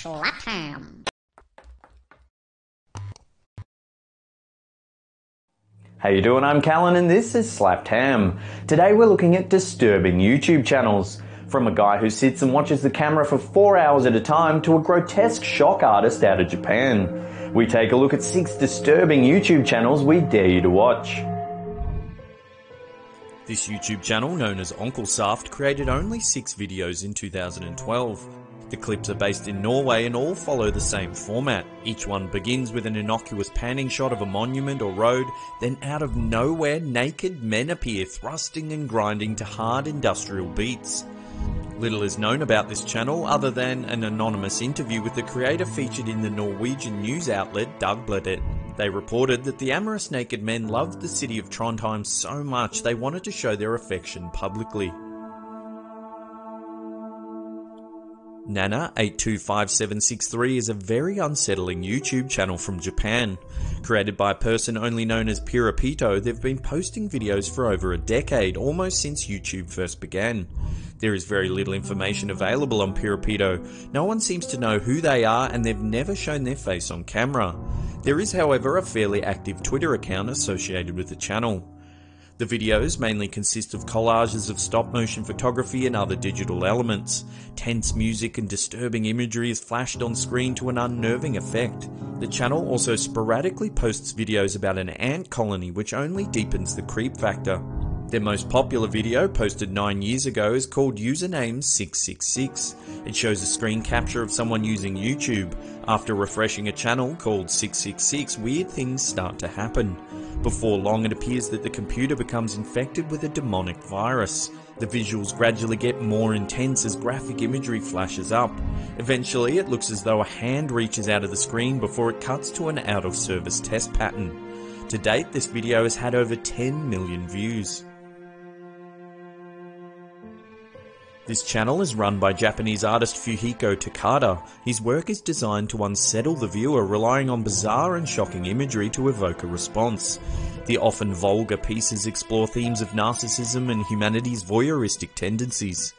Slapped ham. How you doing? I'm Callan and this is Slapped Ham. Today we're looking at disturbing YouTube channels. From a guy who sits and watches the camera for 4 hours at a time to a grotesque shock artist out of Japan. We take a look at 6 disturbing YouTube channels we dare you to watch. This YouTube channel, known as Onkel Saft, created only 6 videos in 2012. The clips are based in Norway and all follow the same format. Each one begins with an innocuous panning shot of a monument or road, then out of nowhere naked men appear thrusting and grinding to hard industrial beats. Little is known about this channel other than an anonymous interview with the creator featured in the Norwegian news outlet Dagbladet. They reported that the amorous naked men loved the city of Trondheim so much they wanted to show their affection publicly. Nana825763 is a very unsettling YouTube channel from Japan. Created by a person only known as Pirapito, they've been posting videos for over a decade, almost since YouTube first began. There is very little information available on Pirapito. No one seems to know who they are and they've never shown their face on camera. There is, however, a fairly active Twitter account associated with the channel. The videos mainly consist of collages of stop-motion photography and other digital elements. Tense music and disturbing imagery is flashed on screen to an unnerving effect. The channel also sporadically posts videos about an ant colony, which only deepens the creep factor. Their most popular video, posted 9 years ago, is called Username 666. It shows a screen capture of someone using YouTube. After refreshing a channel called 666, weird things start to happen. Before long, it appears that the computer becomes infected with a demonic virus. The visuals gradually get more intense as graphic imagery flashes up. Eventually, it looks as though a hand reaches out of the screen before it cuts to an out-of-service test pattern. To date, this video has had over 10 million views. This channel is run by Japanese artist Fujiko Takada. His work is designed to unsettle the viewer, relying on bizarre and shocking imagery to evoke a response. The often vulgar pieces explore themes of narcissism and humanity's voyeuristic tendencies.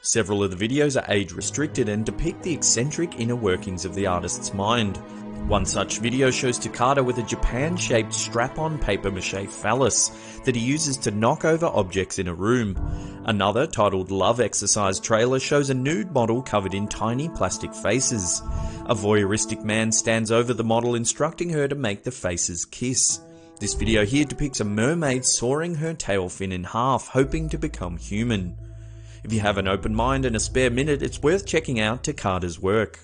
Several of the videos are age restricted and depict the eccentric inner workings of the artist's mind. One such video shows Takada with a Japan-shaped strap-on papier-mâché phallus that he uses to knock over objects in a room. Another, titled Love Exercise Trailer, shows a nude model covered in tiny plastic faces. A voyeuristic man stands over the model instructing her to make the faces kiss. This video here depicts a mermaid sawing her tail fin in half, hoping to become human. If you have an open mind and a spare minute, it's worth checking out Takada's work.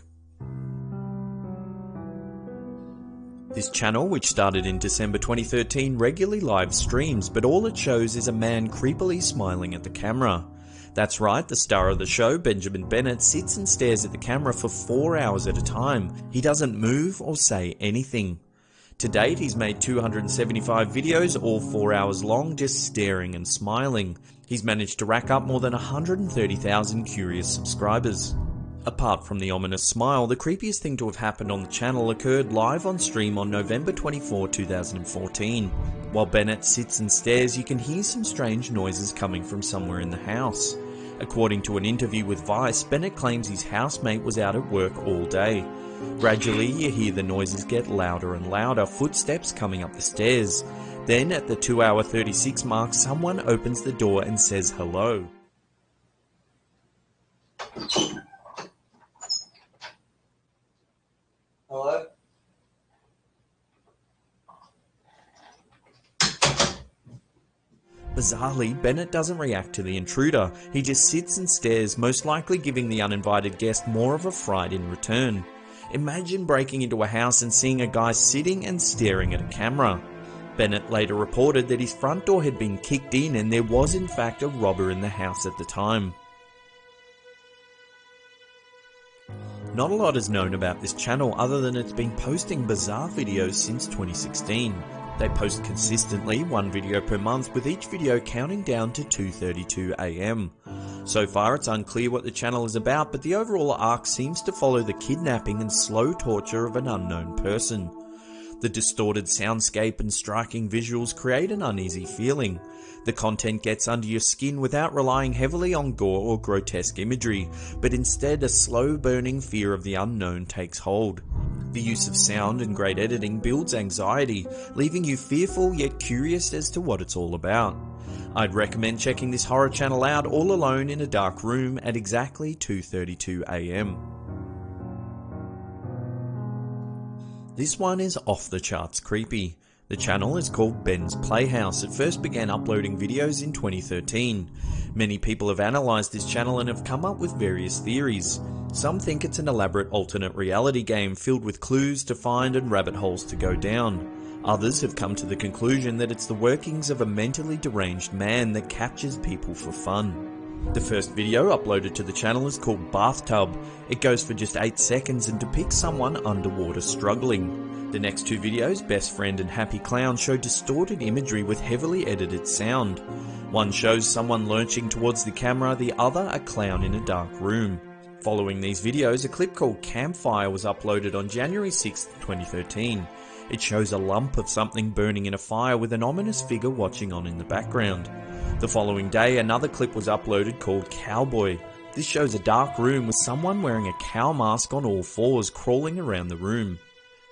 This channel, which started in December 2013, regularly live streams, but all it shows is a man creepily smiling at the camera. That's right, the star of the show, Benjamin Bennett, sits and stares at the camera for 4 hours at a time. He doesn't move or say anything. To date, he's made 275 videos, all 4 hours long, just staring and smiling. He's managed to rack up more than 130,000 curious subscribers. Apart from the ominous smile, the creepiest thing to have happened on the channel occurred live on stream on November 24, 2014. While Bennett sits and stares, you can hear some strange noises coming from somewhere in the house. According to an interview with Vice, Bennett claims his housemate was out at work all day. Gradually, you hear the noises get louder and louder, footsteps coming up the stairs. Then, at the 2-hour 36 mark, someone opens the door and says hello. Hello? Bizarrely, Bennett doesn't react to the intruder. He just sits and stares, most likely giving the uninvited guest more of a fright in return. Imagine breaking into a house and seeing a guy sitting and staring at a camera. Bennett later reported that his front door had been kicked in and there was in fact a robber in the house at the time. Not a lot is known about this channel other than it's been posting bizarre videos since 2016. They post consistently, 1 video per month, with each video counting down to 2:32 AM. So far it's unclear what the channel is about, but the overall arc seems to follow the kidnapping and slow torture of an unknown person. The distorted soundscape and striking visuals create an uneasy feeling. The content gets under your skin without relying heavily on gore or grotesque imagery, but instead a slow burning fear of the unknown takes hold. The use of sound and great editing builds anxiety, leaving you fearful yet curious as to what it's all about. I'd recommend checking this horror channel out all alone in a dark room at exactly 2:32 AM. This one is off the charts creepy. The channel is called Ben's Playhouse. It first began uploading videos in 2013. Many people have analysed this channel and have come up with various theories. Some think it's an elaborate alternate reality game filled with clues to find and rabbit holes to go down. Others have come to the conclusion that it's the workings of a mentally deranged man that captures people for fun. The first video uploaded to the channel is called Bathtub. It goes for just 8 seconds and depicts someone underwater struggling. The next two videos, Best Friend and Happy Clown, show distorted imagery with heavily edited sound. One shows someone lurching towards the camera, the other a clown in a dark room. Following these videos, a clip called Campfire was uploaded on January 6, 2013. It shows a lump of something burning in a fire with an ominous figure watching on in the background. The following day, another clip was uploaded called Cowboy. This shows a dark room with someone wearing a cow mask on all fours crawling around the room.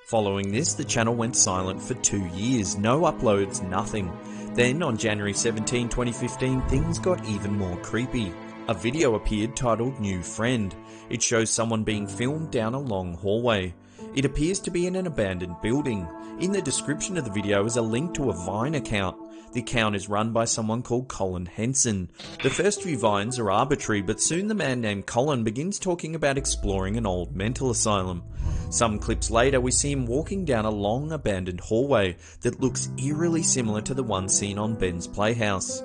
Following this, the channel went silent for 2 years, no uploads, nothing. Then, on January 17, 2015, things got even more creepy. A video appeared titled New Friend. It shows someone being filmed down a long hallway. It appears to be in an abandoned building. In the description of the video is a link to a Vine account. The account is run by someone called Colin Henson. The first few Vines are arbitrary, but soon the man named Colin begins talking about exploring an old mental asylum. Some clips later, we see him walking down a long abandoned hallway that looks eerily similar to the one seen on Ben's Playhouse.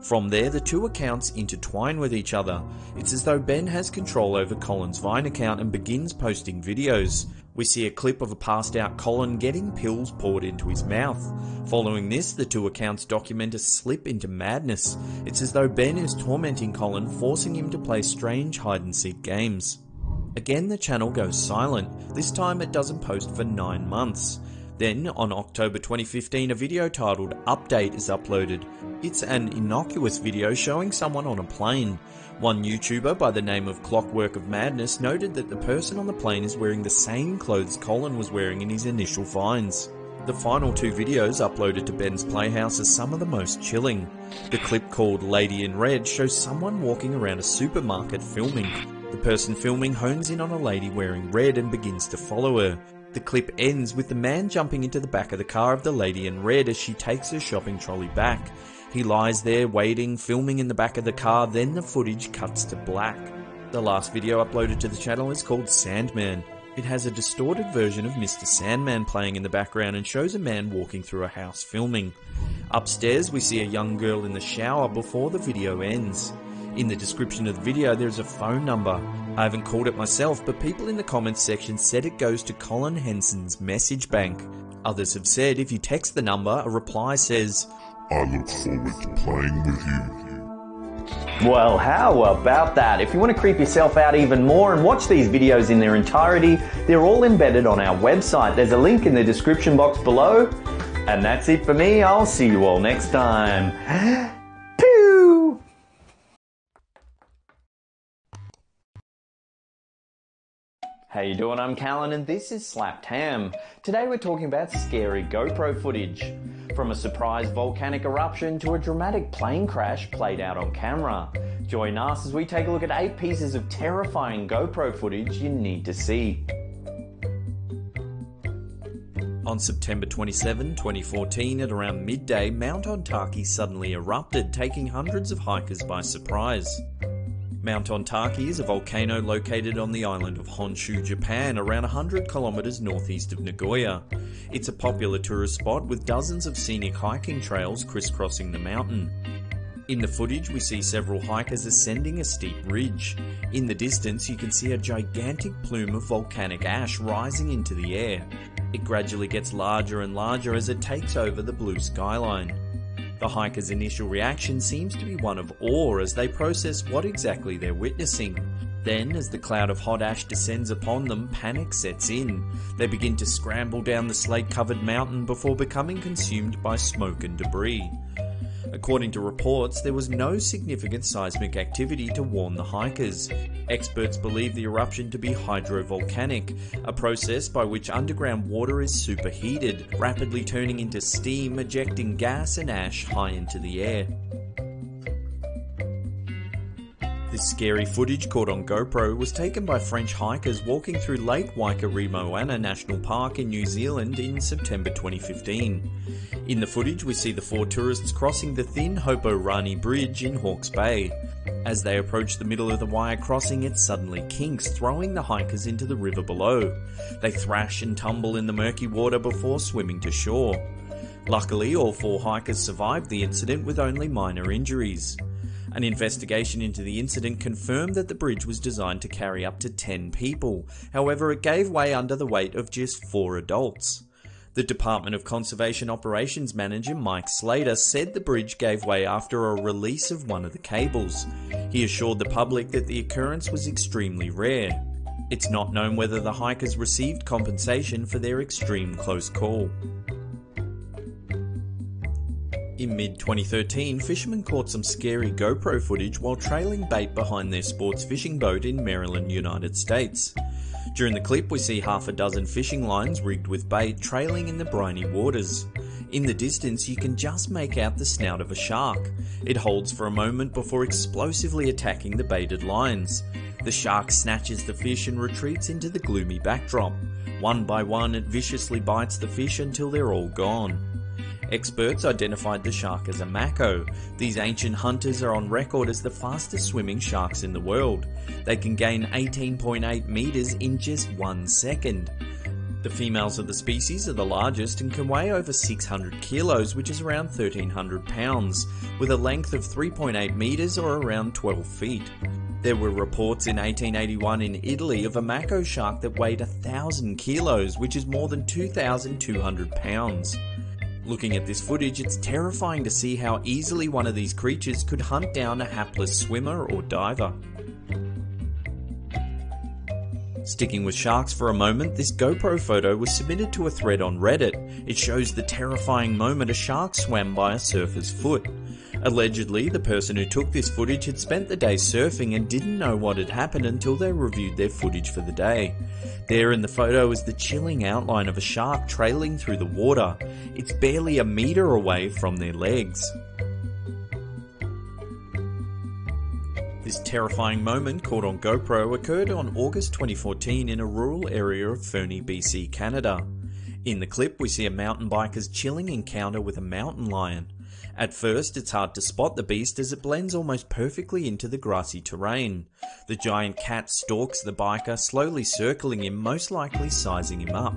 From there, the two accounts intertwine with each other. It's as though Ben has control over Colin's Vine account and begins posting videos. We see a clip of a passed out Colin getting pills poured into his mouth. Following this, the two accounts document a slip into madness. It's as though Ben is tormenting Colin, forcing him to play strange hide-and-seek games. Again, the channel goes silent. This time it doesn't post for 9 months. Then, on October 2015, a video titled Update is uploaded. It's an innocuous video showing someone on a plane. One YouTuber by the name of Clockwork of Madness noted that the person on the plane is wearing the same clothes Colin was wearing in his initial finds. The final two videos uploaded to Ben's Playhouse are some of the most chilling. The clip called Lady in Red shows someone walking around a supermarket filming. The person filming hones in on a lady wearing red and begins to follow her. The clip ends with the man jumping into the back of the car of the lady in red as she takes her shopping trolley back. He lies there waiting, filming in the back of the car, then the footage cuts to black. The last video uploaded to the channel is called Sandman. It has a distorted version of Mr. Sandman playing in the background and shows a man walking through a house filming. Upstairs we see a young girl in the shower before the video ends. In the description of the video there is a phone number. I haven't called it myself, but people in the comments section said it goes to Colin Henson's message bank. Others have said if you text the number, a reply says, "I look forward to playing with you." Well, how about that? If you want to creep yourself out even more and watch these videos in their entirety, they're all embedded on our website. There's a link in the description box below. And that's it for me. I'll see you all next time. Pew! How you doing? I'm Callan and this is Slapped Ham. Today we're talking about scary GoPro footage. From a surprise volcanic eruption to a dramatic plane crash played out on camera. Join us as we take a look at 8 pieces of terrifying GoPro footage you need to see. On September 27, 2014, at around midday, Mount Ontake suddenly erupted, taking hundreds of hikers by surprise. Mount Ontake is a volcano located on the island of Honshu, Japan, around 100 kilometers northeast of Nagoya. It's a popular tourist spot with dozens of scenic hiking trails crisscrossing the mountain. In the footage, we see several hikers ascending a steep ridge. In the distance, you can see a gigantic plume of volcanic ash rising into the air. It gradually gets larger and larger as it takes over the blue skyline. The hikers' initial reaction seems to be one of awe as they process what exactly they're witnessing. Then, as the cloud of hot ash descends upon them, panic sets in. They begin to scramble down the slate-covered mountain before becoming consumed by smoke and debris. According to reports, there was no significant seismic activity to warn the hikers. Experts believe the eruption to be hydrovolcanic, a process by which underground water is superheated, rapidly turning into steam, ejecting gas and ash high into the air. This scary footage caught on GoPro was taken by French hikers walking through Lake Waikaremoana National Park in New Zealand in September 2015. In the footage we see the 4 tourists crossing the thin Hoporani Bridge in Hawke's Bay. As they approach the middle of the wire crossing, it suddenly kinks, throwing the hikers into the river below. They thrash and tumble in the murky water before swimming to shore. Luckily, all 4 hikers survived the incident with only minor injuries. An investigation into the incident confirmed that the bridge was designed to carry up to 10 people. However, it gave way under the weight of just 4 adults. The Department of Conservation Operations Manager Mike Slater said the bridge gave way after a release of one of the cables. He assured the public that the occurrence was extremely rare. It's not known whether the hikers received compensation for their extreme close call. In mid-2013, fishermen caught some scary GoPro footage while trailing bait behind their sports fishing boat in Maryland, United States. During the clip, we see half a dozen fishing lines rigged with bait trailing in the briny waters. In the distance, you can just make out the snout of a shark. It holds for a moment before explosively attacking the baited lines. The shark snatches the fish and retreats into the gloomy backdrop. One by one, it viciously bites the fish until they're all gone. Experts identified the shark as a mako. These ancient hunters are on record as the fastest swimming sharks in the world. They can gain 18.8 meters in just 1 second. The females of the species are the largest and can weigh over 600 kilos, which is around 1,300 pounds, with a length of 3.8 meters or around 12 feet. There were reports in 1881 in Italy of a mako shark that weighed 1,000 kilos, which is more than 2,200 pounds. Looking at this footage, it's terrifying to see how easily one of these creatures could hunt down a hapless swimmer or diver. Sticking with sharks for a moment, this GoPro photo was submitted to a thread on Reddit. It shows the terrifying moment a shark swam by a surfer's foot. Allegedly, the person who took this footage had spent the day surfing and didn't know what had happened until they reviewed their footage for the day. There in the photo is the chilling outline of a shark trailing through the water. It's barely a meter away from their legs. This terrifying moment, caught on GoPro, occurred on August 2014 in a rural area of Fernie, BC, Canada. In the clip, we see a mountain biker's chilling encounter with a mountain lion. At first, it's hard to spot the beast as it blends almost perfectly into the grassy terrain. The giant cat stalks the biker, slowly circling him, most likely sizing him up.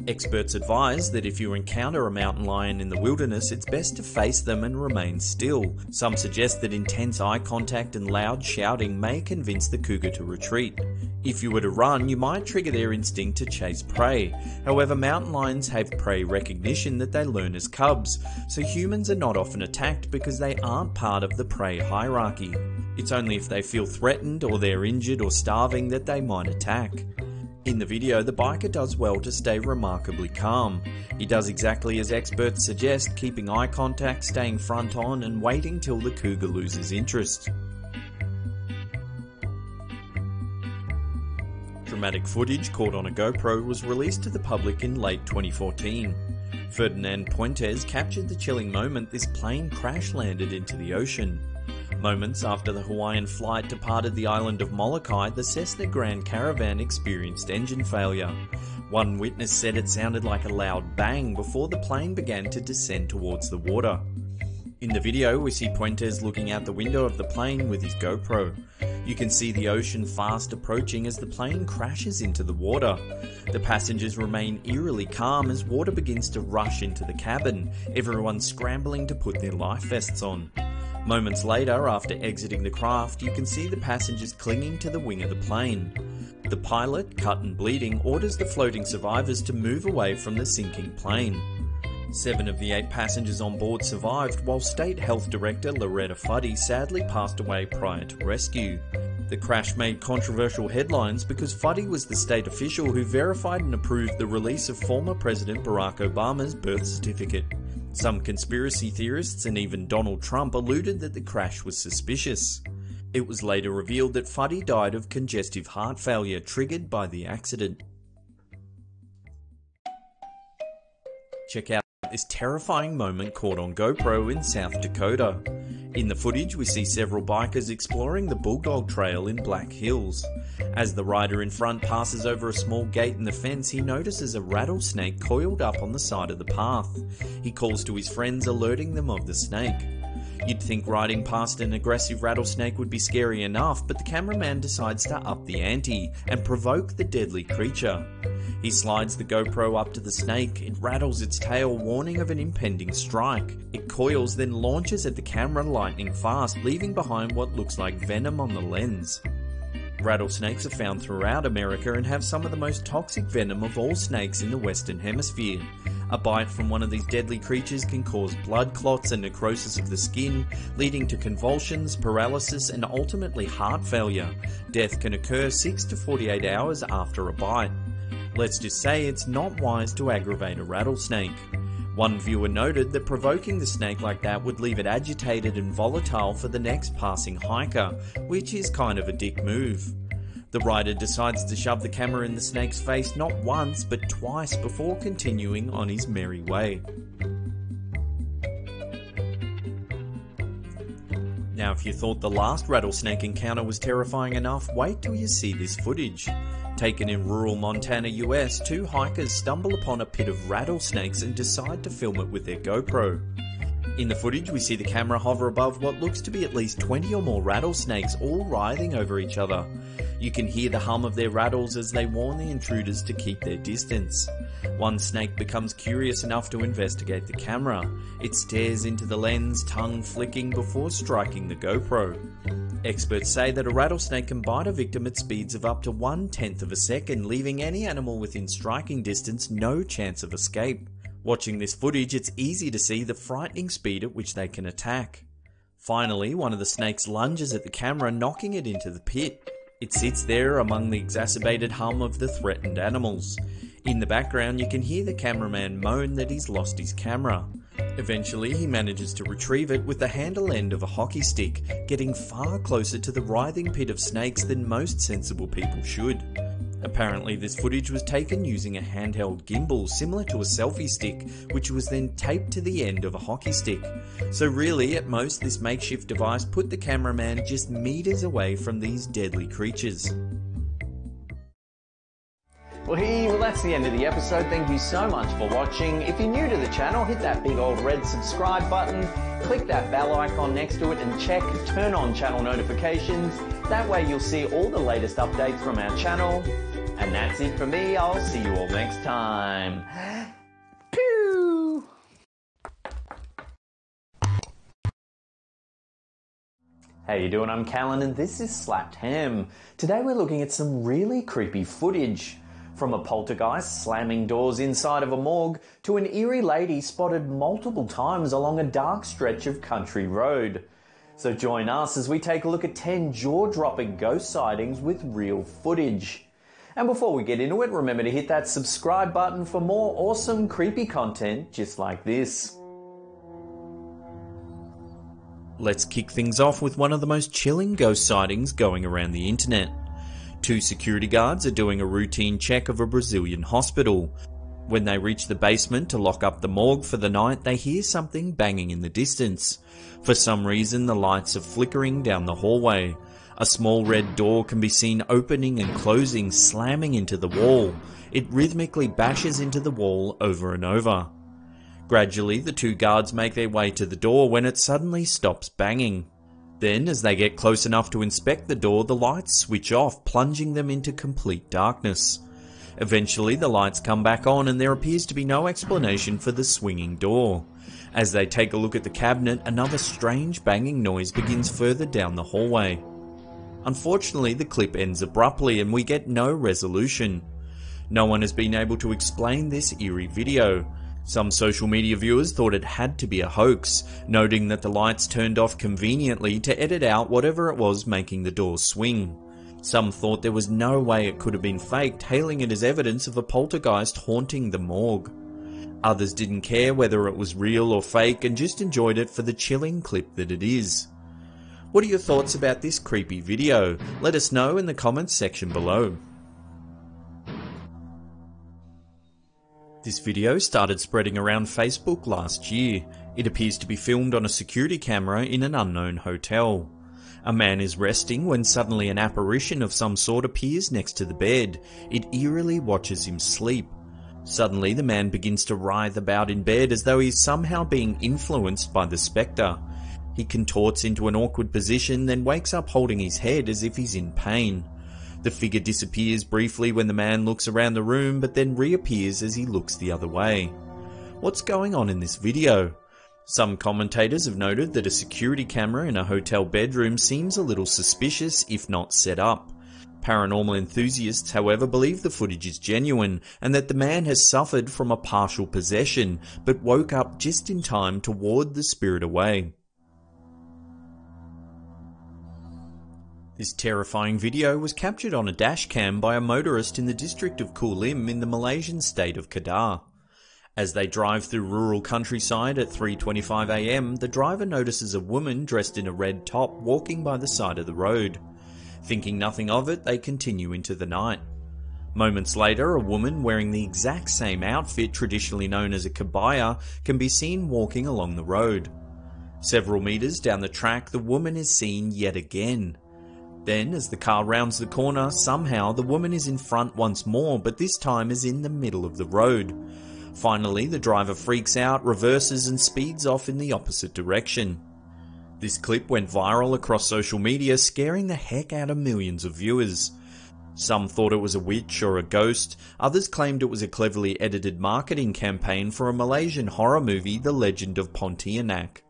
Experts advise that if you encounter a mountain lion in the wilderness, it's best to face them and remain still. Some suggest that intense eye contact and loud shouting may convince the cougar to retreat. If you were to run, you might trigger their instinct to chase prey. However, mountain lions have prey recognition that they learn as cubs, so humans are not often attacked because they aren't part of the prey hierarchy. It's only if they feel threatened or they're injured or starving that they might attack. In the video, the biker does well to stay remarkably calm. He does exactly as experts suggest, keeping eye contact, staying front on, and waiting till the cougar loses interest. Dramatic footage caught on a GoPro was released to the public in late 2014. Ferdinand Puentes captured the chilling moment this plane crash-landed into the ocean. Moments after the Hawaiian flight departed the island of Molokai, the Cessna Grand Caravan experienced engine failure. One witness said it sounded like a loud bang before the plane began to descend towards the water. In the video, we see Puentes looking out the window of the plane with his GoPro. You can see the ocean fast approaching as the plane crashes into the water. The passengers remain eerily calm as water begins to rush into the cabin, everyone scrambling to put their life vests on. Moments later, after exiting the craft, you can see the passengers clinging to the wing of the plane. The pilot, cut and bleeding, orders the floating survivors to move away from the sinking plane. 7 of the 8 passengers on board survived, while State Health Director Loretta Fuddy sadly passed away prior to rescue. The crash made controversial headlines because Fuddy was the state official who verified and approved the release of former President Barack Obama's birth certificate. Some conspiracy theorists and even Donald Trump alluded that the crash was suspicious. It was later revealed that Fuddy died of congestive heart failure triggered by the accident. Check out this terrifying moment caught on GoPro in South Dakota. In the footage, we see several bikers exploring the Bulldog Trail in Black Hills. As the rider in front passes over a small gate in the fence, he notices a rattlesnake coiled up on the side of the path. He calls to his friends, alerting them of the snake. You'd think riding past an aggressive rattlesnake would be scary enough, but the cameraman decides to up the ante and provoke the deadly creature. He slides the GoPro up to the snake, it rattles its tail, warning of an impending strike. It coils, then launches at the camera lightning fast, leaving behind what looks like venom on the lens. Rattlesnakes are found throughout America and have some of the most toxic venom of all snakes in the Western Hemisphere. A bite from one of these deadly creatures can cause blood clots and necrosis of the skin, leading to convulsions, paralysis, and ultimately heart failure. Death can occur 6 to 48 hours after a bite. Let's just say it's not wise to aggravate a rattlesnake. One viewer noted that provoking the snake like that would leave it agitated and volatile for the next passing hiker, which is kind of a dick move. The rider decides to shove the camera in the snake's face not once but twice before continuing on his merry way. Now, if you thought the last rattlesnake encounter was terrifying enough, wait till you see this footage. Taken in rural Montana, US, two hikers stumble upon a pit of rattlesnakes and decide to film it with their GoPro. In the footage, we see the camera hover above what looks to be at least 20 or more rattlesnakes, all writhing over each other. You can hear the hum of their rattles as they warn the intruders to keep their distance. One snake becomes curious enough to investigate the camera. It stares into the lens, tongue flicking before striking the GoPro. Experts say that a rattlesnake can bite a victim at speeds of up to 1/10 of a second, leaving any animal within striking distance no chance of escape. Watching this footage, it's easy to see the frightening speed at which they can attack. Finally, one of the snakes lunges at the camera, knocking it into the pit. It sits there among the exacerbated hum of the threatened animals. In the background, you can hear the cameraman moan that he's lost his camera. Eventually, he manages to retrieve it with the handle end of a hockey stick, getting far closer to the writhing pit of snakes than most sensible people should. Apparently, this footage was taken using a handheld gimbal similar to a selfie stick, which was then taped to the end of a hockey stick. So really, at most, this makeshift device put the cameraman just meters away from these deadly creatures. Well, that's the end of the episode. Thank you so much for watching. If you're new to the channel, hit that big old red subscribe button, click that bell icon next to it and turn on channel notifications. That way you'll see all the latest updates from our channel. And that's it for me. I'll see you all next time. Pew! How you doing? I'm Callan and this is Slapped Ham. Today we're looking at some really creepy footage. From a poltergeist slamming doors inside of a morgue to an eerie lady spotted multiple times along a dark stretch of country road. So join us as we take a look at 10 jaw-dropping ghost sightings with real footage. And before we get into it, remember to hit that subscribe button for more awesome creepy content just like this. Let's kick things off with one of the most chilling ghost sightings going around the internet. Two security guards are doing a routine check of a Brazilian hospital. When they reach the basement to lock up the morgue for the night, they hear something banging in the distance. For some reason, the lights are flickering down the hallway. A small red door can be seen opening and closing, slamming into the wall. It rhythmically bashes into the wall over and over. Gradually, the two guards make their way to the door when it suddenly stops banging. Then, as they get close enough to inspect the door, the lights switch off, plunging them into complete darkness. Eventually, the lights come back on and there appears to be no explanation for the swinging door. As they take a look at the cabinet, another strange banging noise begins further down the hallway. Unfortunately, the clip ends abruptly and we get no resolution. No one has been able to explain this eerie video. Some social media viewers thought it had to be a hoax, noting that the lights turned off conveniently to edit out whatever it was making the doors swing. Some thought there was no way it could have been faked, hailing it as evidence of a poltergeist haunting the morgue. Others didn't care whether it was real or fake and just enjoyed it for the chilling clip that it is. What are your thoughts about this creepy video? Let us know in the comments section below. This video started spreading around Facebook last year. It appears to be filmed on a security camera in an unknown hotel. A man is resting when suddenly an apparition of some sort appears next to the bed. It eerily watches him sleep. Suddenly the man begins to writhe about in bed as though he is somehow being influenced by the spectre. He contorts into an awkward position, then wakes up holding his head as if he's in pain. The figure disappears briefly when the man looks around the room, but then reappears as he looks the other way. What's going on in this video? Some commentators have noted that a security camera in a hotel bedroom seems a little suspicious if not set up. Paranormal enthusiasts, however, believe the footage is genuine and that the man has suffered from a partial possession, but woke up just in time to ward the spirit away. This terrifying video was captured on a dash cam by a motorist in the district of Kulim in the Malaysian state of Kedah. As they drive through rural countryside at 3:25 AM, the driver notices a woman dressed in a red top walking by the side of the road. Thinking nothing of it, they continue into the night. Moments later, a woman wearing the exact same outfit traditionally known as a kebaya can be seen walking along the road. Several meters down the track, the woman is seen yet again. Then, as the car rounds the corner, somehow the woman is in front once more, but this time is in the middle of the road. Finally, the driver freaks out, reverses and speeds off in the opposite direction. This clip went viral across social media, scaring the heck out of millions of viewers. Some thought it was a witch or a ghost, others claimed it was a cleverly edited marketing campaign for a Malaysian horror movie, The Legend of Pontianak.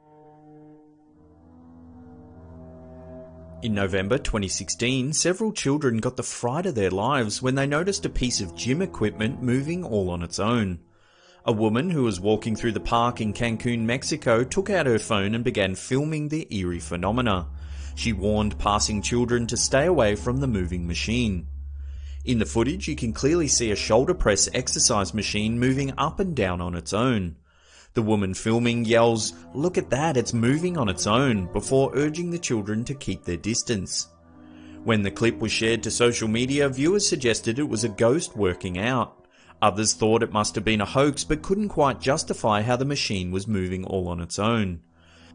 In November 2016, several children got the fright of their lives when they noticed a piece of gym equipment moving all on its own. A woman who was walking through the park in Cancun, Mexico, took out her phone and began filming the eerie phenomena. She warned passing children to stay away from the moving machine. In the footage, you can clearly see a shoulder press exercise machine moving up and down on its own. The woman filming yells, "Look at that, it's moving on its own," before urging the children to keep their distance. When the clip was shared to social media, viewers suggested it was a ghost working out. Others thought it must have been a hoax but couldn't quite justify how the machine was moving all on its own.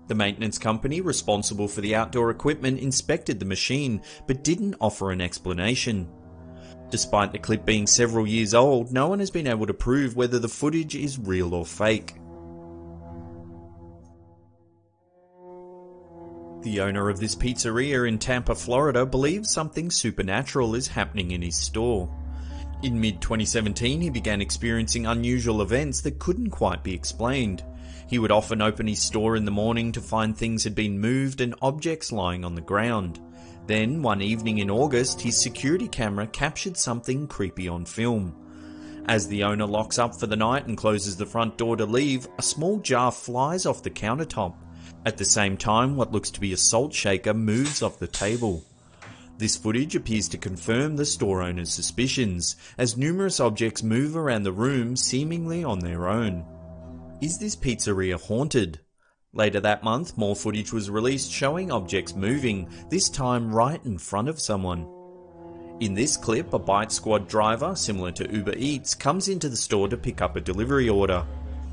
The maintenance company responsible for the outdoor equipment inspected the machine but didn't offer an explanation. Despite the clip being several years old, no one has been able to prove whether the footage is real or fake. The owner of this pizzeria in Tampa, Florida, believes something supernatural is happening in his store. In mid-2017, he began experiencing unusual events that couldn't quite be explained. He would often open his store in the morning to find things had been moved and objects lying on the ground. Then, one evening in August, his security camera captured something creepy on film. As the owner locks up for the night and closes the front door to leave, a small jar flies off the countertop. At the same time, what looks to be a salt shaker moves off the table. This footage appears to confirm the store owner's suspicions, as numerous objects move around the room seemingly on their own. Is this pizzeria haunted? Later that month, more footage was released showing objects moving, this time right in front of someone. In this clip, a Bite Squad driver, similar to Uber Eats, comes into the store to pick up a delivery order.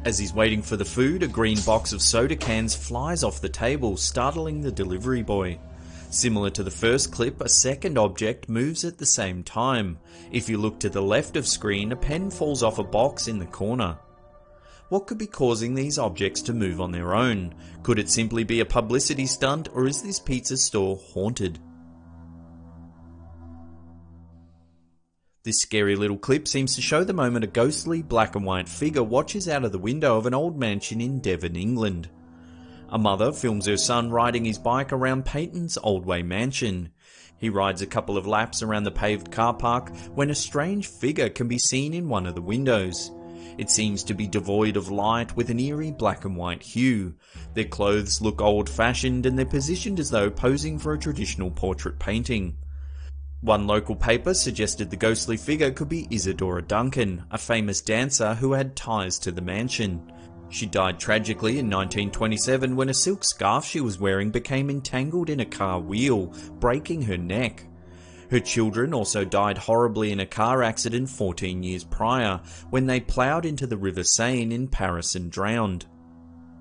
As he's waiting for the food, a green box of soda cans flies off the table, startling the delivery boy. Similar to the first clip, a second object moves at the same time. If you look to the left of screen, a pen falls off a box in the corner. What could be causing these objects to move on their own? Could it simply be a publicity stunt, or is this pizza store haunted? This scary little clip seems to show the moment a ghostly black and white figure watches out of the window of an old mansion in Devon, England. A mother films her son riding his bike around Peyton's Oldway mansion. He rides a couple of laps around the paved car park when a strange figure can be seen in one of the windows. It seems to be devoid of light with an eerie black and white hue. Their clothes look old-fashioned and they're positioned as though posing for a traditional portrait painting. One local paper suggested the ghostly figure could be Isadora Duncan, a famous dancer who had ties to the mansion. She died tragically in 1927 when a silk scarf she was wearing became entangled in a car wheel, breaking her neck. Her children also died horribly in a car accident 14 years prior, when they ploughed into the River Seine in Paris and drowned.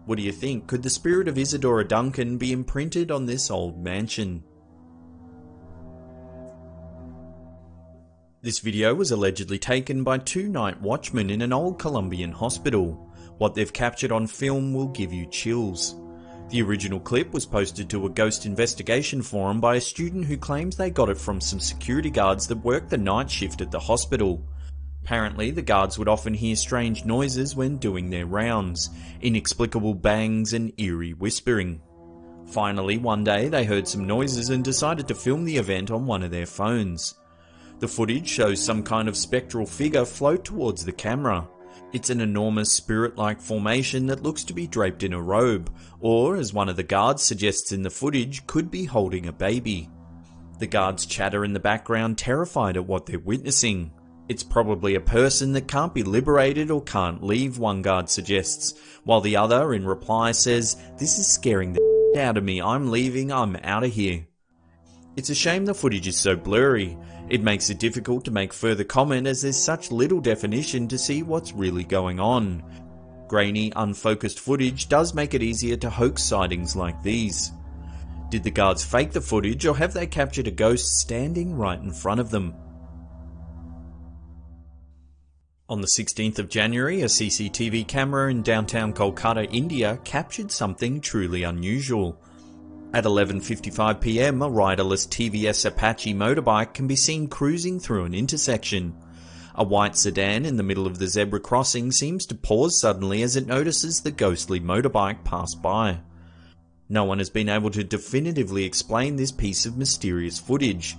What do you think? Could the spirit of Isadora Duncan be imprinted on this old mansion? This video was allegedly taken by two night watchmen in an old Colombian hospital. What they've captured on film will give you chills. The original clip was posted to a ghost investigation forum by a student who claims they got it from some security guards that worked the night shift at the hospital. Apparently, the guards would often hear strange noises when doing their rounds, inexplicable bangs and eerie whispering. Finally, one day they heard some noises and decided to film the event on one of their phones. The footage shows some kind of spectral figure float towards the camera. It's an enormous spirit-like formation that looks to be draped in a robe, or, as one of the guards suggests in the footage, could be holding a baby. The guards chatter in the background, terrified at what they're witnessing. It's probably a person that can't be liberated or can't leave, one guard suggests, while the other, in reply, says, "This is scaring the out of me, I'm leaving, I'm out of here." It's a shame the footage is so blurry. It makes it difficult to make further comment as there's such little definition to see what's really going on. Grainy, unfocused footage does make it easier to hoax sightings like these. Did the guards fake the footage, or have they captured a ghost standing right in front of them? On the 16th of January, a CCTV camera in downtown Kolkata, India captured something truly unusual. At 11:55 PM, a riderless TVS Apache motorbike can be seen cruising through an intersection. A white sedan in the middle of the zebra crossing seems to pause suddenly as it notices the ghostly motorbike pass by. No one has been able to definitively explain this piece of mysterious footage.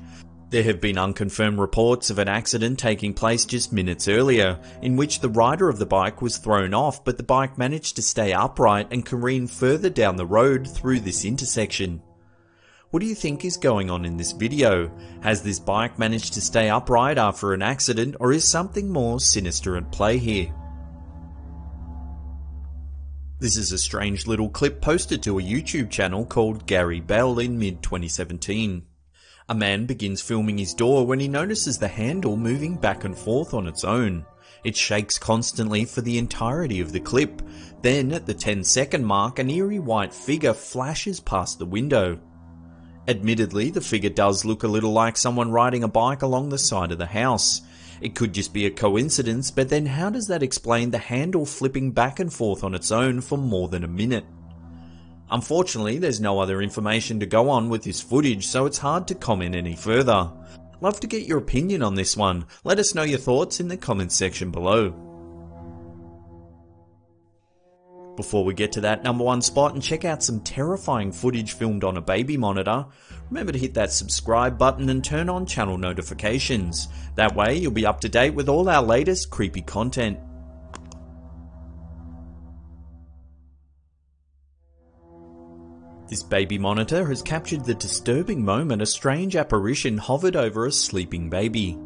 There have been unconfirmed reports of an accident taking place just minutes earlier, in which the rider of the bike was thrown off, but the bike managed to stay upright and careen further down the road through this intersection. What do you think is going on in this video? Has this bike managed to stay upright after an accident, or is something more sinister at play here? This is a strange little clip posted to a YouTube channel called Gary Bell in mid-2017. A man begins filming his door when he notices the handle moving back and forth on its own. It shakes constantly for the entirety of the clip. Then, at the 10-second mark, an eerie white figure flashes past the window. Admittedly, the figure does look a little like someone riding a bike along the side of the house. It could just be a coincidence, but then how does that explain the handle flipping back and forth on its own for more than a minute? Unfortunately, there's no other information to go on with this footage, so it's hard to comment any further. Love to get your opinion on this one. Let us know your thoughts in the comments section below. Before we get to that #1 spot and check out some terrifying footage filmed on a baby monitor, remember to hit that subscribe button and turn on channel notifications. That way you'll be up to date with all our latest creepy content. This baby monitor has captured the disturbing moment a strange apparition hovered over a sleeping baby.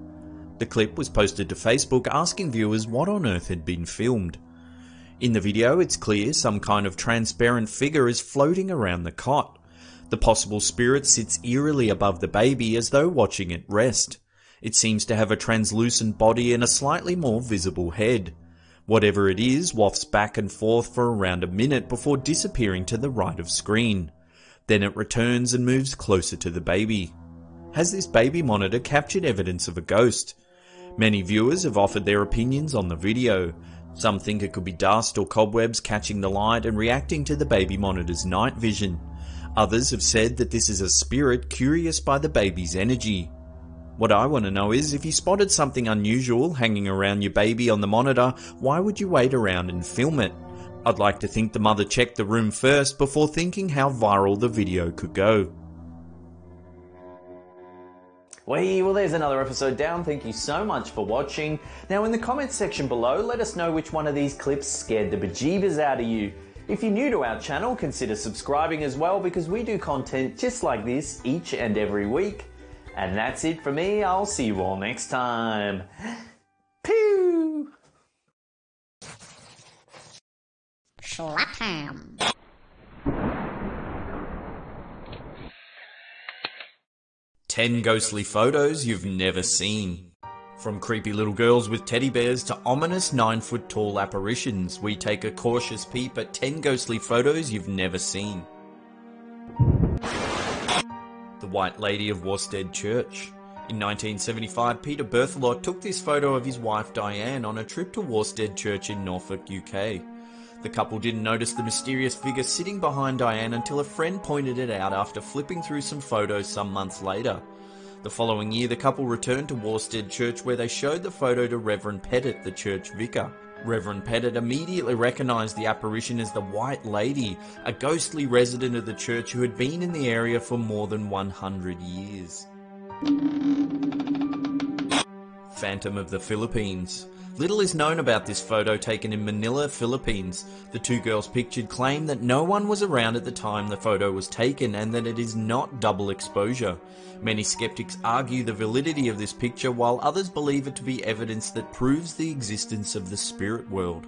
The clip was posted to Facebook asking viewers what on earth had been filmed. In the video, it's clear some kind of transparent figure is floating around the cot. The possible spirit sits eerily above the baby as though watching it rest. It seems to have a translucent body and a slightly more visible head. Whatever it is wafts back and forth for around a minute before disappearing to the right of screen. Then it returns and moves closer to the baby. Has this baby monitor captured evidence of a ghost? Many viewers have offered their opinions on the video. Some think it could be dust or cobwebs catching the light and reacting to the baby monitor's night vision. Others have said that this is a spirit curious by the baby's energy. What I want to know is, if you spotted something unusual hanging around your baby on the monitor, why would you wait around and film it? I'd like to think the mother checked the room first before thinking how viral the video could go. Well, there's another episode down. Thank you so much for watching. Now, in the comments section below, let us know which one of these clips scared the bejeebers out of you. If you're new to our channel, consider subscribing as well, because we do content just like this each and every week. And that's it for me. I'll see you all next time. Pew! Slap 10 ghostly photos you've never seen. From creepy little girls with teddy bears to ominous 9-foot tall apparitions, we take a cautious peep at 10 ghostly photos you've never seen. The White Lady of Worstead Church. In 1975, Peter Berthelot took this photo of his wife Diane on a trip to Worstead Church in Norfolk, UK. The couple didn't notice the mysterious figure sitting behind Diane until a friend pointed it out after flipping through some photos some months later. The following year, the couple returned to Worstead Church, where they showed the photo to Reverend Pettit, the church vicar. Reverend Pettit immediately recognised the apparition as the White Lady, a ghostly resident of the church who had been in the area for more than 100 years. Phantom of the Philippines. Little is known about this photo taken in Manila, Philippines. The two girls pictured claim that no one was around at the time the photo was taken and that it is not double exposure. Many skeptics argue the validity of this picture, while others believe it to be evidence that proves the existence of the spirit world.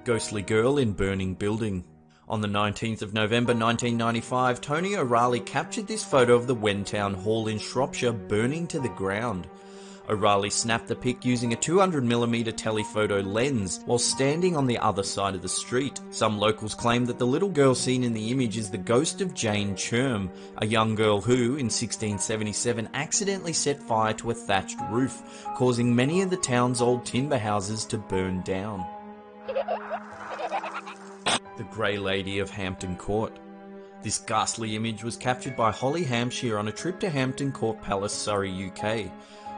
Ghostly girl in burning building. On the 19th of November 1995, Tony O'Reilly captured this photo of the Wentown Hall in Shropshire burning to the ground. O'Reilly snapped the pic using a 200mm telephoto lens while standing on the other side of the street. Some locals claim that the little girl seen in the image is the ghost of Jane Churm, a young girl who, in 1677, accidentally set fire to a thatched roof, causing many of the town's old timber houses to burn down. The Grey Lady of Hampton Court. This ghastly image was captured by Holly Hampshire on a trip to Hampton Court Palace, Surrey, UK.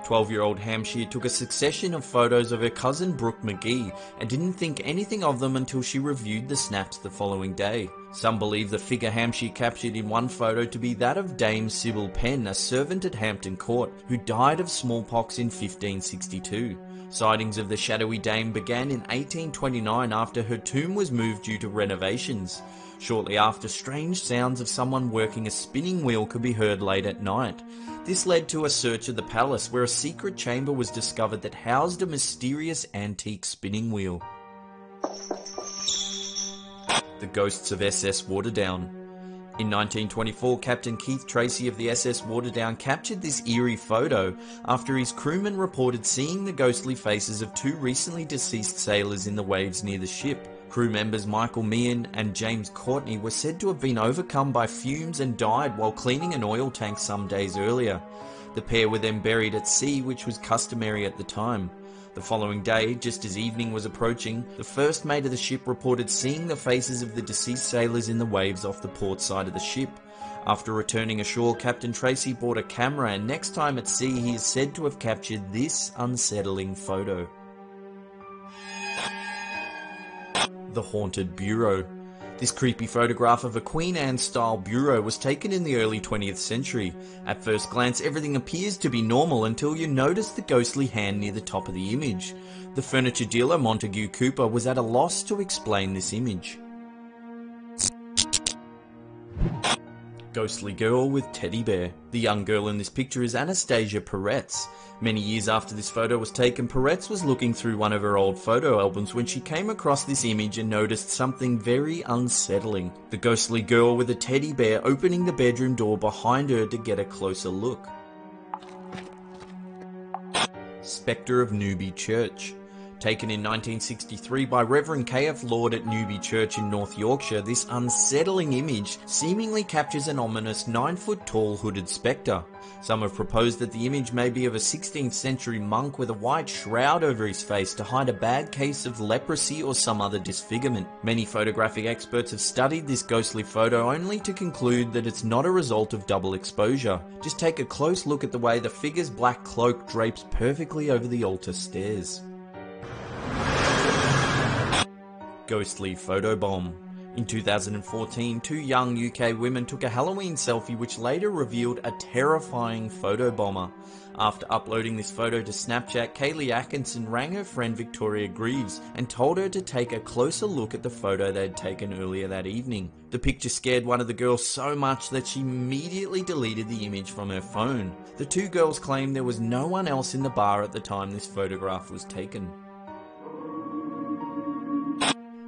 12-year-old Hampshire took a succession of photos of her cousin Brooke McGee and didn't think anything of them until she reviewed the snaps the following day. Some believe the figure Hampshire captured in one photo to be that of Dame Sybil Penn, a servant at Hampton Court, who died of smallpox in 1562. Sightings of the shadowy dame began in 1829 after her tomb was moved due to renovations. Shortly after, strange sounds of someone working a spinning wheel could be heard late at night. This led to a search of the palace, where a secret chamber was discovered that housed a mysterious antique spinning wheel. The Ghosts of SS Waterdown. In 1924, Captain Keith Tracy of the SS Waterdown captured this eerie photo after his crewmen reported seeing the ghostly faces of two recently deceased sailors in the waves near the ship. Crew members Michael Meehan and James Courtney were said to have been overcome by fumes and died while cleaning an oil tank some days earlier. The pair were then buried at sea, which was customary at the time. The following day, just as evening was approaching, the first mate of the ship reported seeing the faces of the deceased sailors in the waves off the port side of the ship. After returning ashore, Captain Tracy bought a camera, and next time at sea he is said to have captured this unsettling photo. The Haunted Bureau. This creepy photograph of a Queen Anne-style bureau was taken in the early 20th century. At first glance, everything appears to be normal until you notice the ghostly hand near the top of the image. The furniture dealer Montague Cooper was at a loss to explain this image. Ghostly girl with teddy bear. The young girl in this picture is Anastasia Peretz. Many years after this photo was taken, Peretz was looking through one of her old photo albums when she came across this image and noticed something very unsettling. The ghostly girl with a teddy bear opening the bedroom door behind her to get a closer look. Spectre of Newby Church. Taken in 1963 by Reverend K.F. Lord at Newby Church in North Yorkshire, this unsettling image seemingly captures an ominous 9-foot tall hooded spectre. Some have proposed that the image may be of a 16th century monk with a white shroud over his face to hide a bad case of leprosy or some other disfigurement. Many photographic experts have studied this ghostly photo only to conclude that it's not a result of double exposure. Just take a close look at the way the figure's black cloak drapes perfectly over the altar stairs. Ghostly photobomb. In 2014, two young UK women took a Halloween selfie which later revealed a terrifying photobomber. After uploading this photo to Snapchat, Kaylee Atkinson rang her friend Victoria Greaves and told her to take a closer look at the photo they'd taken earlier that evening. The picture scared one of the girls so much that she immediately deleted the image from her phone. The two girls claimed there was no one else in the bar at the time this photograph was taken.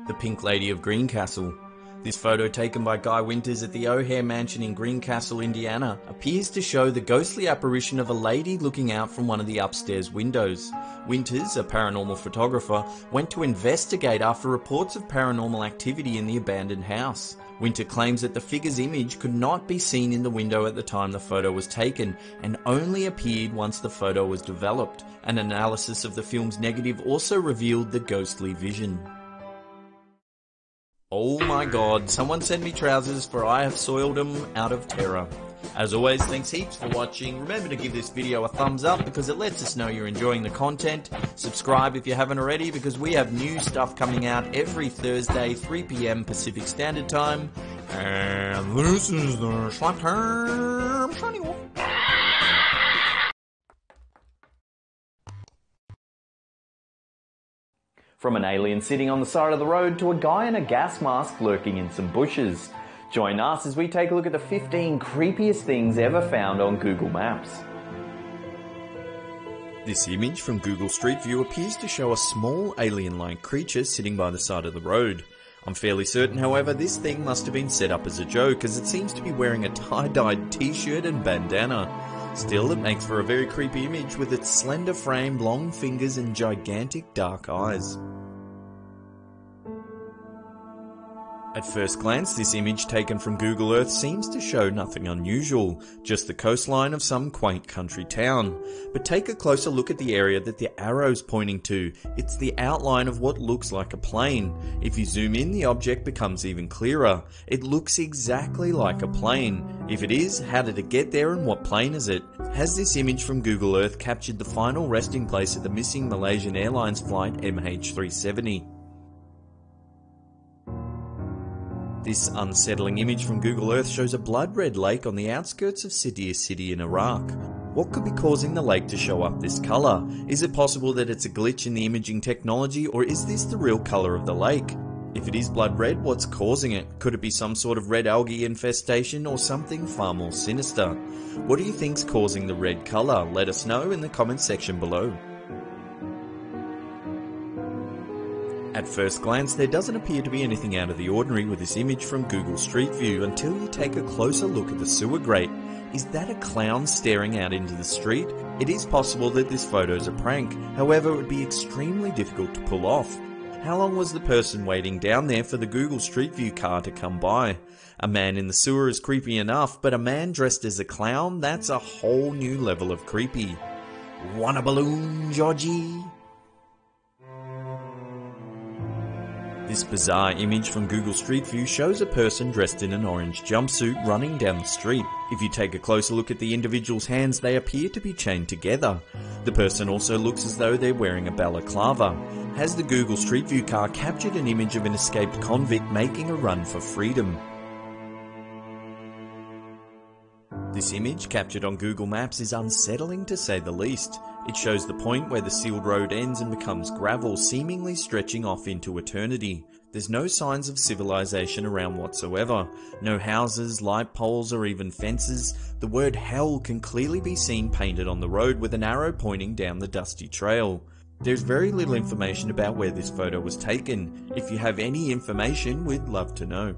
The Pink Lady of Greencastle. This photo taken by Guy Winters at the O'Hare Mansion in Greencastle, Indiana, appears to show the ghostly apparition of a lady looking out from one of the upstairs windows. Winters, a paranormal photographer, went to investigate after reports of paranormal activity in the abandoned house. Winter claims that the figure's image could not be seen in the window at the time the photo was taken, and only appeared once the photo was developed. An analysis of the film's negative also revealed the ghostly vision. Oh my god, someone send me trousers for I have soiled them out of terror. As always, thanks heaps for watching. Remember to give this video a thumbs up because it lets us know you're enjoying the content. Subscribe if you haven't already because we have new stuff coming out every Thursday, 3 PM Pacific Standard Time. And this is the Slap Time Shiny Wolf. From an alien sitting on the side of the road to a guy in a gas mask lurking in some bushes. Join us as we take a look at the 15 creepiest things ever found on Google Maps. This image from Google Street View appears to show a small alien-like creature sitting by the side of the road. I'm fairly certain, however, this thing must have been set up as a joke as it seems to be wearing a tie-dyed t-shirt and bandana. Still, it makes for a very creepy image with its slender frame, long fingers and gigantic dark eyes. At first glance, this image taken from Google Earth seems to show nothing unusual, just the coastline of some quaint country town. But take a closer look at the area that the arrow's pointing to. It's the outline of what looks like a plane. If you zoom in, the object becomes even clearer. It looks exactly like a plane. If it is, how did it get there and what plane is it? Has this image from Google Earth captured the final resting place of the missing Malaysian Airlines flight MH370? This unsettling image from Google Earth shows a blood-red lake on the outskirts of Sidir City in Iraq. What could be causing the lake to show up this colour? Is it possible that it's a glitch in the imaging technology, or is this the real colour of the lake? If it is blood red, what's causing it? Could it be some sort of red algae infestation or something far more sinister? What do you think's causing the red colour? Let us know in the comments section below. At first glance, there doesn't appear to be anything out of the ordinary with this image from Google Street View until you take a closer look at the sewer grate. Is that a clown staring out into the street? It is possible that this photo's a prank, however it would be extremely difficult to pull off. How long was the person waiting down there for the Google Street View car to come by? A man in the sewer is creepy enough, but a man dressed as a clown? That's a whole new level of creepy. Want a balloon, Georgie? This bizarre image from Google Street View shows a person dressed in an orange jumpsuit running down the street. If you take a closer look at the individual's hands, they appear to be chained together. The person also looks as though they're wearing a balaclava. Has the Google Street View car captured an image of an escaped convict making a run for freedom? This image, captured on Google Maps, is unsettling to say the least. It shows the point where the sealed road ends and becomes gravel, seemingly stretching off into eternity. There's no signs of civilization around whatsoever. No houses, light poles, or even fences. The word hell can clearly be seen painted on the road with an arrow pointing down the dusty trail. There's very little information about where this photo was taken. If you have any information, we'd love to know.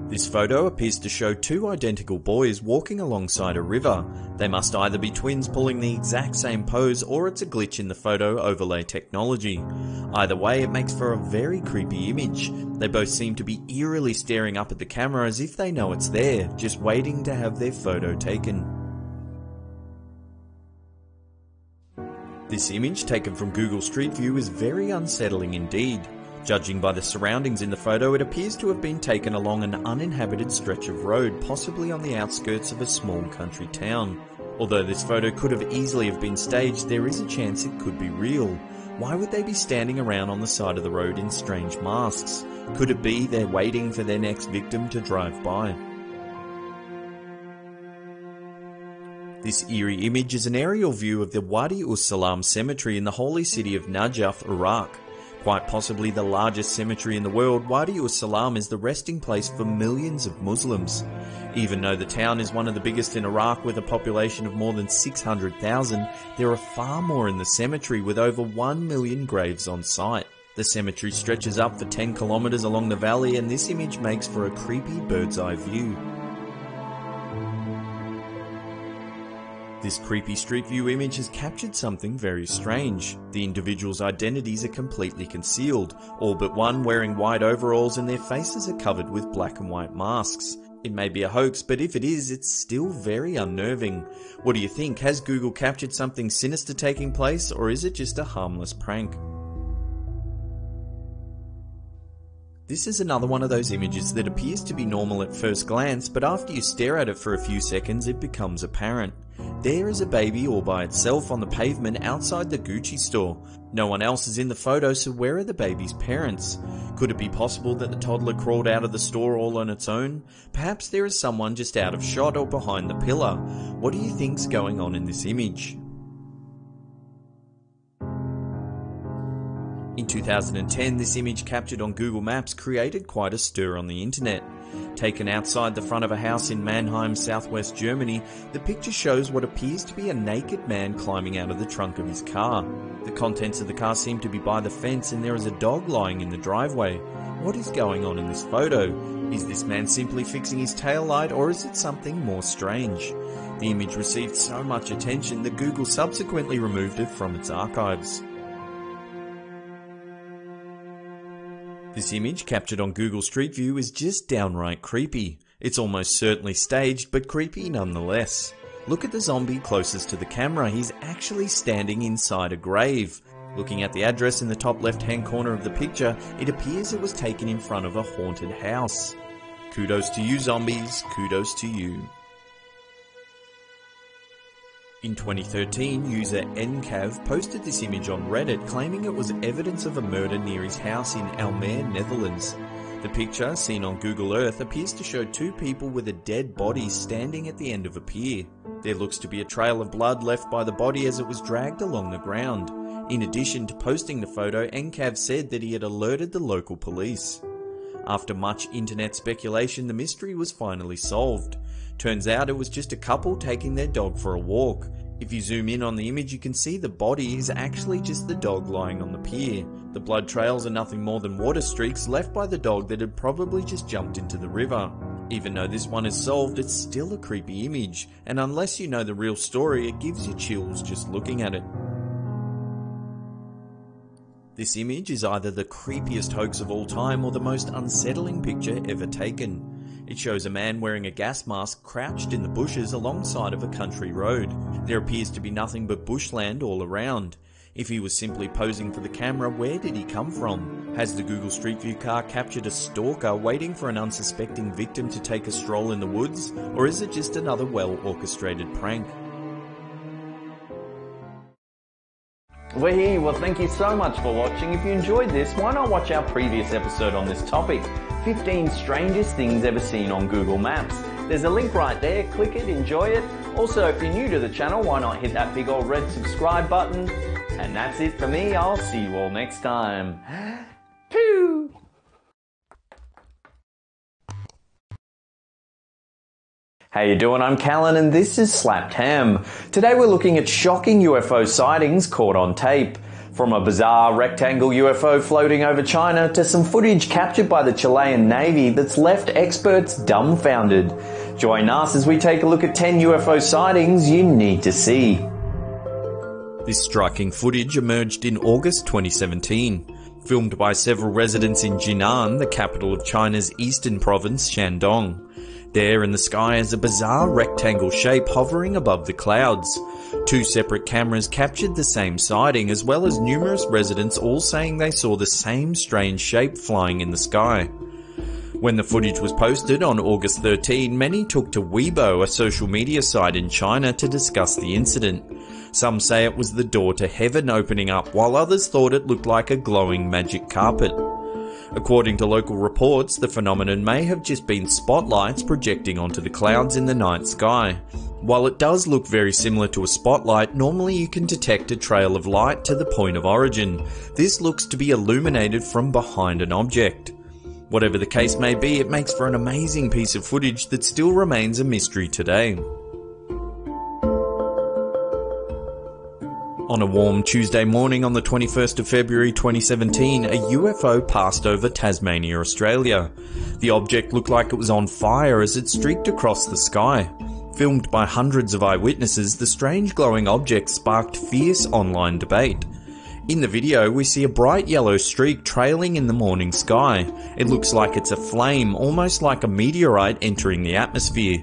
This photo appears to show two identical boys walking alongside a river. They must either be twins pulling the exact same pose, or it's a glitch in the photo overlay technology. Either way, it makes for a very creepy image. They both seem to be eerily staring up at the camera as if they know it's there, just waiting to have their photo taken. This image, taken from Google Street View, is very unsettling indeed. Judging by the surroundings in the photo, it appears to have been taken along an uninhabited stretch of road, possibly on the outskirts of a small country town. Although this photo could have easily have been staged, there is a chance it could be real. Why would they be standing around on the side of the road in strange masks? Could it be they're waiting for their next victim to drive by? This eerie image is an aerial view of the Wadi Salam cemetery in the holy city of Najaf, Iraq. Quite possibly the largest cemetery in the world, Wadi Salam is the resting place for millions of Muslims. Even though the town is one of the biggest in Iraq with a population of more than 600,000, there are far more in the cemetery with over 1 million graves on site. The cemetery stretches up for 10 kilometers along the valley, and this image makes for a creepy bird's eye view. This creepy street view image has captured something very strange. The individuals' identities are completely concealed, all but one wearing white overalls, and their faces are covered with black and white masks. It may be a hoax, but if it is, it's still very unnerving. What do you think? Has Google captured something sinister taking place, or is it just a harmless prank? This is another one of those images that appears to be normal at first glance, but after you stare at it for a few seconds, it becomes apparent. There is a baby all by itself on the pavement outside the Gucci store. No one else is in the photo, so where are the baby's parents? Could it be possible that the toddler crawled out of the store all on its own? Perhaps there is someone just out of shot or behind the pillar. What do you think's going on in this image? In 2010, this image captured on Google Maps created quite a stir on the internet. Taken outside the front of a house in Mannheim, southwest Germany, the picture shows what appears to be a naked man climbing out of the trunk of his car. The contents of the car seem to be by the fence, and there is a dog lying in the driveway. What is going on in this photo? Is this man simply fixing his taillight, or is it something more strange? The image received so much attention that Google subsequently removed it from its archives. This image, captured on Google Street View, is just downright creepy. It's almost certainly staged, but creepy nonetheless. Look at the zombie closest to the camera. He's actually standing inside a grave. Looking at the address in the top left-hand corner of the picture, it appears it was taken in front of a haunted house. Kudos to you, zombies. Kudos to you. In 2013, user NCAV posted this image on Reddit claiming it was evidence of a murder near his house in Almere, Netherlands. The picture, seen on Google Earth, appears to show two people with a dead body standing at the end of a pier. There looks to be a trail of blood left by the body as it was dragged along the ground. In addition to posting the photo, NCAV said that he had alerted the local police. After much internet speculation, the mystery was finally solved. Turns out it was just a couple taking their dog for a walk. If you zoom in on the image, you can see the body is actually just the dog lying on the pier. The blood trails are nothing more than water streaks left by the dog that had probably just jumped into the river. Even though this one is solved, it's still a creepy image, and unless you know the real story, it gives you chills just looking at it. This image is either the creepiest hoax of all time or the most unsettling picture ever taken. It shows a man wearing a gas mask crouched in the bushes alongside of a country road. There appears to be nothing but bushland all around. If he was simply posing for the camera, where did he come from? Has the Google Street View car captured a stalker waiting for an unsuspecting victim to take a stroll in the woods? Or is it just another well-orchestrated prank? Well, thank you so much for watching. If you enjoyed this, why not watch our previous episode on this topic, 15 strangest things ever seen on Google Maps. There's a link right there, click it, enjoy it. Also, if you're new to the channel, why not hit that big old red subscribe button. And that's it for me, I'll see you all next time. Pew! How you doing? I'm Callan and this is Slapped Ham. Today we're looking at shocking UFO sightings caught on tape. From a bizarre rectangle UFO floating over China to some footage captured by the Chilean Navy that's left experts dumbfounded. Join us as we take a look at 10 UFO sightings you need to see. This striking footage emerged in August 2017, filmed by several residents in Jinan, the capital of China's eastern province, Shandong. There in the sky is a bizarre rectangle shape hovering above the clouds. Two separate cameras captured the same sighting, as well as numerous residents all saying they saw the same strange shape flying in the sky. When the footage was posted on August 13, many took to Weibo, a social media site in China, to discuss the incident. Some say it was the door to heaven opening up, while others thought it looked like a glowing magic carpet. According to local reports, the phenomenon may have just been spotlights projecting onto the clouds in the night sky. While it does look very similar to a spotlight, normally you can detect a trail of light to the point of origin. This looks to be illuminated from behind an object. Whatever the case may be, it makes for an amazing piece of footage that still remains a mystery today. On a warm Tuesday morning on the 21st of February 2017, a UFO passed over Tasmania, Australia. The object looked like it was on fire as it streaked across the sky. Filmed by hundreds of eyewitnesses, the strange glowing object sparked fierce online debate. In the video, we see a bright yellow streak trailing in the morning sky. It looks like it's a flame, almost like a meteorite entering the atmosphere.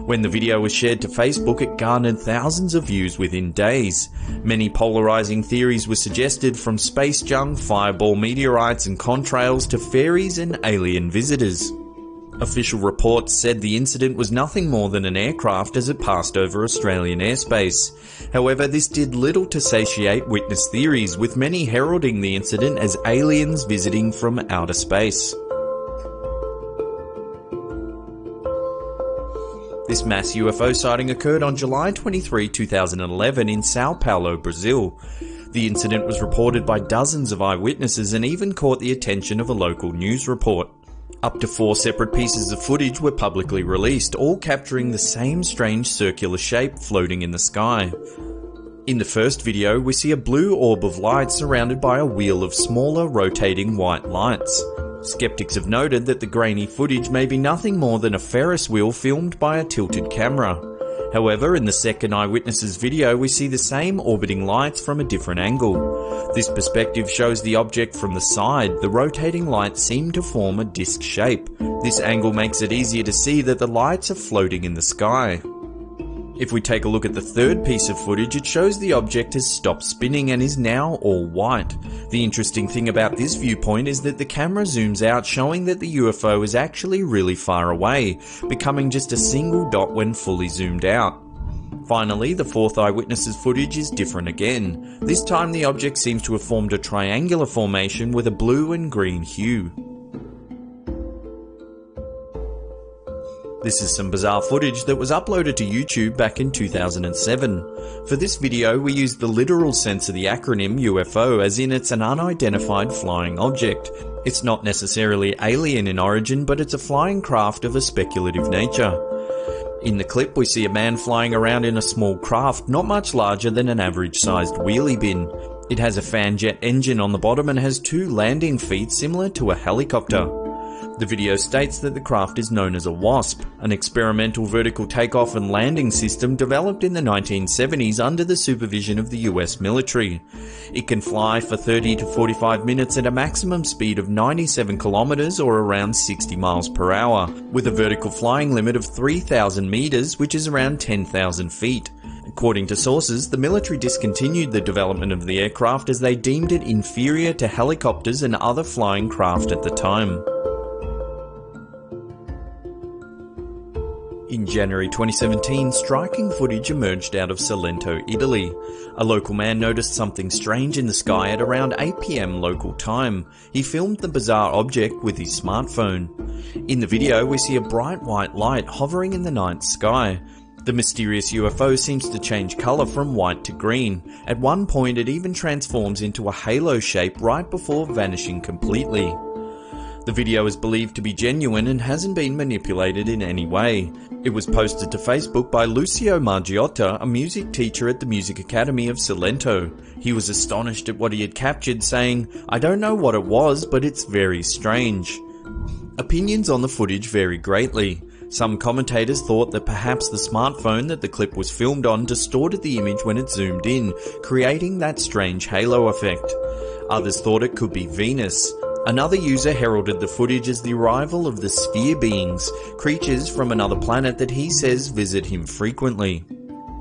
When the video was shared to Facebook, it garnered thousands of views within days. Many polarizing theories were suggested, from space junk, fireball meteorites and contrails to fairies and alien visitors. Official reports said the incident was nothing more than an aircraft as it passed over Australian airspace. However, this did little to satiate witness theories, with many heralding the incident as aliens visiting from outer space. This mass UFO sighting occurred on July 23, 2011 in Sao Paulo, Brazil. The incident was reported by dozens of eyewitnesses and even caught the attention of a local news report. Up to 4 separate pieces of footage were publicly released, all capturing the same strange circular shape floating in the sky. In the first video, we see a blue orb of light surrounded by a wheel of smaller, rotating white lights. Skeptics have noted that the grainy footage may be nothing more than a Ferris wheel filmed by a tilted camera. However, in the second eyewitness's video, we see the same orbiting lights from a different angle. This perspective shows the object from the side. The rotating lights seem to form a disc shape. This angle makes it easier to see that the lights are floating in the sky. If we take a look at the third piece of footage, it shows the object has stopped spinning and is now all white. The interesting thing about this viewpoint is that the camera zooms out, showing that the UFO is actually really far away, becoming just a single dot when fully zoomed out. Finally, the fourth eyewitness's footage is different again. This time the object seems to have formed a triangular formation with a blue and green hue. This is some bizarre footage that was uploaded to YouTube back in 2007. For this video, we used the literal sense of the acronym UFO, as in it's an unidentified flying object. It's not necessarily alien in origin, but it's a flying craft of a speculative nature. In the clip, we see a man flying around in a small craft, not much larger than an average-sized wheelie bin. It has a fan jet engine on the bottom and has 2 landing feet similar to a helicopter. The video states that the craft is known as a WASP, an experimental vertical takeoff and landing system developed in the 1970s under the supervision of the US military. It can fly for 30 to 45 minutes at a maximum speed of 97 kilometers or around 60 miles per hour, with a vertical flying limit of 3,000 meters, which is around 10,000 feet. According to sources, the military discontinued the development of the aircraft as they deemed it inferior to helicopters and other flying craft at the time. In January 2017, striking footage emerged out of Salento, Italy. A local man noticed something strange in the sky at around 8 PM local time. He filmed the bizarre object with his smartphone. In the video, we see a bright white light hovering in the night sky. The mysterious UFO seems to change colour from white to green. At one point, it even transforms into a halo shape right before vanishing completely. The video is believed to be genuine and hasn't been manipulated in any way. It was posted to Facebook by Lucio Margiotta, a music teacher at the Music Academy of Salento. He was astonished at what he had captured, saying, "I don't know what it was, but it's very strange." Opinions on the footage vary greatly. Some commentators thought that perhaps the smartphone that the clip was filmed on distorted the image when it zoomed in, creating that strange halo effect. Others thought it could be Venus. Another user heralded the footage as the arrival of the sphere beings, creatures from another planet that he says visit him frequently.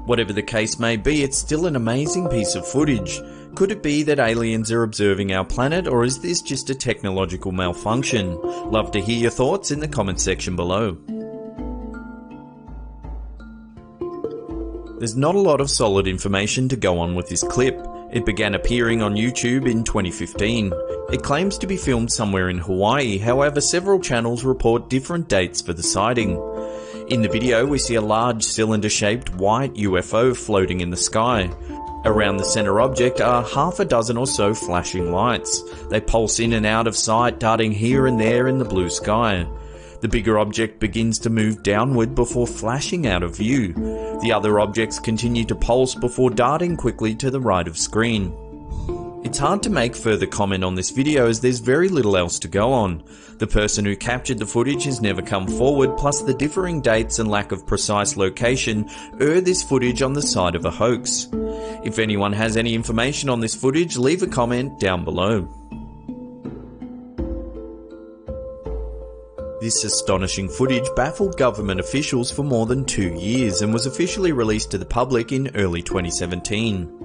Whatever the case may be, it's still an amazing piece of footage. Could it be that aliens are observing our planet, or is this just a technological malfunction? Love to hear your thoughts in the comment section below. There's not a lot of solid information to go on with this clip. It began appearing on YouTube in 2015. It claims to be filmed somewhere in Hawaii, however several channels report different dates for the sighting. In the video we see a large cylinder-shaped white UFO floating in the sky. Around the center object are half a dozen or so flashing lights. They pulse in and out of sight, darting here and there in the blue sky. The bigger object begins to move downward before flashing out of view. The other objects continue to pulse before darting quickly to the right of screen. It's hard to make further comment on this video as there's very little else to go on. The person who captured the footage has never come forward, plus the differing dates and lack of precise location err this footage on the side of a hoax. If anyone has any information on this footage, leave a comment down below. This astonishing footage baffled government officials for more than 2 years and was officially released to the public in early 2017.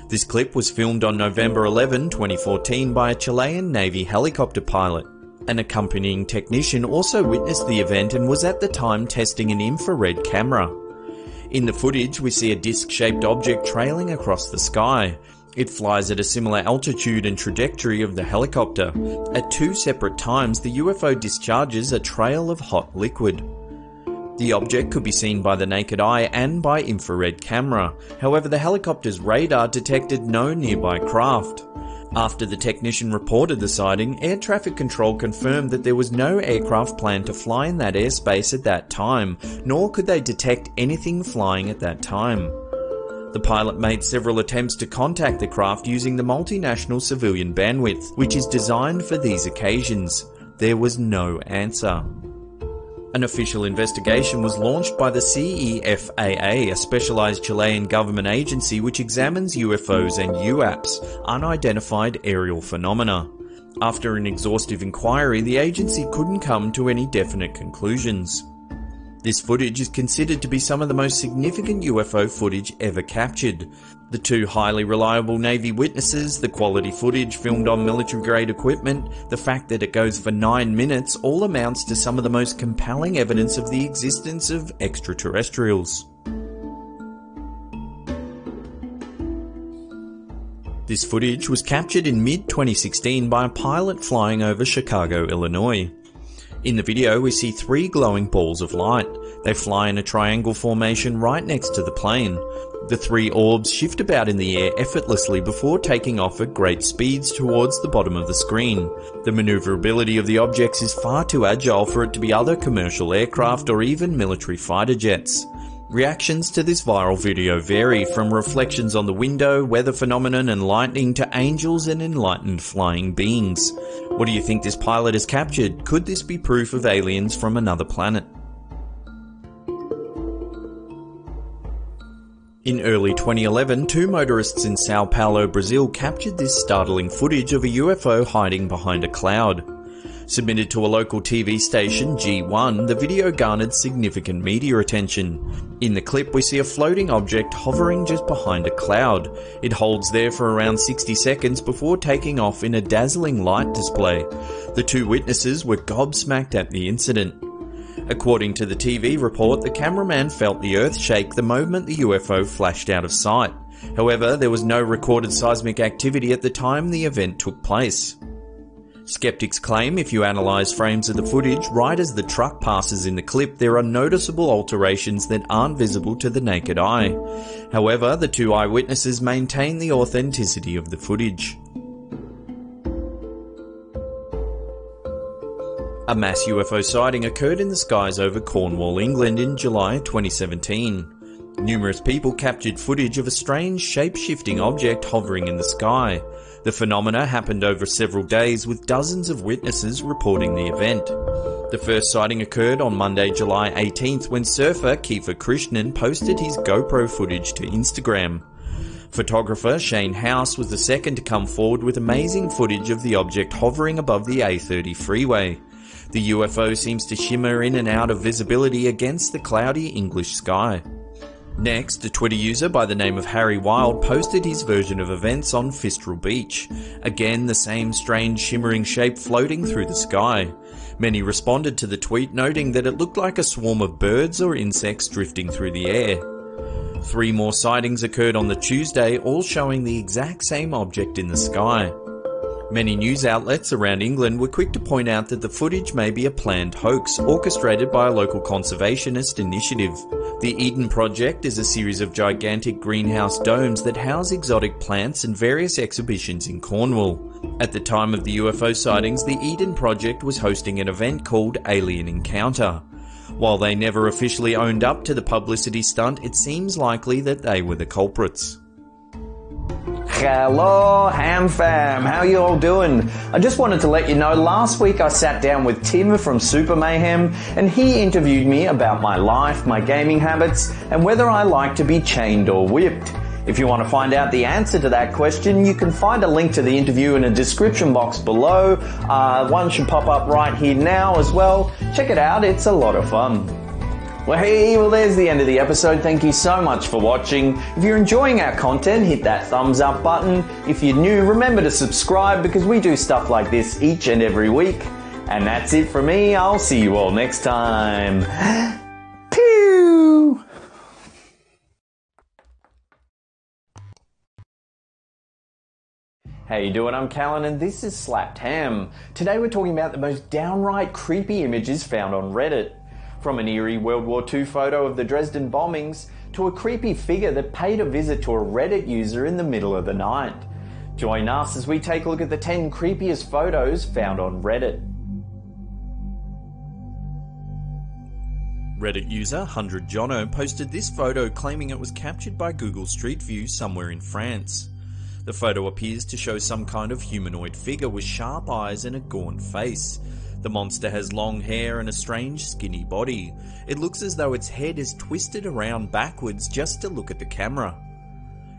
This clip was filmed on November 11, 2014 by a Chilean Navy helicopter pilot. An accompanying technician also witnessed the event and was at the time testing an infrared camera. In the footage we see a disc-shaped object trailing across the sky. It flies at a similar altitude and trajectory of the helicopter. At 2 separate times, the UFO discharges a trail of hot liquid. The object could be seen by the naked eye and by infrared camera. However, the helicopter's radar detected no nearby craft. After the technician reported the sighting, air traffic control confirmed that there was no aircraft planned to fly in that airspace at that time, nor could they detect anything flying at that time. The pilot made several attempts to contact the craft using the multinational civilian bandwidth, which is designed for these occasions. There was no answer. An official investigation was launched by the CEFAA, a specialized Chilean government agency which examines UFOs and UAPs, unidentified aerial phenomena. After an exhaustive inquiry, the agency couldn't come to any definite conclusions. This footage is considered to be some of the most significant UFO footage ever captured. The 2 highly reliable Navy witnesses, the quality footage filmed on military-grade equipment, the fact that it goes for 9 minutes all amounts to some of the most compelling evidence of the existence of extraterrestrials. This footage was captured in mid-2016 by a pilot flying over Chicago, Illinois. In the video we see 3 glowing balls of light. They fly in a triangle formation right next to the plane. The 3 orbs shift about in the air effortlessly before taking off at great speeds towards the bottom of the screen. The maneuverability of the objects is far too agile for it to be other commercial aircraft or even military fighter jets. Reactions to this viral video vary, from reflections on the window, weather phenomenon and lightning, to angels and enlightened flying beings. What do you think this pilot has captured? Could this be proof of aliens from another planet? In early 2011, 2 motorists in Sao Paulo, Brazil captured this startling footage of a UFO hiding behind a cloud. Submitted to a local TV station, G1, the video garnered significant media attention. In the clip we see a floating object hovering just behind a cloud. It holds there for around 60 seconds before taking off in a dazzling light display. The 2 witnesses were gobsmacked at the incident. According to the TV report, the cameraman felt the earth shake the moment the UFO flashed out of sight. However, there was no recorded seismic activity at the time the event took place. Skeptics claim if you analyse frames of the footage, right as the truck passes in the clip, there are noticeable alterations that aren't visible to the naked eye. However, the 2 eyewitnesses maintain the authenticity of the footage. A mass UFO sighting occurred in the skies over Cornwall, England in July 2017. Numerous people captured footage of a strange shape-shifting object hovering in the sky. The phenomena happened over several days, with dozens of witnesses reporting the event. The first sighting occurred on Monday, July 18th, when surfer Kiefer Krishnan posted his GoPro footage to Instagram. Photographer Shane House was the second to come forward with amazing footage of the object hovering above the A30 freeway. The UFO seems to shimmer in and out of visibility against the cloudy English sky. Next, a Twitter user by the name of Harry Wild posted his version of events on Fistral Beach. Again, the same strange shimmering shape floating through the sky. Many responded to the tweet, noting that it looked like a swarm of birds or insects drifting through the air. 3 more sightings occurred on the Tuesday, all showing the exact same object in the sky. Many news outlets around England were quick to point out that the footage may be a planned hoax orchestrated by a local conservationist initiative. The Eden Project is a series of gigantic greenhouse domes that house exotic plants and various exhibitions in Cornwall. At the time of the UFO sightings, the Eden Project was hosting an event called Alien Encounter. While they never officially owned up to the publicity stunt, it seems likely that they were the culprits. Hello, Ham Fam. How you all doing? I just wanted to let you know, last week I sat down with Tim from Super Mayhem and he interviewed me about my life, my gaming habits, and whether I like to be chained or whipped. If you want to find out the answer to that question, you can find a link to the interview in a description box below. One should pop up right here now as well. Check it out, it's a lot of fun. Well, there's the end of the episode. Thank you so much for watching. If you're enjoying our content, hit that thumbs up button. If you're new, remember to subscribe because we do stuff like this each and every week. And that's it from me. I'll see you all next time. Pew! How you doing? I'm Callan and this is Slapped Ham. Today we're talking about the most downright creepy images found on Reddit. From an eerie World War II photo of the Dresden bombings to a creepy figure that paid a visit to a Reddit user in the middle of the night. Join us as we take a look at the 10 creepiest photos found on Reddit. Reddit user 100 Jono posted this photo claiming it was captured by Google Street View somewhere in France. The photo appears to show some kind of humanoid figure with sharp eyes and a gaunt face. The monster has long hair and a strange skinny body. It looks as though its head is twisted around backwards just to look at the camera.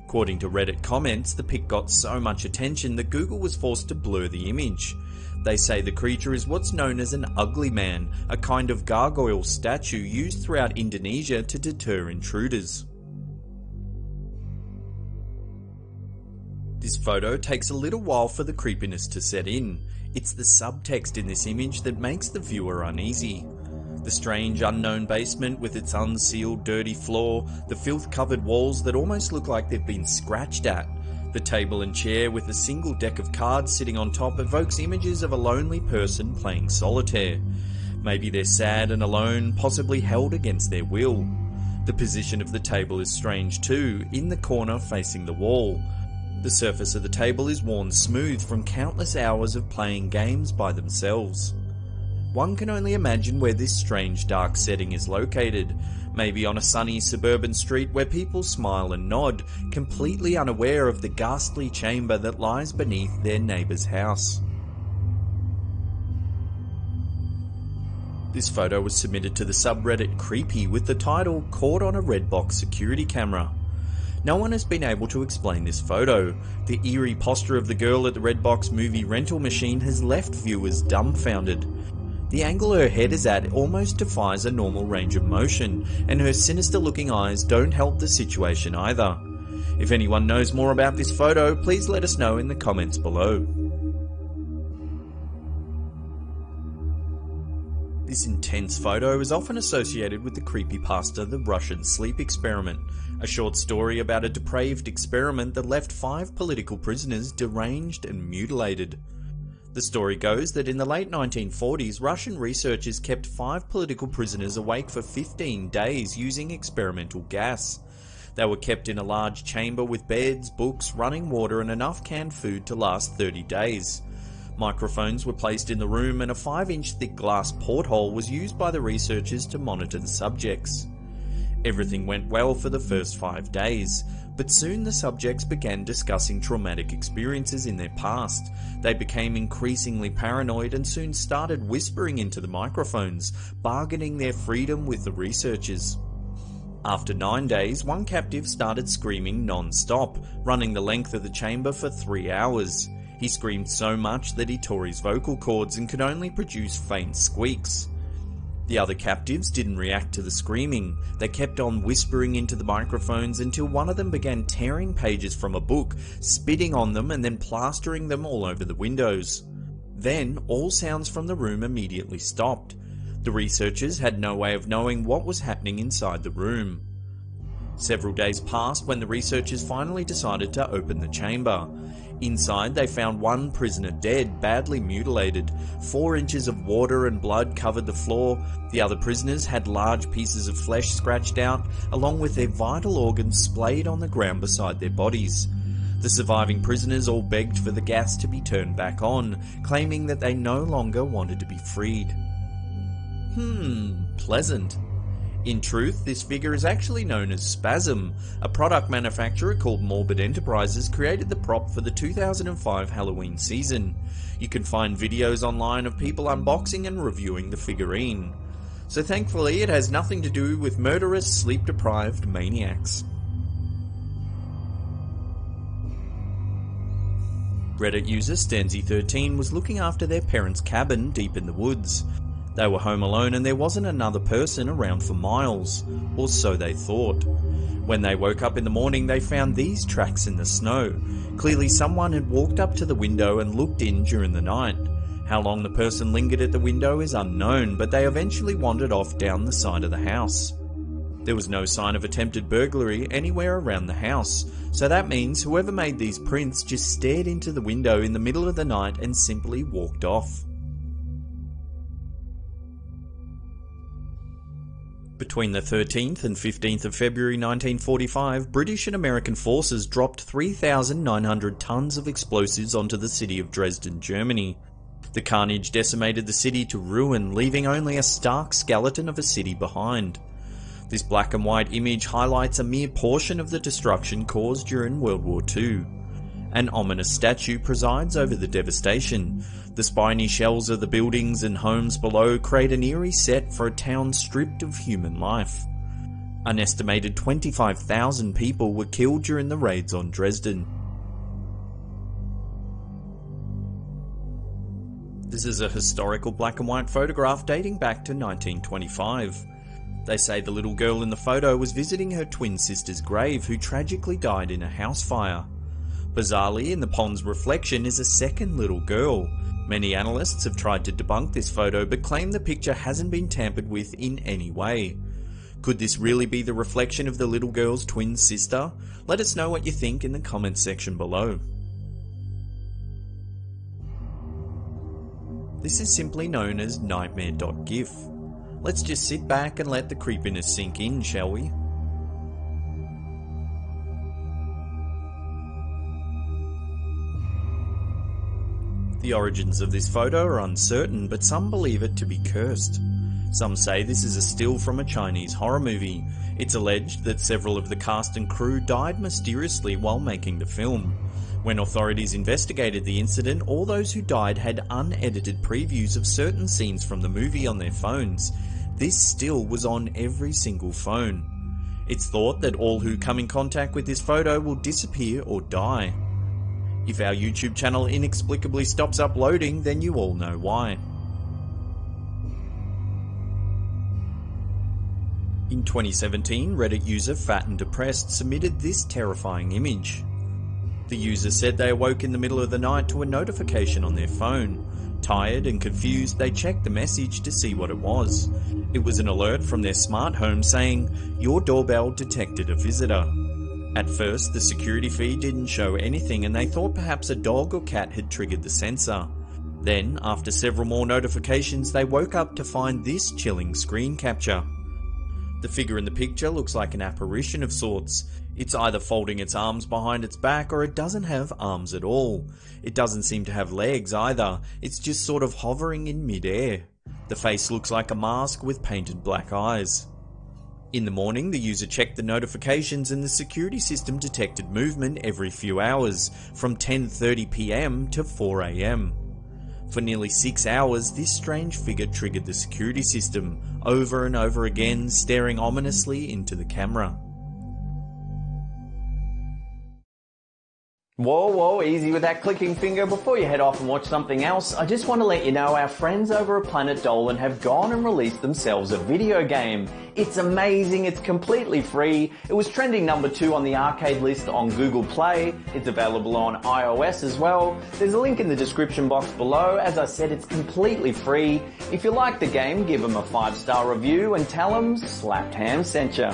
According to Reddit comments, the pic got so much attention that Google was forced to blur the image. They say the creature is what's known as an ugly man, a kind of gargoyle statue used throughout Indonesia to deter intruders. This photo takes a little while for the creepiness to set in. It's the subtext in this image that makes the viewer uneasy. The strange unknown basement with its unsealed dirty floor, the filth-covered walls that almost look like they've been scratched at, the table and chair with a single deck of cards sitting on top evokes images of a lonely person playing solitaire. Maybe they're sad and alone, possibly held against their will. The position of the table is strange too, in the corner facing the wall. The surface of the table is worn smooth from countless hours of playing games by themselves. One can only imagine where this strange dark setting is located, maybe on a sunny suburban street where people smile and nod, completely unaware of the ghastly chamber that lies beneath their neighbour's house. This photo was submitted to the subreddit Creepy with the title "Caught on a Redbox Security Camera." No one has been able to explain this photo. The eerie posture of the girl at the Redbox movie rental machine has left viewers dumbfounded. The angle her head is at almost defies a normal range of motion, and her sinister looking eyes don't help the situation either. If anyone knows more about this photo, please let us know in the comments below. This intense photo is often associated with the creepypasta The Russian Sleep Experiment, a short story about a depraved experiment that left 5 political prisoners deranged and mutilated. The story goes that in the late 1940s, Russian researchers kept 5 political prisoners awake for 15 days using experimental gas. They were kept in a large chamber with beds, books, running water and enough canned food to last 30 days. Microphones were placed in the room and a 5-inch thick glass porthole was used by the researchers to monitor the subjects. Everything went well for the first 5 days, but soon the subjects began discussing traumatic experiences in their past. They became increasingly paranoid and soon started whispering into the microphones, bargaining their freedom with the researchers. After 9 days, one captive started screaming non-stop, running the length of the chamber for 3 hours. He screamed so much that he tore his vocal cords and could only produce faint squeaks. The other captives didn't react to the screaming. They kept on whispering into the microphones until one of them began tearing pages from a book, spitting on them and then plastering them all over the windows. Then, all sounds from the room immediately stopped. The researchers had no way of knowing what was happening inside the room. Several days passed when the researchers finally decided to open the chamber. Inside, they found one prisoner dead, badly mutilated. 4 inches of water and blood covered the floor. The other prisoners had large pieces of flesh scratched out, along with their vital organs splayed on the ground beside their bodies. The surviving prisoners all begged for the gas to be turned back on, claiming that they no longer wanted to be freed. Pleasant. In truth, this figure is actually known as Spasm. A product manufacturer called Morbid Enterprises created the prop for the 2005 Halloween season. You can find videos online of people unboxing and reviewing the figurine. So thankfully it has nothing to do with murderous, sleep-deprived maniacs. Reddit user Stanzy13 was looking after their parents' cabin deep in the woods. They were home alone and there wasn't another person around for miles, or so they thought. When they woke up in the morning, they found these tracks in the snow. Clearly someone had walked up to the window and looked in during the night. How long the person lingered at the window is unknown, but they eventually wandered off down the side of the house. There was no sign of attempted burglary anywhere around the house, so that means whoever made these prints just stared into the window in the middle of the night and simply walked off. Between the 13th and 15th of February 1945, British and American forces dropped 3,900 tons of explosives onto the city of Dresden, Germany. The carnage decimated the city to ruin, leaving only a stark skeleton of a city behind. This black and white image highlights a mere portion of the destruction caused during World War II. An ominous statue presides over the devastation. The spiny shells of the buildings and homes below create an eerie set for a town stripped of human life. An estimated 25,000 people were killed during the raids on Dresden. This is a historical black and white photograph dating back to 1925. They say the little girl in the photo was visiting her twin sister's grave, who tragically died in a house fire. Bizarrely, in the pond's reflection is a second little girl. Many analysts have tried to debunk this photo but claim the picture hasn't been tampered with in any way. Could this really be the reflection of the little girl's twin sister? Let us know what you think in the comments section below. This is simply known as nightmare.gif. Let's just sit back and let the creepiness sink in, shall we? The origins of this photo are uncertain, but some believe it to be cursed. Some say this is a still from a Chinese horror movie. It's alleged that several of the cast and crew died mysteriously while making the film. When authorities investigated the incident, all those who died had unedited previews of certain scenes from the movie on their phones. This still was on every single phone. It's thought that all who come in contact with this photo will disappear or die. If our YouTube channel inexplicably stops uploading, then you all know why. In 2017, Reddit user Fat and Depressed submitted this terrifying image. The user said they awoke in the middle of the night to a notification on their phone. Tired and confused, they checked the message to see what it was. It was an alert from their smart home saying, "Your doorbell detected a visitor." At first, the security feed didn't show anything and they thought perhaps a dog or cat had triggered the sensor. Then, after several more notifications, they woke up to find this chilling screen capture. The figure in the picture looks like an apparition of sorts. It's either folding its arms behind its back or it doesn't have arms at all. It doesn't seem to have legs either, it's just sort of hovering in mid-air. The face looks like a mask with painted black eyes. In the morning, the user checked the notifications and the security system detected movement every few hours, from 10:30 PM to 4 AM. For nearly 6 hours, this strange figure triggered the security system, over and over again, staring ominously into the camera. Whoa, easy with that clicking finger. Before you head off and watch something else, I just want to let you know our friends over at Planet Dolan have gone and released themselves a video game. It's amazing, it's completely free. It was trending number 2 on the arcade list on Google Play. It's available on iOS as well. There's a link in the description box below. As I said, it's completely free. If you like the game, give them a 5-star review and tell them Slapped Ham sent you.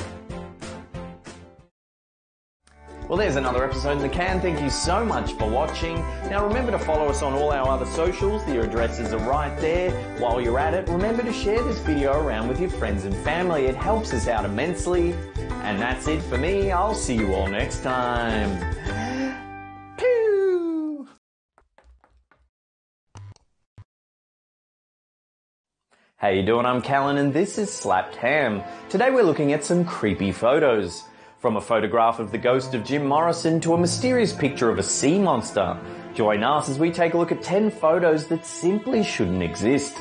Well, there's another episode in the can. Thank you so much for watching. Now remember to follow us on all our other socials. The addresses are right there. While you're at it, remember to share this video around with your friends and family. It helps us out immensely. And that's it for me. I'll see you all next time. Pew! How you doing? I'm Callan and this is Slapped Ham. Today we're looking at some creepy photos. From a photograph of the ghost of Jim Morrison to a mysterious picture of a sea monster. Join us as we take a look at 10 photos that simply shouldn't exist.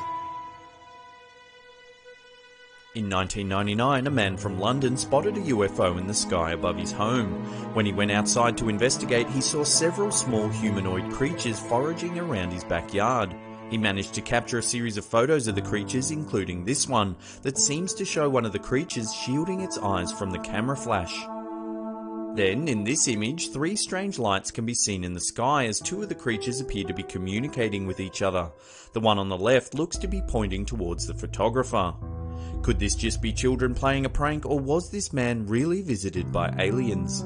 In 1999, a man from London spotted a UFO in the sky above his home. When he went outside to investigate, he saw several small humanoid creatures foraging around his backyard. He managed to capture a series of photos of the creatures, including this one, that seems to show one of the creatures shielding its eyes from the camera flash. Then, in this image, 3 strange lights can be seen in the sky as 2 of the creatures appear to be communicating with each other. The one on the left looks to be pointing towards the photographer. Could this just be children playing a prank, or was this man really visited by aliens?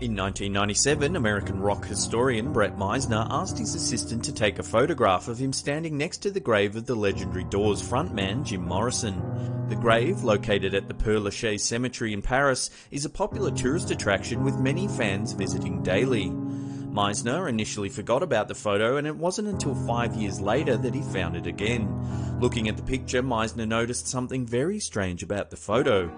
In 1997, American rock historian Brett Meisner asked his assistant to take a photograph of him standing next to the grave of the legendary Doors frontman Jim Morrison. The grave, located at the Père Lachaise Cemetery in Paris, is a popular tourist attraction with many fans visiting daily. Meisner initially forgot about the photo, and it wasn't until 5 years later that he found it again. Looking at the picture, Meisner noticed something very strange about the photo.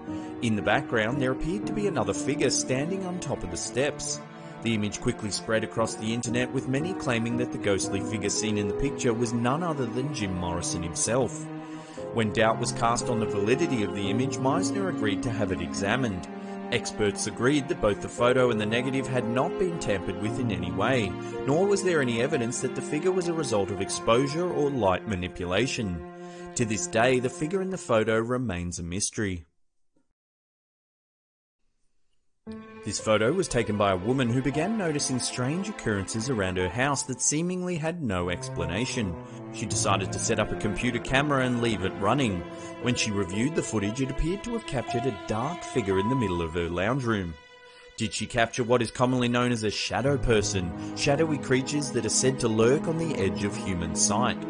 In the background, there appeared to be another figure standing on top of the steps. The image quickly spread across the internet, with many claiming that the ghostly figure seen in the picture was none other than Jim Morrison himself. When doubt was cast on the validity of the image, Meisner agreed to have it examined. Experts agreed that both the photo and the negative had not been tampered with in any way, nor was there any evidence that the figure was a result of exposure or light manipulation. To this day, the figure in the photo remains a mystery. This photo was taken by a woman who began noticing strange occurrences around her house that seemingly had no explanation. She decided to set up a computer camera and leave it running. When she reviewed the footage, it appeared to have captured a dark figure in the middle of her lounge room. Did she capture what is commonly known as a shadow person, shadowy creatures that are said to lurk on the edge of human sight?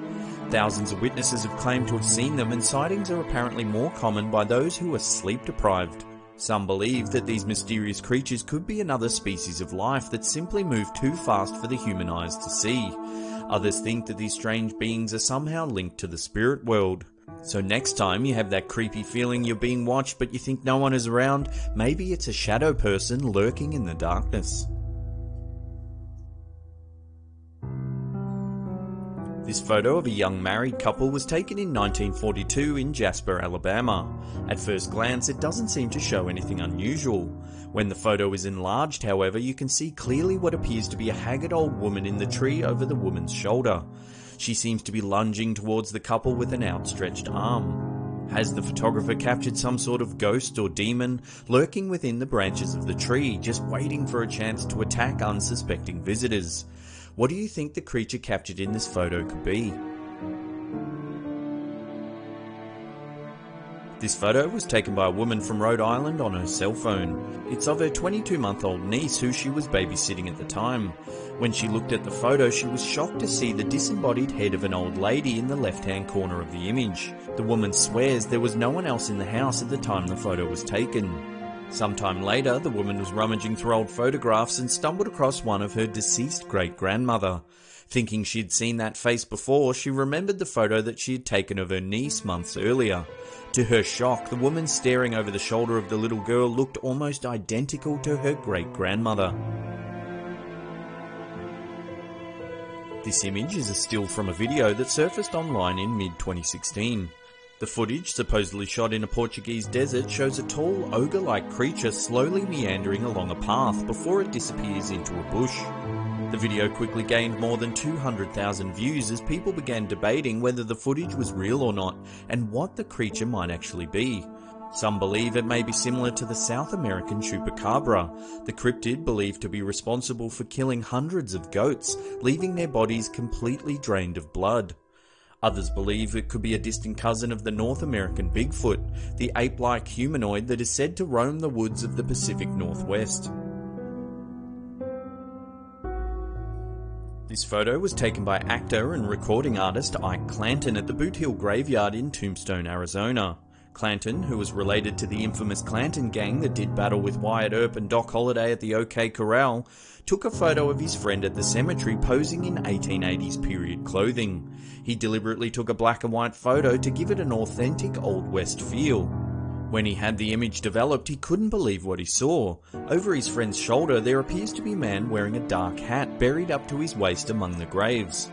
Thousands of witnesses have claimed to have seen them, and sightings are apparently more common by those who are sleep deprived. Some believe that these mysterious creatures could be another species of life that simply move too fast for the human eyes to see. Others think that these strange beings are somehow linked to the spirit world. So next time you have that creepy feeling you're being watched but you think no one is around, maybe it's a shadow person lurking in the darkness. This photo of a young married couple was taken in 1942 in Jasper, Alabama. At first glance, it doesn't seem to show anything unusual. When the photo is enlarged, however, you can see clearly what appears to be a haggard old woman in the tree over the woman's shoulder. She seems to be lunging towards the couple with an outstretched arm. Has the photographer captured some sort of ghost or demon lurking within the branches of the tree, just waiting for a chance to attack unsuspecting visitors? What do you think the creature captured in this photo could be? This photo was taken by a woman from Rhode Island on her cell phone. It's of her 22-month-old niece who she was babysitting at the time. When she looked at the photo, she was shocked to see the disembodied head of an old lady in the left-hand corner of the image. The woman swears there was no one else in the house at the time the photo was taken. Sometime later, the woman was rummaging through old photographs and stumbled across one of her deceased great-grandmother. Thinking she'd seen that face before, she remembered the photo that she had taken of her niece months earlier. To her shock, the woman staring over the shoulder of the little girl looked almost identical to her great-grandmother. This image is a still from a video that surfaced online in mid-2016. The footage, supposedly shot in a Portuguese desert, shows a tall, ogre-like creature slowly meandering along a path before it disappears into a bush. The video quickly gained more than 200,000 views as people began debating whether the footage was real or not, and what the creature might actually be. Some believe it may be similar to the South American chupacabra, the cryptid believed to be responsible for killing hundreds of goats, leaving their bodies completely drained of blood. Others believe it could be a distant cousin of the North American Bigfoot, the ape-like humanoid that is said to roam the woods of the Pacific Northwest. This photo was taken by actor and recording artist Ike Clanton at the Boot Hill Graveyard in Tombstone, Arizona. Clanton, who was related to the infamous Clanton gang that did battle with Wyatt Earp and Doc Holliday at the OK Corral, took a photo of his friend at the cemetery posing in 1880s period clothing. He deliberately took a black and white photo to give it an authentic Old West feel. When he had the image developed, he couldn't believe what he saw. Over his friend's shoulder there appears to be a man wearing a dark hat buried up to his waist among the graves.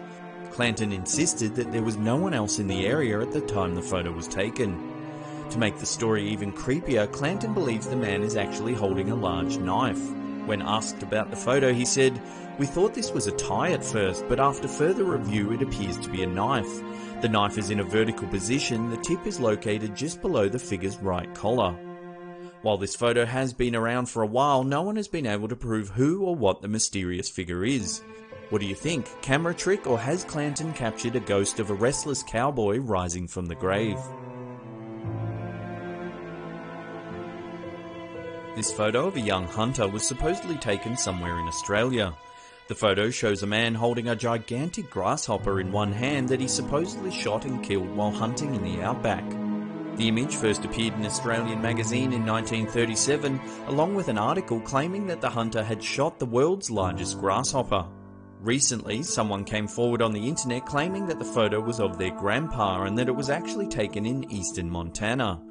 Clanton insisted that there was no one else in the area at the time the photo was taken. To make the story even creepier, Clanton believes the man is actually holding a large knife. When asked about the photo, he said, "We thought this was a tie at first, but after further review it appears to be a knife. The knife is in a vertical position, the tip is located just below the figure's right collar." While this photo has been around for a while, no one has been able to prove who or what the mysterious figure is. What do you think? Camera trick, or has Clanton captured a ghost of a restless cowboy rising from the grave? This photo of a young hunter was supposedly taken somewhere in Australia. The photo shows a man holding a gigantic grasshopper in one hand that he supposedly shot and killed while hunting in the outback. The image first appeared in an Australian magazine in 1937, along with an article claiming that the hunter had shot the world's largest grasshopper. Recently, someone came forward on the internet claiming that the photo was of their grandpa and that it was actually taken in eastern Montana.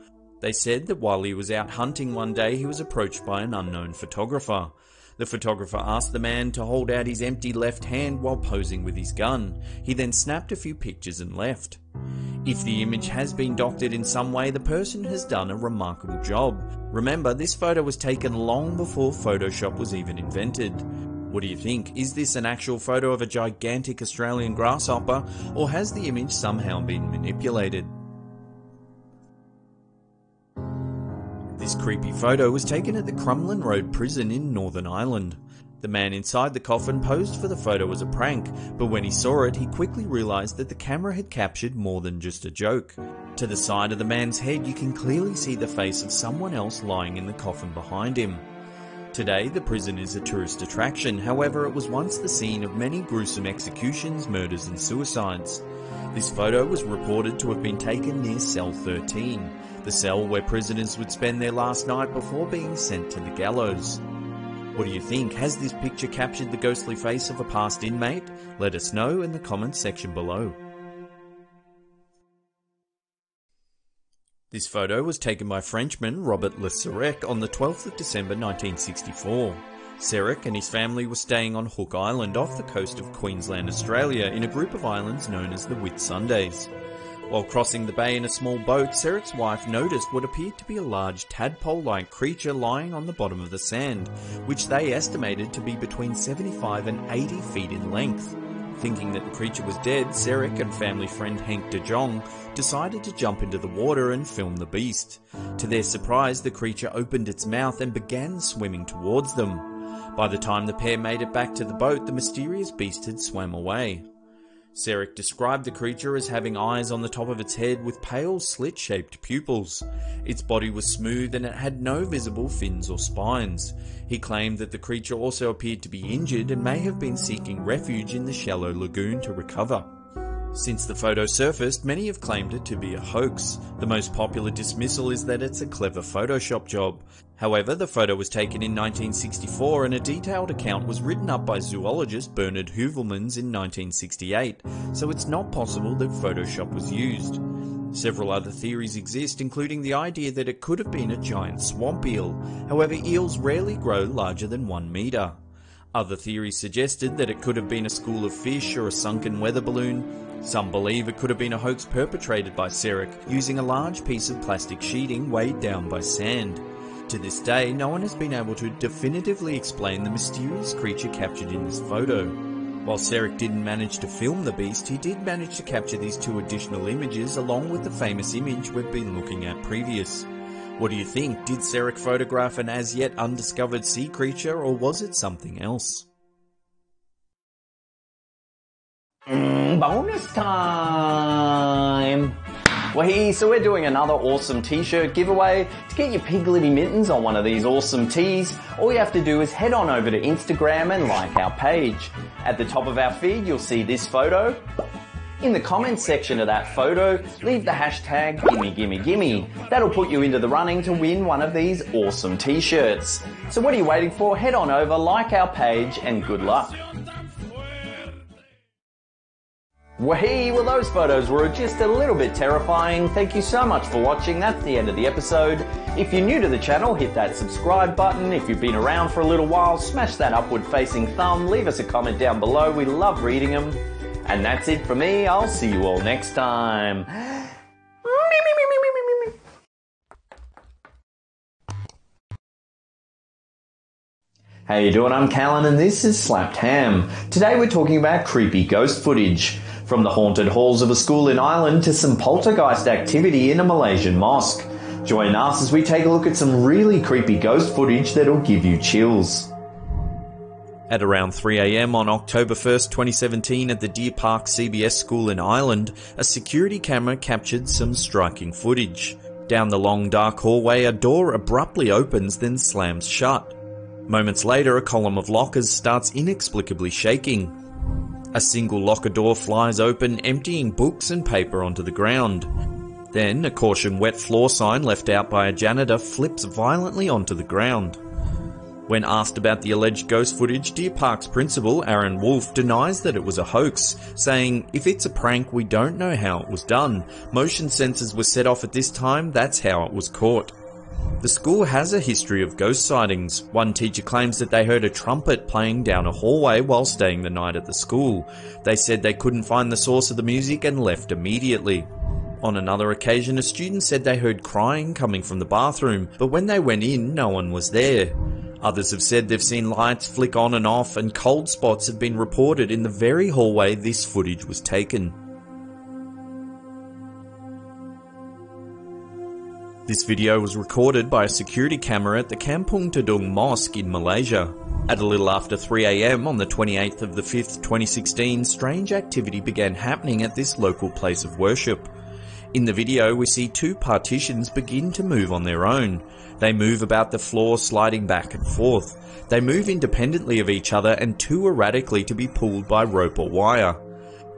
They said that while he was out hunting one day, he was approached by an unknown photographer. The photographer asked the man to hold out his empty left hand while posing with his gun. He then snapped a few pictures and left. If the image has been doctored in some way, the person has done a remarkable job. Remember, this photo was taken long before Photoshop was even invented. What do you think? Is this an actual photo of a gigantic Australian grasshopper, or has the image somehow been manipulated? This creepy photo was taken at the Crumlin Road prison in Northern Ireland. The man inside the coffin posed for the photo as a prank, but when he saw it, he quickly realised that the camera had captured more than just a joke. To the side of the man's head, you can clearly see the face of someone else lying in the coffin behind him. Today, the prison is a tourist attraction, however it was once the scene of many gruesome executions, murders and suicides. This photo was reported to have been taken near Cell 13, the cell where prisoners would spend their last night before being sent to the gallows. What do you think? Has this picture captured the ghostly face of a past inmate? Let us know in the comments section below. This photo was taken by Frenchman Robert Le Serec on the 12th of December 1964. Serec and his family were staying on Hook Island off the coast of Queensland, Australia, in a group of islands known as the Whitsundays. While crossing the bay in a small boat, Serec's wife noticed what appeared to be a large tadpole-like creature lying on the bottom of the sand, which they estimated to be between 75 and 80 feet in length. Thinking that the creature was dead, Serec and family friend Henk de Jong decided to jump into the water and film the beast. To their surprise, the creature opened its mouth and began swimming towards them. By the time the pair made it back to the boat, the mysterious beast had swam away. Serec described the creature as having eyes on the top of its head with pale slit-shaped pupils. Its body was smooth and it had no visible fins or spines. He claimed that the creature also appeared to be injured and may have been seeking refuge in the shallow lagoon to recover. Since the photo surfaced, many have claimed it to be a hoax. The most popular dismissal is that it's a clever Photoshop job. However, the photo was taken in 1964 and a detailed account was written up by zoologist Bernard Heuvelmans in 1968, so it's not possible that Photoshop was used. Several other theories exist, including the idea that it could have been a giant swamp eel. However, eels rarely grow larger than 1 meter. Other theories suggested that it could have been a school of fish or a sunken weather balloon. Some believe it could have been a hoax perpetrated by Sarek using a large piece of plastic sheeting weighed down by sand. To this day, no one has been able to definitively explain the mysterious creature captured in this photo. While Sarek didn't manage to film the beast, he did manage to capture these 2 additional images along with the famous image we've been looking at previous. What do you think? Did Sarek photograph an as yet undiscovered sea creature, or was it something else? Bonus time! So we're doing another awesome t-shirt giveaway. To get your Piglety Mittens on one of these awesome tees, all you have to do is head on over to Instagram and like our page. At the top of our feed, you'll see this photo. In the comments section of that photo, leave the hashtag GimmeGimmeGimme. That'll put you into the running to win one of these awesome t-shirts. So what are you waiting for? Head on over, like our page, and good luck. Well, those photos were just a little bit terrifying. Thank you so much for watching. That's the end of the episode. If you're new to the channel, hit that subscribe button. If you've been around for a little while, smash that upward facing thumb. Leave us a comment down below. We love reading them. And that's it for me. I'll see you all next time. How you doing? I'm Callan and this is Slapped Ham. Today we're talking about creepy ghost footage. From the haunted halls of a school in Ireland to some poltergeist activity in a Malaysian mosque. Join us as we take a look at some really creepy ghost footage that'll give you chills. At around 3 AM on October 1st, 2017 at the Deer Park CBS school in Ireland, a security camera captured some striking footage. Down the long dark hallway, a door abruptly opens then slams shut. Moments later, a column of lockers starts inexplicably shaking. A single locker door flies open, emptying books and paper onto the ground. Then, a caution wet floor sign left out by a janitor flips violently onto the ground. When asked about the alleged ghost footage, Deer Park's principal, Aaron Wolf, denies that it was a hoax, saying, "If it's a prank, we don't know how it was done. Motion sensors were set off at this time, that's how it was caught." The school has a history of ghost sightings. One teacher claims that they heard a trumpet playing down a hallway while staying the night at the school. They said they couldn't find the source of the music and left immediately. On another occasion, a student said they heard crying coming from the bathroom, but when they went in, no one was there. Others have said they've seen lights flick on and off, and cold spots have been reported in the very hallway this footage was taken. This video was recorded by a security camera at the Kampung Tadung Mosque in Malaysia. At a little after 3 AM on the 28th of the 5th, 2016, strange activity began happening at this local place of worship. In the video, we see 2 partitions begin to move on their own. They move about the floor, sliding back and forth. They move independently of each other and too erratically to be pulled by rope or wire.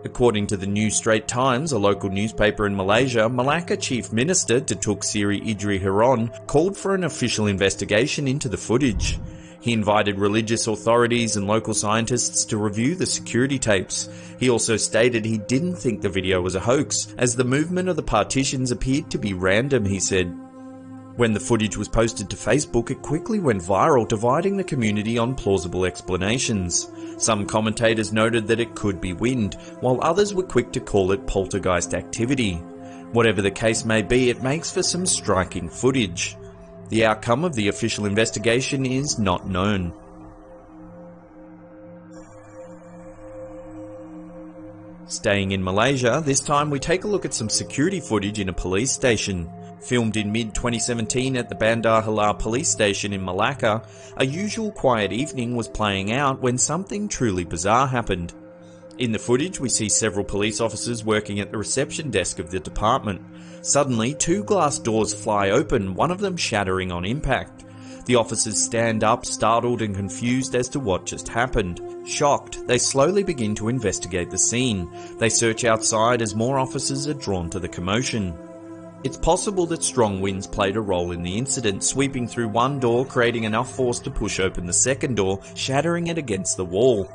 According to the New Straits Times, a local newspaper in Malaysia, Malacca Chief Minister Datuk Seri Idri Hiron called for an official investigation into the footage. He invited religious authorities and local scientists to review the security tapes. He also stated he didn't think the video was a hoax, as the movement of the partitions appeared to be random, he said. When the footage was posted to Facebook, it quickly went viral, dividing the community on plausible explanations. Some commentators noted that it could be wind, while others were quick to call it poltergeist activity. Whatever the case may be, it makes for some striking footage. The outcome of the official investigation is not known. Staying in Malaysia, this time we take a look at some security footage in a police station. Filmed in mid-2017 at the Bandar Hilar police station in Malacca, a usual quiet evening was playing out when something truly bizarre happened. In the footage, we see several police officers working at the reception desk of the department. Suddenly, 2 glass doors fly open, one of them shattering on impact. The officers stand up, startled and confused as to what just happened. Shocked, they slowly begin to investigate the scene. They search outside as more officers are drawn to the commotion. It's possible that strong winds played a role in the incident, sweeping through one door, creating enough force to push open the second door, shattering it against the wall.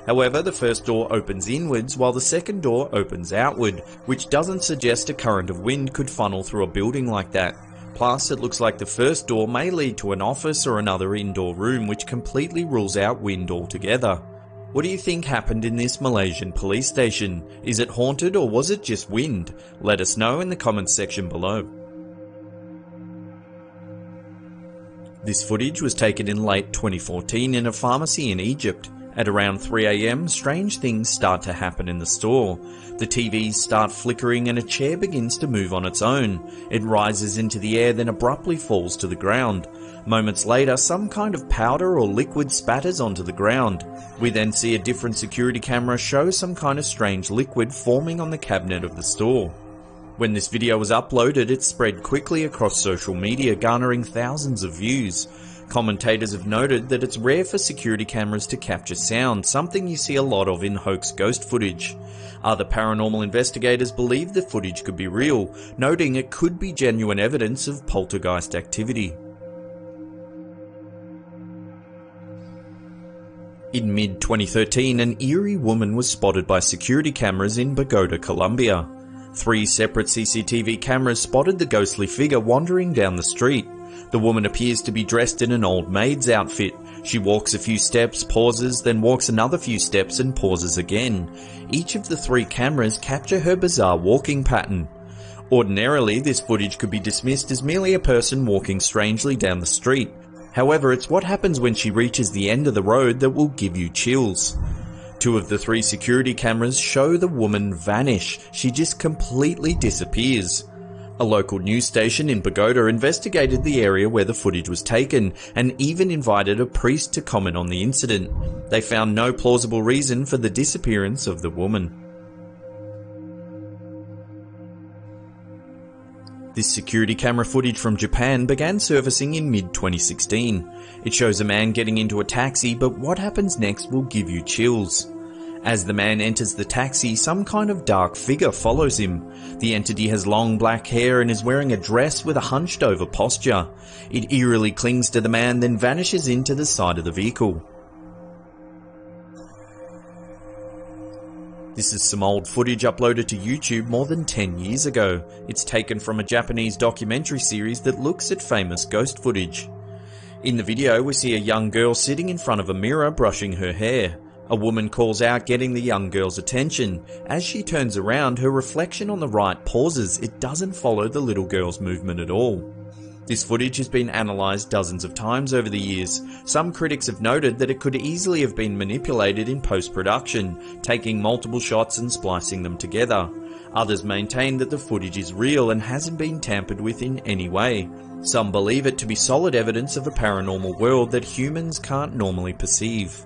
However, the first door opens inwards while the second door opens outward, which doesn't suggest a current of wind could funnel through a building like that. Plus, it looks like the first door may lead to an office or another indoor room, which completely rules out wind altogether. What do you think happened in this Malaysian police station? Is it haunted or was it just wind? Let us know in the comments section below. This footage was taken in late 2014 in a pharmacy in Egypt. At around 3 AM, strange things start to happen in the store. The TVs start flickering and a chair begins to move on its own. It rises into the air, then abruptly falls to the ground. Moments later, some kind of powder or liquid spatters onto the ground. We then see a different security camera show some kind of strange liquid forming on the cabinet of the store. When this video was uploaded, it spread quickly across social media, garnering thousands of views. Commentators have noted that it's rare for security cameras to capture sound, something you see a lot of in hoax ghost footage. Other paranormal investigators believe the footage could be real, noting it could be genuine evidence of poltergeist activity. In mid-2013, an eerie woman was spotted by security cameras in Bogota, Colombia. 3 separate CCTV cameras spotted the ghostly figure wandering down the street. The woman appears to be dressed in an old maid's outfit. She walks a few steps, pauses, then walks another few steps and pauses again. Each of the 3 cameras capture her bizarre walking pattern. Ordinarily, this footage could be dismissed as merely a person walking strangely down the street. However, it's what happens when she reaches the end of the road that will give you chills. 2 of the 3 security cameras show the woman vanish. She just completely disappears. A local news station in Bogota investigated the area where the footage was taken and even invited a priest to comment on the incident. They found no plausible reason for the disappearance of the woman. This security camera footage from Japan began surfacing in mid-2016. It shows a man getting into a taxi, but what happens next will give you chills. As the man enters the taxi, some kind of dark figure follows him. The entity has long black hair and is wearing a dress with a hunched over posture. It eerily clings to the man, then vanishes into the side of the vehicle. This is some old footage uploaded to YouTube more than 10 years ago. It's taken from a Japanese documentary series that looks at famous ghost footage. In the video, we see a young girl sitting in front of a mirror brushing her hair. A woman calls out, getting the young girl's attention. As she turns around, her reflection on the right pauses. It doesn't follow the little girl's movement at all. This footage has been analysed dozens of times over the years. Some critics have noted that it could easily have been manipulated in post-production, taking multiple shots and splicing them together. Others maintain that the footage is real and hasn't been tampered with in any way. Some believe it to be solid evidence of a paranormal world that humans can't normally perceive.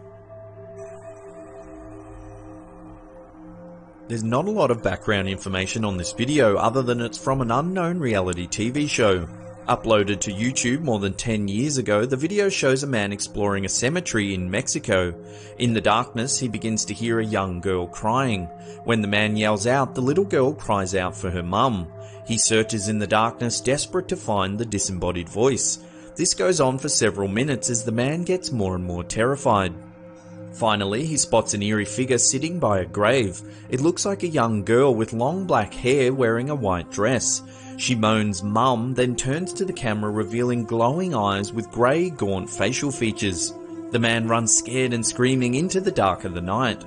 There's not a lot of background information on this video other than it's from an unknown reality TV show. Uploaded to YouTube more than 10 years ago, the video shows a man exploring a cemetery in Mexico. In the darkness, he begins to hear a young girl crying. When the man yells out, the little girl cries out for her mum. He searches in the darkness, desperate to find the disembodied voice. This goes on for several minutes as the man gets more and more terrified. Finally, he spots an eerie figure sitting by a grave. It looks like a young girl with long black hair wearing a white dress. She moans "Mum," then turns to the camera, revealing glowing eyes with grey, gaunt facial features. The man runs scared and screaming into the dark of the night.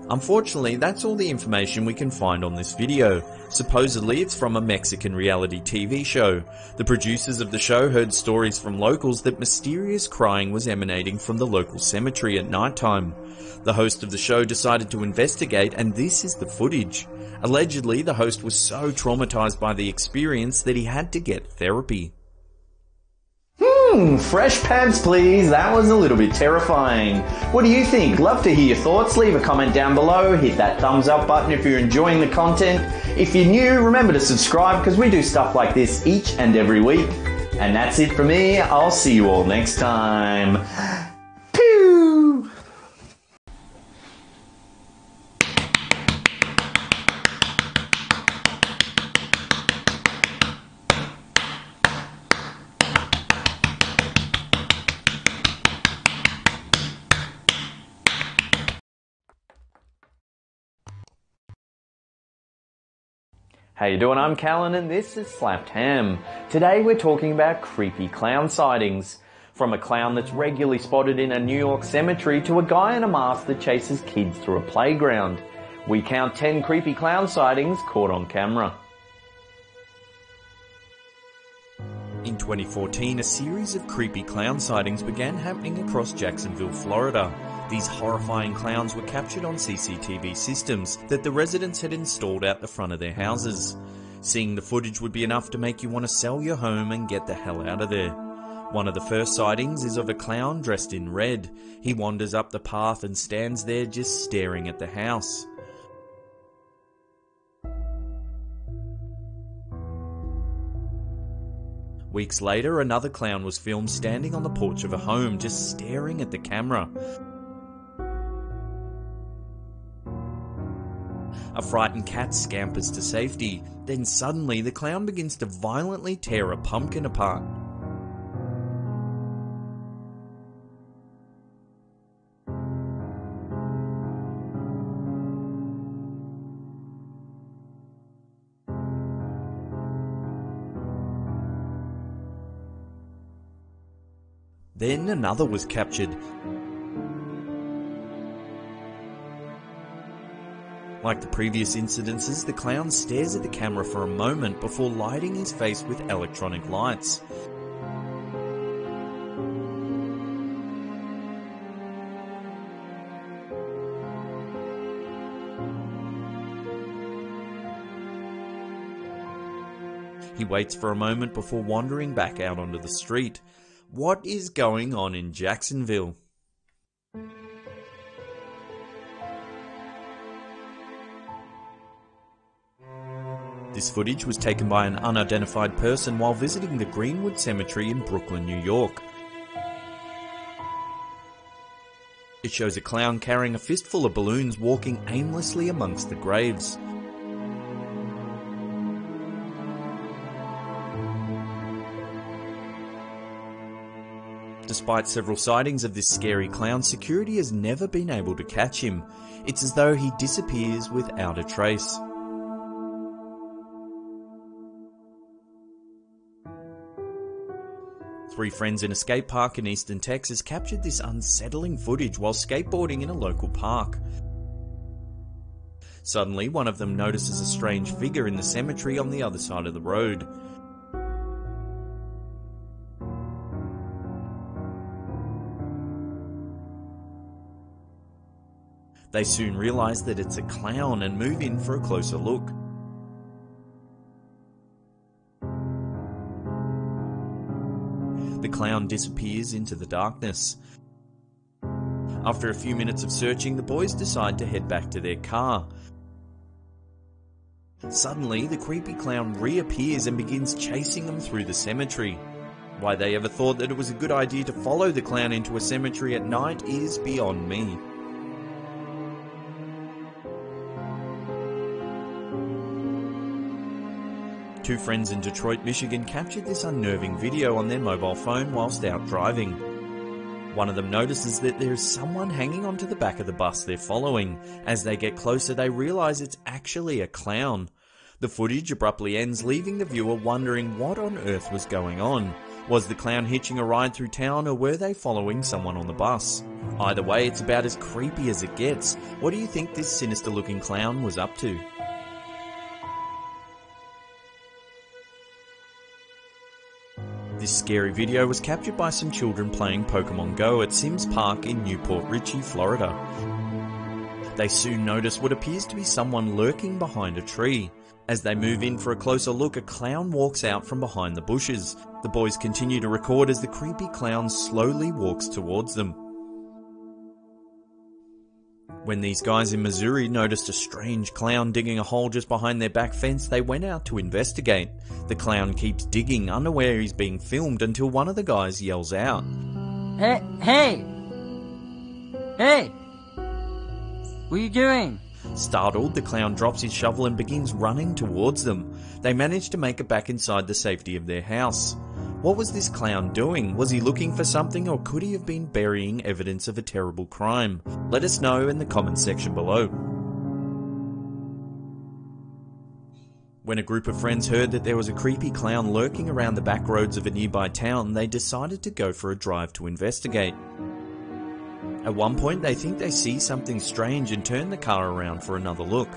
Unfortunately, that's all the information we can find on this video. Supposedly, it's from a Mexican reality TV show. The producers of the show heard stories from locals that mysterious crying was emanating from the local cemetery at nighttime. The host of the show decided to investigate, and this is the footage. Allegedly, the host was so traumatized by the experience that he had to get therapy. Fresh pants please, that was a little bit terrifying. What do you think? Love to hear your thoughts, leave a comment down below, hit that thumbs up button if you're enjoying the content. If you're new, remember to subscribe because we do stuff like this each and every week. And that's it for me, I'll see you all next time. Pew! How you doing? I'm Callan and this is Slapped Ham. Today we're talking about creepy clown sightings. From a clown that's regularly spotted in a New York cemetery to a guy in a mask that chases kids through a playground. We count 10 creepy clown sightings caught on camera. In 2014, a series of creepy clown sightings began happening across Jacksonville, Florida. These horrifying clowns were captured on CCTV systems that the residents had installed out the front of their houses. Seeing the footage would be enough to make you want to sell your home and get the hell out of there. One of the first sightings is of a clown dressed in red. He wanders up the path and stands there just staring at the house. Weeks later, another clown was filmed standing on the porch of a home, just staring at the camera. A frightened cat scampers to safety. Then suddenly, the clown begins to violently tear a pumpkin apart. Then another was captured. Like the previous incidences, the clown stares at the camera for a moment before lighting his face with electronic lights. He waits for a moment before wandering back out onto the street. What is going on in Jacksonville? This footage was taken by an unidentified person while visiting the Greenwood Cemetery in Brooklyn, New York. It shows a clown carrying a fistful of balloons walking aimlessly amongst the graves. Despite several sightings of this scary clown, security has never been able to catch him. It's as though he disappears without a trace. Three friends in a skate park in eastern Texas captured this unsettling footage while skateboarding in a local park. Suddenly, one of them notices a strange figure in the cemetery on the other side of the road. They soon realize that it's a clown and move in for a closer look. The clown disappears into the darkness. After a few minutes of searching, the boys decide to head back to their car. Suddenly, the creepy clown reappears and begins chasing them through the cemetery. Why they ever thought that it was a good idea to follow the clown into a cemetery at night is beyond me. Two friends in Detroit, Michigan captured this unnerving video on their mobile phone whilst out driving. One of them notices that there is someone hanging onto the back of the bus they're following. As they get closer, they realise it's actually a clown. The footage abruptly ends, leaving the viewer wondering what on earth was going on. Was the clown hitching a ride through town, or were they following someone on the bus? Either way, it's about as creepy as it gets. What do you think this sinister-looking clown was up to? This scary video was captured by some children playing Pokemon Go at Sims Park in Newport Richey, Florida. They soon notice what appears to be someone lurking behind a tree. As they move in for a closer look, a clown walks out from behind the bushes. The boys continue to record as the creepy clown slowly walks towards them. When these guys in Missouri noticed a strange clown digging a hole just behind their back fence, they went out to investigate. The clown keeps digging, unaware he's being filmed, until one of the guys yells out, Hey! What are you doing? Startled, the clown drops his shovel and begins running towards them. They manage to make it back inside the safety of their house. What was this clown doing? Was he looking for something, or could he have been burying evidence of a terrible crime? Let us know in the comments section below. When a group of friends heard that there was a creepy clown lurking around the back roads of a nearby town, they decided to go for a drive to investigate. At one point, they think they see something strange and turn the car around for another look.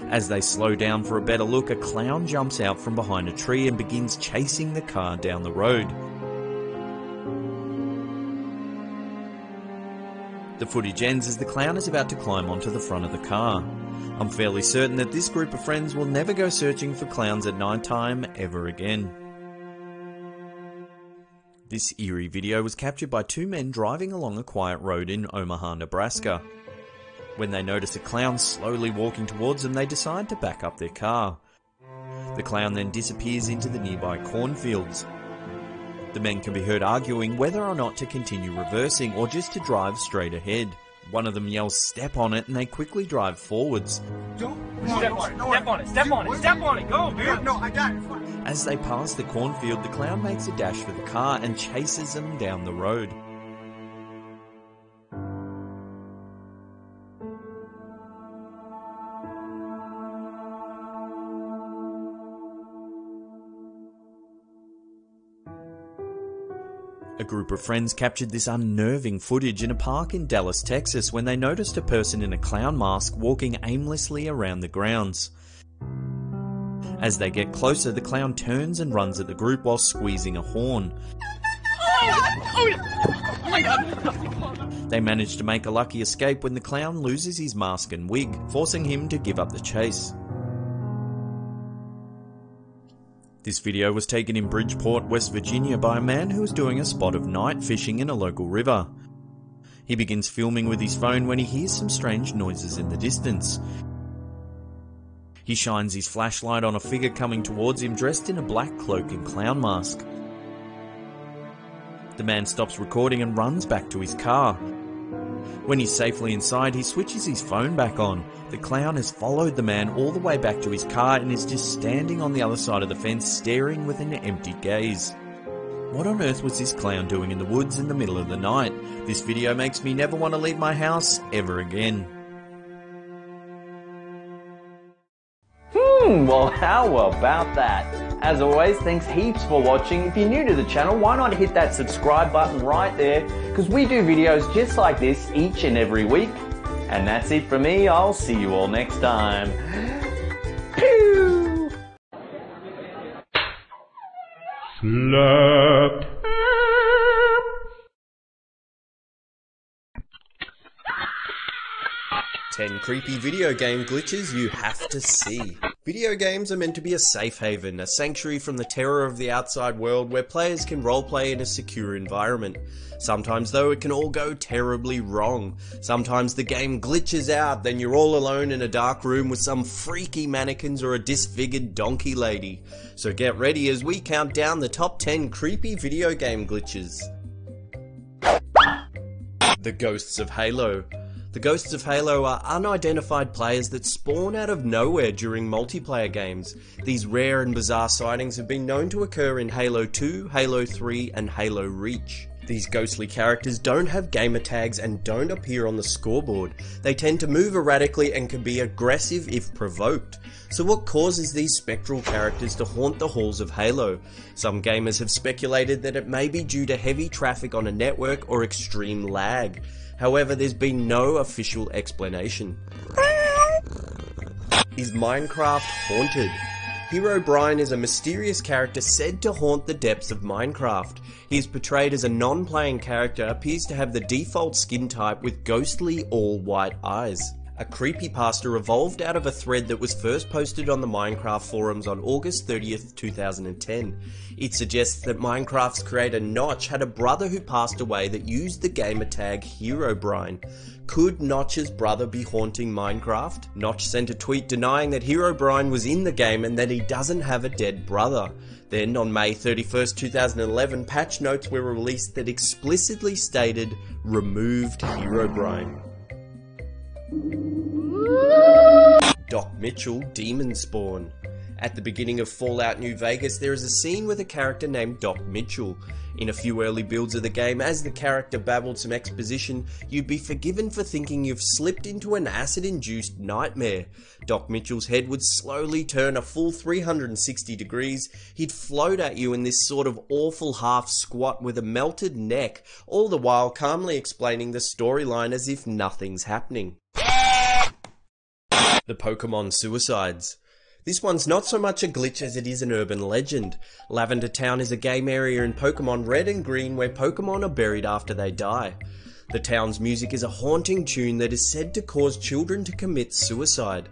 As they slow down for a better look, a clown jumps out from behind a tree and begins chasing the car down the road. The footage ends as the clown is about to climb onto the front of the car. I'm fairly certain that this group of friends will never go searching for clowns at night time ever again. This eerie video was captured by two men driving along a quiet road in Omaha, Nebraska. When they notice a clown slowly walking towards them, they decide to back up their car. The clown then disappears into the nearby cornfields. The men can be heard arguing whether or not to continue reversing or just to drive straight ahead. One of them yells, "Step on it," and they quickly drive forwards. Step on it, go, dude! No, I got it. As they pass the cornfield, the clown makes a dash for the car and chases them down the road. A group of friends captured this unnerving footage in a park in Dallas, Texas, when they noticed a person in a clown mask walking aimlessly around the grounds. As they get closer, the clown turns and runs at the group while squeezing a horn. They manage to make a lucky escape when the clown loses his mask and wig, forcing him to give up the chase. This video was taken in Bridgeport, West Virginia by a man who was doing a spot of night fishing in a local river. He begins filming with his phone when he hears some strange noises in the distance. He shines his flashlight on a figure coming towards him dressed in a black cloak and clown mask. The man stops recording and runs back to his car. When he's safely inside, he switches his phone back on. The clown has followed the man all the way back to his car and is just standing on the other side of the fence staring with an empty gaze. What on earth was this clown doing in the woods in the middle of the night? This video makes me never want to leave my house ever again. Well, how about that? As always, thanks heaps for watching. If you're new to the channel, why not hit that subscribe button right there? Because we do videos just like this each and every week. And that's it from me. I'll see you all next time. Pew! Slapped. 10 creepy video game glitches you have to see. Video games are meant to be a safe haven, a sanctuary from the terror of the outside world where players can roleplay in a secure environment. Sometimes though it can all go terribly wrong. Sometimes the game glitches out, then you're all alone in a dark room with some freaky mannequins or a disfigured donkey lady. So get ready as we count down the top 10 creepy video game glitches. The Ghosts of Halo. The Ghosts of Halo are unidentified players that spawn out of nowhere during multiplayer games. These rare and bizarre sightings have been known to occur in Halo 2, Halo 3 and Halo Reach. These ghostly characters don't have gamer tags and don't appear on the scoreboard. They tend to move erratically and can be aggressive if provoked. So what causes these spectral characters to haunt the halls of Halo? Some gamers have speculated that it may be due to heavy traffic on a network or extreme lag. However, there's been no official explanation. Is Minecraft haunted? Herobrine is a mysterious character said to haunt the depths of Minecraft. He is portrayed as a non-playing character, appears to have the default skin type with ghostly all-white eyes. A creepypasta evolved out of a thread that was first posted on the Minecraft forums on August 30th, 2010. It suggests that Minecraft's creator Notch had a brother who passed away that used the gamer tag Herobrine. Could Notch's brother be haunting Minecraft? Notch sent a tweet denying that Herobrine was in the game and that he doesn't have a dead brother. Then, on May 31st, 2011, patch notes were released that explicitly stated, "Removed Herobrine." Doc Mitchell Demon Spawn. At the beginning of Fallout New Vegas, there is a scene with a character named Doc Mitchell. In a few early builds of the game, as the character babbled some exposition, you'd be forgiven for thinking you've slipped into an acid-induced nightmare. Doc Mitchell's head would slowly turn a full 360 degrees, he'd float at you in this sort of awful half squat with a melted neck, all the while calmly explaining the storyline as if nothing's happening. The Pokemon suicides. This one's not so much a glitch as it is an urban legend. Lavender Town is a game area in Pokemon Red and Green where Pokemon are buried after they die. The town's music is a haunting tune that is said to cause children to commit suicide.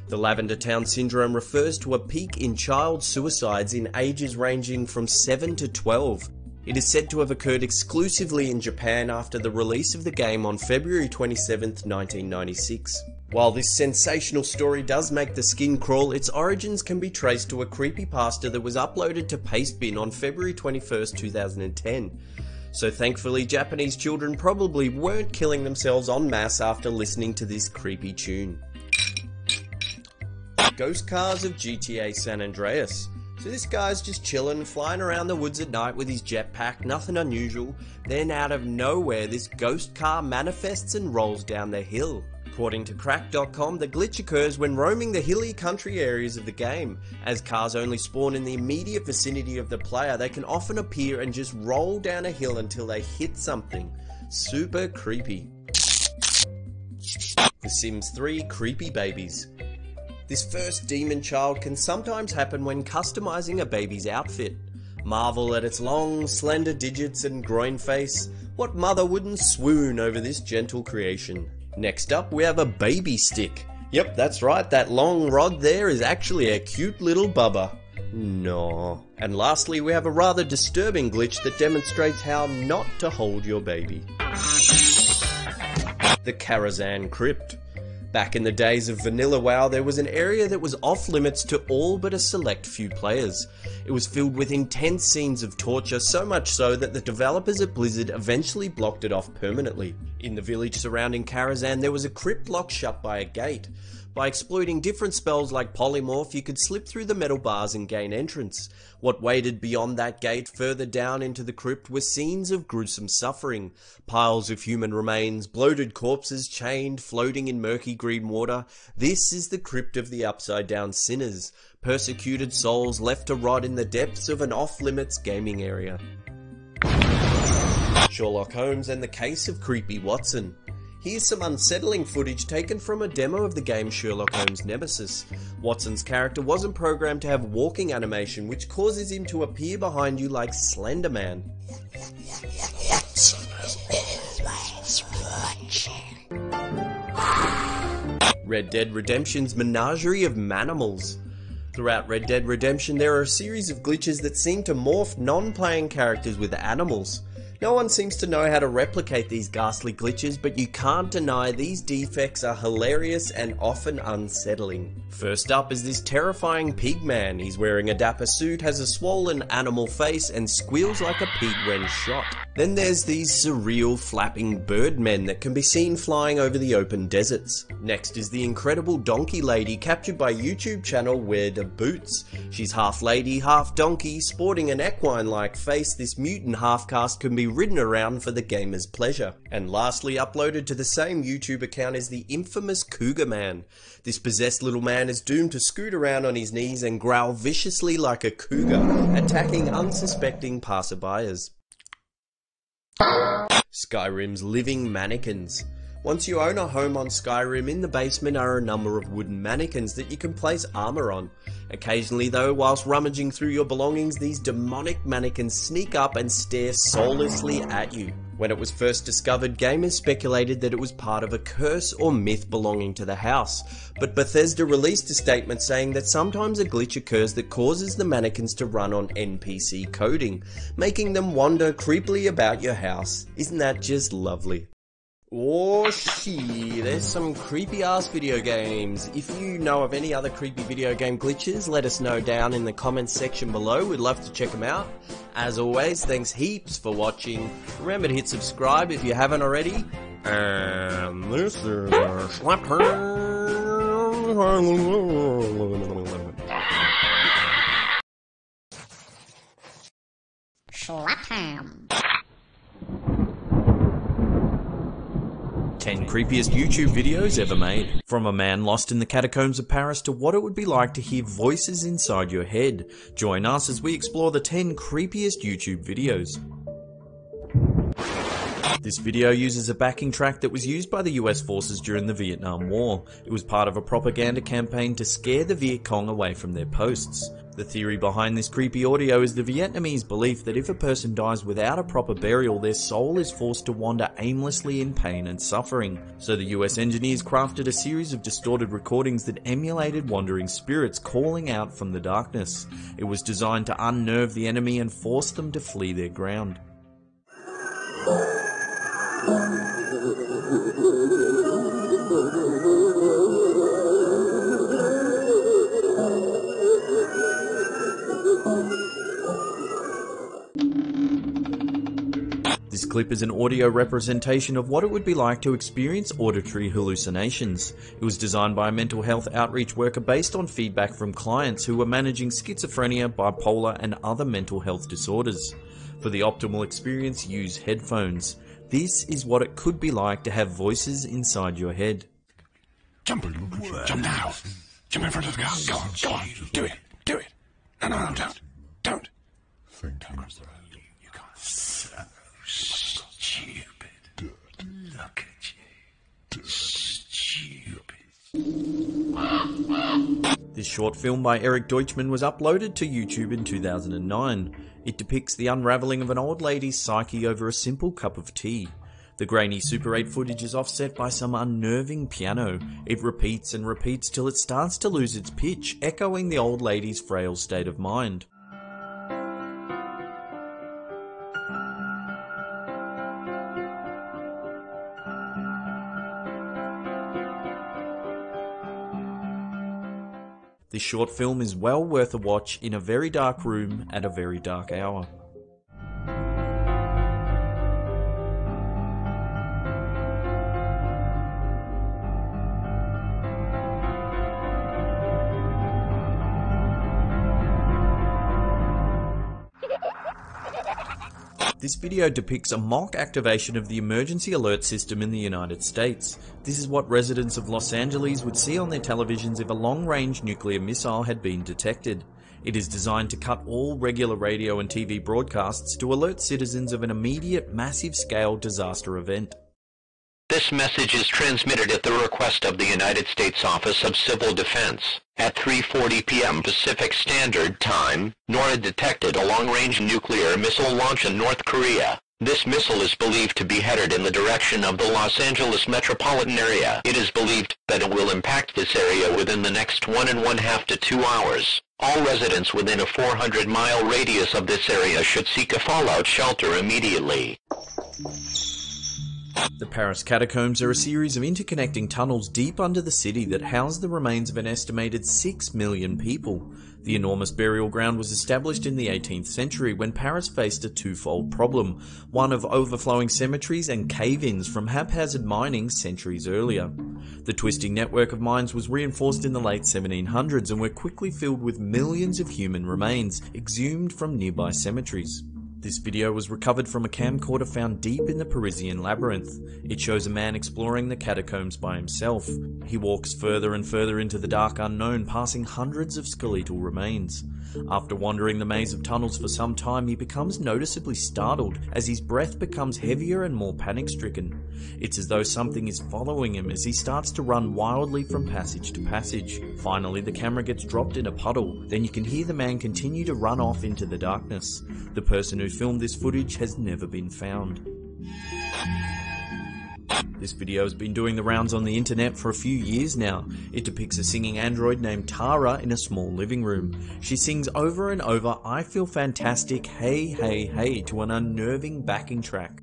The Lavender Town Syndrome refers to a peak in child suicides in ages ranging from 7 to 12. It is said to have occurred exclusively in Japan after the release of the game on February 27, 1996. While this sensational story does make the skin crawl, its origins can be traced to a creepypasta that was uploaded to Pastebin on February 21, 2010. So thankfully, Japanese children probably weren't killing themselves en masse after listening to this creepy tune. Ghost cars of GTA San Andreas. So this guy's just chilling, flying around the woods at night with his jetpack, nothing unusual. Then out of nowhere, this ghost car manifests and rolls down the hill. According to Crack.com, the glitch occurs when roaming the hilly country areas of the game. As cars only spawn in the immediate vicinity of the player, they can often appear and just roll down a hill until they hit something. Super creepy. The Sims 3 Creepy Babies. This first demon child can sometimes happen when customizing a baby's outfit. Marvel at its long, slender digits and groin face. What mother wouldn't swoon over this gentle creation? Next up, we have a baby stick. Yep, that's right, that long rod there is actually a cute little bubba. No. And lastly, we have a rather disturbing glitch that demonstrates how not to hold your baby. The Karazhan Crypt. Back in the days of Vanilla WoW, there was an area that was off limits to all but a select few players. It was filled with intense scenes of torture, so much so that the developers at Blizzard eventually blocked it off permanently. In the village surrounding Karazhan, there was a crypt locked shut by a gate. By exploiting different spells like Polymorph, you could slip through the metal bars and gain entrance. What waited beyond that gate further down into the crypt were scenes of gruesome suffering. Piles of human remains, bloated corpses chained, floating in murky green water. This is the crypt of the upside down sinners. Persecuted souls left to rot in the depths of an off-limits gaming area. Sherlock Holmes and the Case of Creepy Watson. Here's some unsettling footage taken from a demo of the game Sherlock Holmes Nemesis. Watson's character wasn't programmed to have walking animation, which causes him to appear behind you like Slender Man. Red Dead Redemption's Menagerie of Manimals. Throughout Red Dead Redemption, there are a series of glitches that seem to morph non-playing characters with animals. No one seems to know how to replicate these ghastly glitches, but you can't deny these defects are hilarious and often unsettling. First up is this terrifying pig man. He's wearing a dapper suit, has a swollen animal face, and squeals like a pig when shot. Then there's these surreal flapping bird men that can be seen flying over the open deserts. Next is the incredible donkey lady captured by YouTube channel Where the Boots. She's half lady, half donkey, sporting an equine-like face. This mutant half-caste can be ridden around for the gamer's pleasure. And lastly, uploaded to the same YouTube account is the infamous Cougar Man. This possessed little man is doomed to scoot around on his knees and growl viciously like a cougar, attacking unsuspecting passerbyers. Skyrim's living mannequins. Once you own a home on Skyrim, in the basement are a number of wooden mannequins that you can place armor on. Occasionally though, whilst rummaging through your belongings, these demonic mannequins sneak up and stare soullessly at you. When it was first discovered, gamers speculated that it was part of a curse or myth belonging to the house, but Bethesda released a statement saying that sometimes a glitch occurs that causes the mannequins to run on NPC coding, making them wander creepily about your house. Isn't that just lovely? Oh shit, there's some creepy ass video games. If you know of any other creepy video game glitches, let us know down in the comments section below. We'd love to check them out. As always, thanks heaps for watching. Remember to hit subscribe if you haven't already. And this is Slap Turn. Slap Ham. 10 creepiest YouTube videos ever made. From a man lost in the catacombs of Paris to what it would be like to hear voices inside your head. Join us as we explore the 10 creepiest YouTube videos. This video uses a backing track that was used by the US forces during the Vietnam War. It was part of a propaganda campaign to scare the Viet Cong away from their posts. The theory behind this creepy audio is the Vietnamese belief that if a person dies without a proper burial, their soul is forced to wander aimlessly in pain and suffering. So the US engineers crafted a series of distorted recordings that emulated wandering spirits calling out from the darkness. It was designed to unnerve the enemy and force them to flee their ground. This clip is an audio representation of what it would be like to experience auditory hallucinations. It was designed by a mental health outreach worker based on feedback from clients who were managing schizophrenia, bipolar, and other mental health disorders. For the optimal experience, use headphones. This is what it could be like to have voices inside your head. Jump now. Jump in front of the car. Go on. Do it. No, don't. Thank you. You can't. So stupid. Look at you. Stupid. This short film by Eric Deutschmann was uploaded to YouTube in 2009. It depicts the unravelling of an old lady's psyche over a simple cup of tea. The grainy Super 8 footage is offset by some unnerving piano. It repeats and repeats till it starts to lose its pitch, echoing the old lady's frail state of mind. This short film is well worth a watch in a very dark room at a very dark hour. This video depicts a mock activation of the emergency alert system in the United States. This is what residents of Los Angeles would see on their televisions if a long-range nuclear missile had been detected. It is designed to cut all regular radio and TV broadcasts to alert citizens of an immediate, massive-scale disaster event. This message is transmitted at the request of the United States Office of Civil Defense. At 3:40 p.m. Pacific Standard Time, NORAD detected a long-range nuclear missile launch in North Korea. This missile is believed to be headed in the direction of the Los Angeles metropolitan area. It is believed that it will impact this area within the next 1.5 to 2 hours. All residents within a 400-mile radius of this area should seek a fallout shelter immediately. The Paris catacombs are a series of interconnecting tunnels deep under the city that house the remains of an estimated 6 million people. The enormous burial ground was established in the 18th century when Paris faced a twofold problem, one of overflowing cemeteries and cave-ins from haphazard mining centuries earlier. The twisting network of mines was reinforced in the late 1700s and were quickly filled with millions of human remains exhumed from nearby cemeteries. This video was recovered from a camcorder found deep in the Parisian labyrinth. It shows a man exploring the catacombs by himself. He walks further and further into the dark unknown, passing hundreds of skeletal remains. After wandering the maze of tunnels for some time, he becomes noticeably startled as his breath becomes heavier and more panic-stricken. It's as though something is following him as he starts to run wildly from passage to passage. Finally, the camera gets dropped in a puddle. Then you can hear the man continue to run off into the darkness. The person who filmed this footage has never been found. This video has been doing the rounds on the internet for a few years now. It depicts a singing android named Tara in a small living room. She sings over and over, "I feel fantastic, hey, hey, hey," to an unnerving backing track.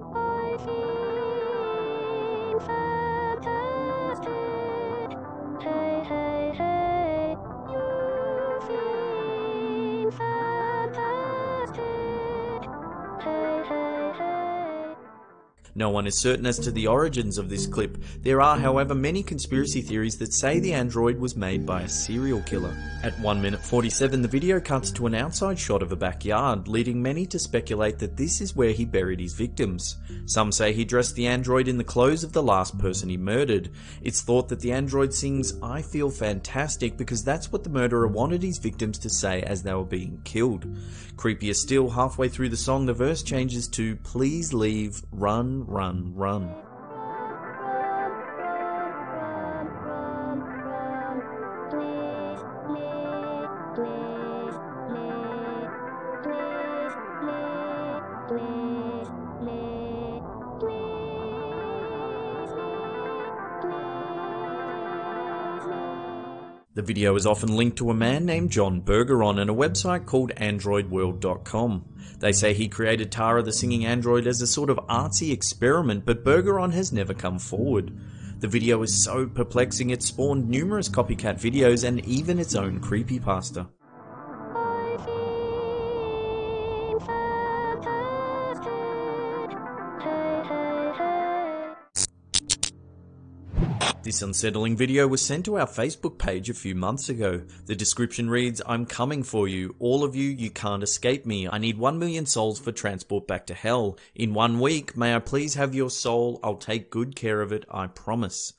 I feel fantastic. Hey, hey, hey. You feel fantastic. Hey, hey, hey. No one is certain as to the origins of this clip. There are, however, many conspiracy theories that say the android was made by a serial killer. At 1 minute 47, the video cuts to an outside shot of a backyard, leading many to speculate that this is where he buried his victims. Some say he dressed the android in the clothes of the last person he murdered. It's thought that the android sings "I feel fantastic" because that's what the murderer wanted his victims to say as they were being killed. Creepier still, halfway through the song, the verse changes to "Please leave, run, run, run." The video is often linked to a man named John Bergeron and a website called AndroidWorld.com. They say he created Tara the singing android as a sort of artsy experiment, but Bergeron has never come forward. The video is so perplexing it spawned numerous copycat videos and even its own creepypasta. This unsettling video was sent to our Facebook page a few months ago. The description reads, "I'm coming for you. All of you, you can't escape me. I need 1 million souls for transport back to hell. In 1 week, may I please have your soul? I'll take good care of it, I promise."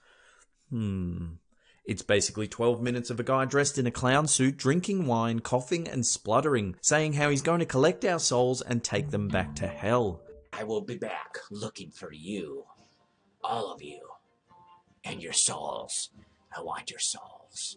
It's basically 12 minutes of a guy dressed in a clown suit, drinking wine, coughing and spluttering, saying how he's going to collect our souls and take them back to hell. "I will be back looking for you. All of you. And your souls. I want your souls."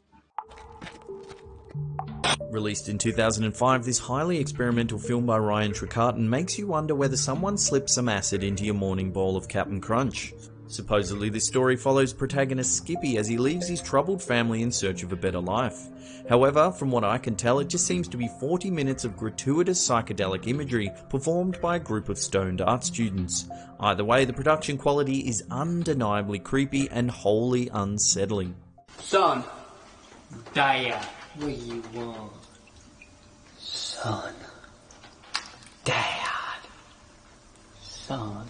Released in 2005, this highly experimental film by Ryan Tricarton makes you wonder whether someone slipped some acid into your morning bowl of Cap'n Crunch. Supposedly, this story follows protagonist Skippy as he leaves his troubled family in search of a better life. However, from what I can tell, it just seems to be 40 minutes of gratuitous psychedelic imagery performed by a group of stoned art students. Either way, the production quality is undeniably creepy and wholly unsettling. Son, Dad, what do you want? Son, Dad, son.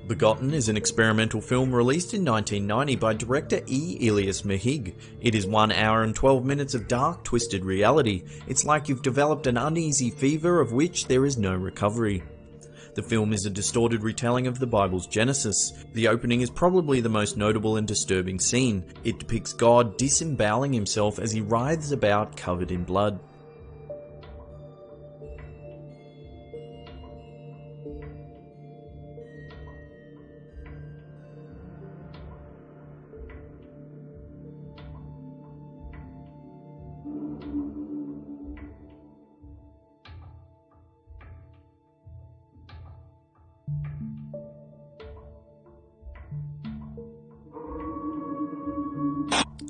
Begotten is an experimental film released in 1990 by director E. Elias Mehig. It is 1 hour and 12 minutes of dark, twisted reality. It's like you've developed an uneasy fever of which there is no recovery. The film is a distorted retelling of the Bible's Genesis. The opening is probably the most notable and disturbing scene. It depicts God disemboweling himself as he writhes about covered in blood.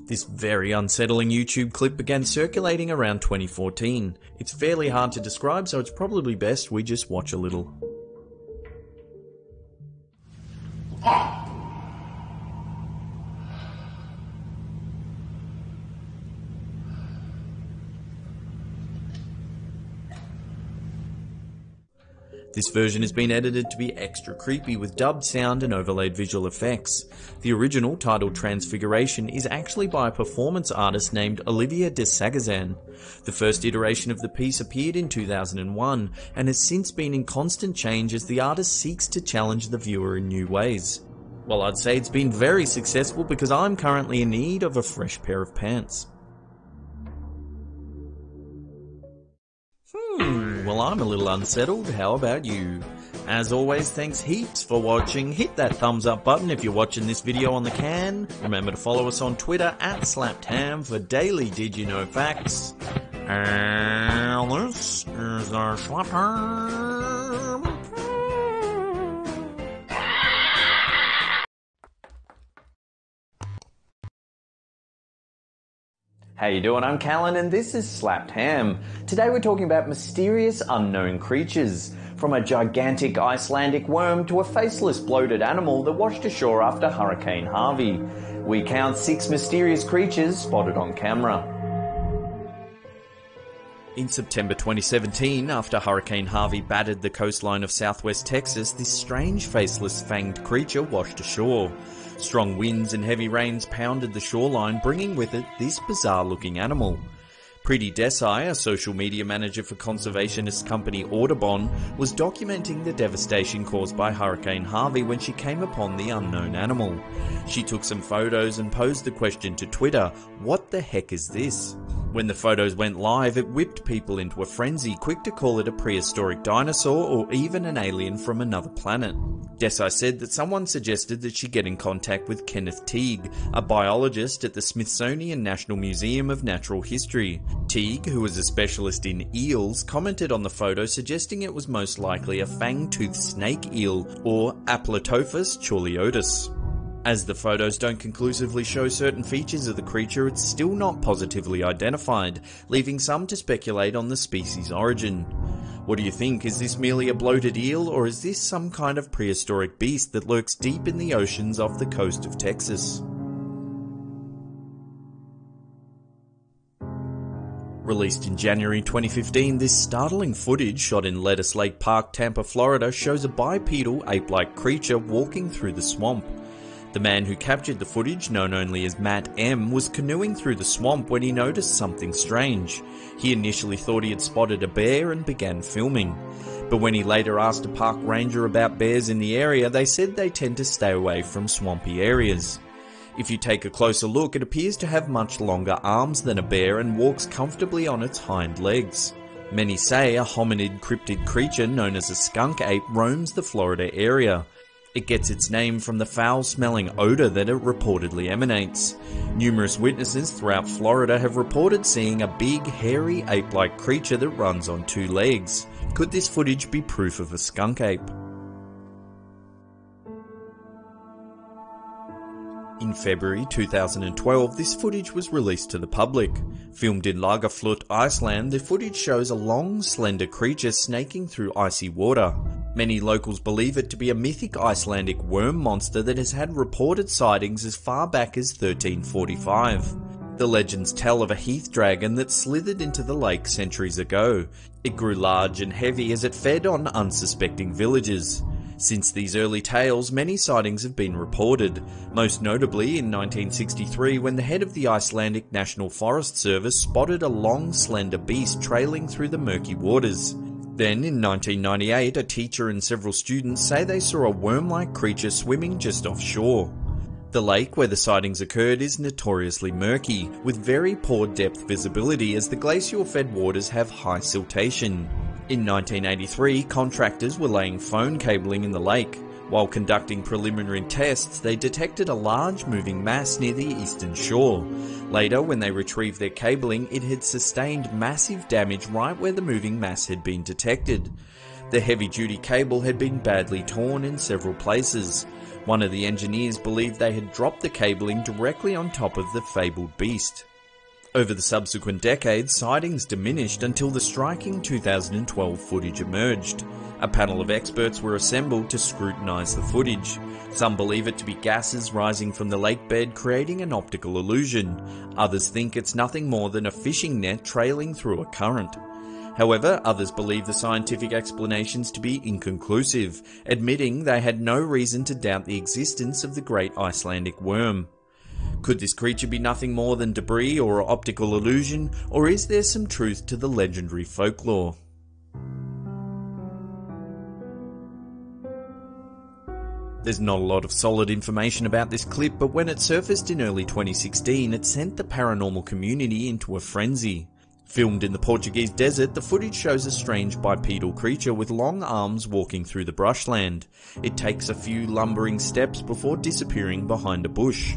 This very unsettling YouTube clip began circulating around 2014. It's fairly hard to describe, so it's probably best we just watch a little. This version has been edited to be extra creepy with dubbed sound and overlaid visual effects. The original, titled Transfiguration, is actually by a performance artist named Olivia de Sagazan. The first iteration of the piece appeared in 2001 and has since been in constant change as the artist seeks to challenge the viewer in new ways. Well, I'd say it's been very successful because I'm currently in need of a fresh pair of pants. Well, I'm a little unsettled. How about you? As always, thanks heaps for watching. Hit that thumbs up button if you're watching this video on the can. Remember to follow us on Twitter @SlapTam for daily Did You Know facts. And this is our SlapTam. How you doing? I'm Callan and this is Slapped Ham. Today we're talking about mysterious unknown creatures. From a gigantic Icelandic worm to a faceless bloated animal that washed ashore after Hurricane Harvey. We count 6 mysterious creatures spotted on camera. In September 2017, after Hurricane Harvey battered the coastline of southwest Texas, this strange faceless fanged creature washed ashore. Strong winds and heavy rains pounded the shoreline, bringing with it this bizarre-looking animal. Preeti Desai, a social media manager for conservationist company Audubon, was documenting the devastation caused by Hurricane Harvey when she came upon the unknown animal. She took some photos and posed the question to Twitter, "What the heck is this?" When the photos went live, it whipped people into a frenzy, quick to call it a prehistoric dinosaur or even an alien from another planet. Desai said that someone suggested that she get in contact with Kenneth Teague, a biologist at the Smithsonian National Museum of Natural History. Teague, who is a specialist in eels, commented on the photo suggesting it was most likely a fang-toothed snake eel, or Aplotophis chorliotis. As the photos don't conclusively show certain features of the creature, it's still not positively identified, leaving some to speculate on the species' origin. What do you think? Is this merely a bloated eel, or is this some kind of prehistoric beast that lurks deep in the oceans off the coast of Texas? Released in January 2015, this startling footage shot in Lettuce Lake Park, Tampa, Florida, shows a bipedal ape-like creature walking through the swamp. The man who captured the footage, known only as Matt M., was canoeing through the swamp when he noticed something strange. He initially thought he had spotted a bear and began filming. But when he later asked a park ranger about bears in the area, they said they tend to stay away from swampy areas. If you take a closer look, it appears to have much longer arms than a bear and walks comfortably on its hind legs. Many say a hominid cryptid creature known as a skunk ape roams the Florida area. It gets its name from the foul-smelling odor that it reportedly emanates. Numerous witnesses throughout Florida have reported seeing a big, hairy, ape-like creature that runs on two legs. Could this footage be proof of a skunk ape? In February 2012, this footage was released to the public. Filmed in Lagerflöt, Iceland, the footage shows a long, slender creature snaking through icy water. Many locals believe it to be a mythic Icelandic worm monster that has had reported sightings as far back as 1345. The legends tell of a heath dragon that slithered into the lake centuries ago. It grew large and heavy as it fed on unsuspecting villagers. Since these early tales, many sightings have been reported, most notably in 1963 when the head of the Icelandic National Forest Service spotted a long, slender beast trailing through the murky waters. Then, in 1998, a teacher and several students say they saw a worm-like creature swimming just offshore. The lake where the sightings occurred is notoriously murky, with very poor depth visibility as the glacial-fed waters have high siltation. In 1983, contractors were laying phone cabling in the lake. While conducting preliminary tests, they detected a large moving mass near the eastern shore. Later, when they retrieved their cabling, it had sustained massive damage right where the moving mass had been detected. The heavy-duty cable had been badly torn in several places. One of the engineers believed they had dropped the cabling directly on top of the fabled beast. Over the subsequent decades, sightings diminished until the striking 2012 footage emerged. A panel of experts were assembled to scrutinise the footage. Some believe it to be gases rising from the lake bed creating an optical illusion. Others think it's nothing more than a fishing net trailing through a current. However, others believe the scientific explanations to be inconclusive, admitting they had no reason to doubt the existence of the great Icelandic worm. Could this creature be nothing more than debris or optical illusion, or is there some truth to the legendary folklore? There's not a lot of solid information about this clip, but when it surfaced in early 2016, it sent the paranormal community into a frenzy. Filmed in the Portuguese desert, the footage shows a strange bipedal creature with long arms walking through the brushland. It takes a few lumbering steps before disappearing behind a bush.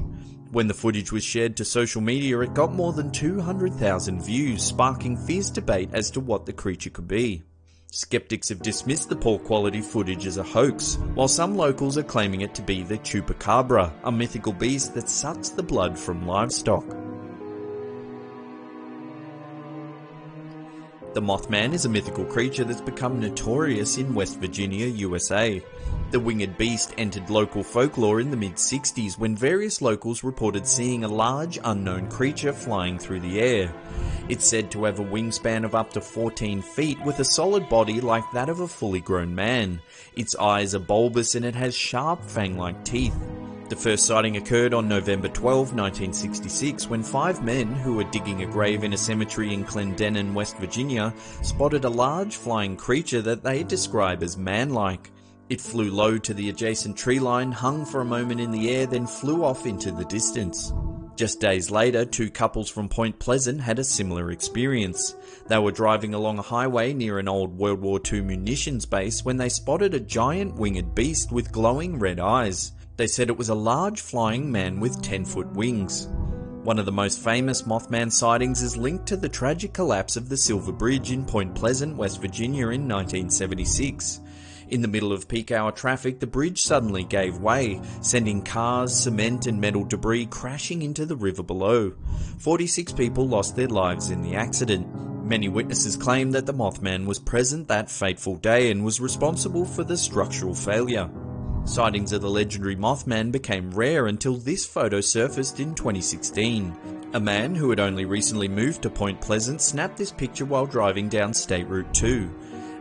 When the footage was shared to social media, it got more than 200,000 views, sparking fierce debate as to what the creature could be. Skeptics have dismissed the poor quality footage as a hoax, while some locals are claiming it to be the chupacabra, a mythical beast that sucks the blood from livestock. The Mothman is a mythical creature that's become notorious in West Virginia, USA. The winged beast entered local folklore in the mid-60s when various locals reported seeing a large unknown creature flying through the air. It's said to have a wingspan of up to 14 feet with a solid body like that of a fully grown man. Its eyes are bulbous and it has sharp fang-like teeth. The first sighting occurred on November 12, 1966, when 5 men who were digging a grave in a cemetery in Clendenin, West Virginia, spotted a large flying creature that they describe as man-like. It flew low to the adjacent tree line, hung for a moment in the air, then flew off into the distance. Just days later, 2 couples from Point Pleasant had a similar experience. They were driving along a highway near an old World War II munitions base when they spotted a giant winged beast with glowing red eyes. They said it was a large flying man with 10-foot wings. One of the most famous Mothman sightings is linked to the tragic collapse of the Silver Bridge in Point Pleasant, West Virginia in 1976. In the middle of peak hour traffic, the bridge suddenly gave way, sending cars, cement and metal debris crashing into the river below. 46 people lost their lives in the accident. Many witnesses claim that the Mothman was present that fateful day and was responsible for the structural failure. Sightings of the legendary Mothman became rare until this photo surfaced in 2016. A man who had only recently moved to Point Pleasant snapped this picture while driving down State Route 2.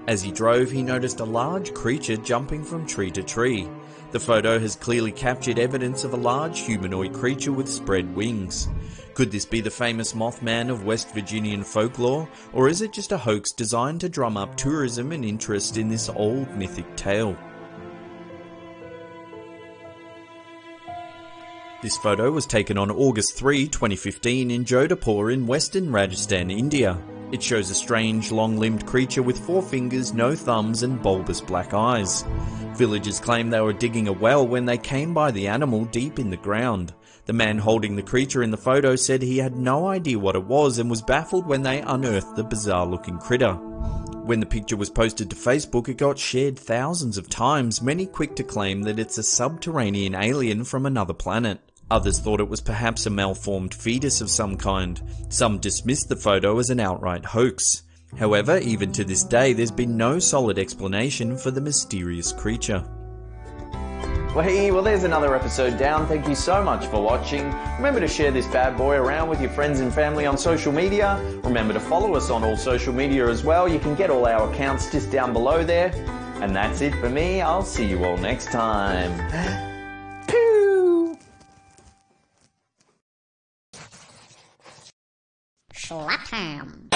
As he drove, he noticed a large creature jumping from tree to tree. The photo has clearly captured evidence of a large humanoid creature with spread wings. Could this be the famous Mothman of West Virginian folklore, or is it just a hoax designed to drum up tourism and interest in this old mythic tale? This photo was taken on August 3, 2015 in Jodhpur in western Rajasthan, India. It shows a strange, long-limbed creature with 4 fingers, no thumbs and bulbous black eyes. Villagers claim they were digging a well when they came by the animal deep in the ground. The man holding the creature in the photo said he had no idea what it was and was baffled when they unearthed the bizarre-looking critter. When the picture was posted to Facebook, it got shared thousands of times, many quick to claim that it's a subterranean alien from another planet. Others thought it was perhaps a malformed fetus of some kind. Some dismissed the photo as an outright hoax. However, even to this day, there's been no solid explanation for the mysterious creature. Well, there's another episode down. Thank you so much for watching. Remember to share this bad boy around with your friends and family on social media. Remember to follow us on all social media as well. You can get all our accounts just down below there. And that's it for me. I'll see you all next time. Slap ham.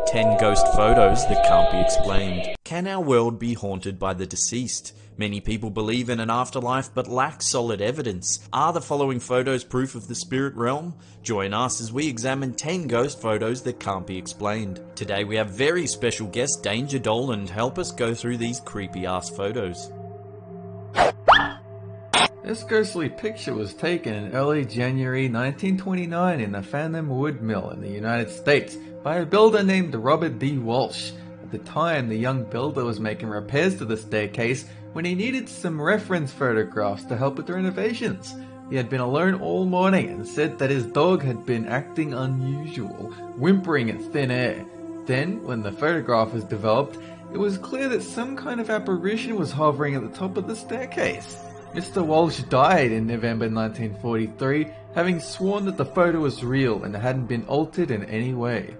10 ghost photos that can't be explained. Can our world be haunted by the deceased? Many people believe in an afterlife but lack solid evidence. Are the following photos proof of the spirit realm? Join us as we examine 10 ghost photos that can't be explained. Today we have very special guest Danger Dolan to help us go through these creepy ass photos. This ghostly picture was taken in early January 1929 in the Phantom Wood Mill in the United States by a builder named Robert D. Walsh. At the time, the young builder was making repairs to the staircase when he needed some reference photographs to help with the renovations. He had been alone all morning and said that his dog had been acting unusual, whimpering in thin air. Then, when the photograph was developed, it was clear that some kind of apparition was hovering at the top of the staircase. Mr. Walsh died in November 1943, having sworn that the photo was real and hadn't been altered in any way.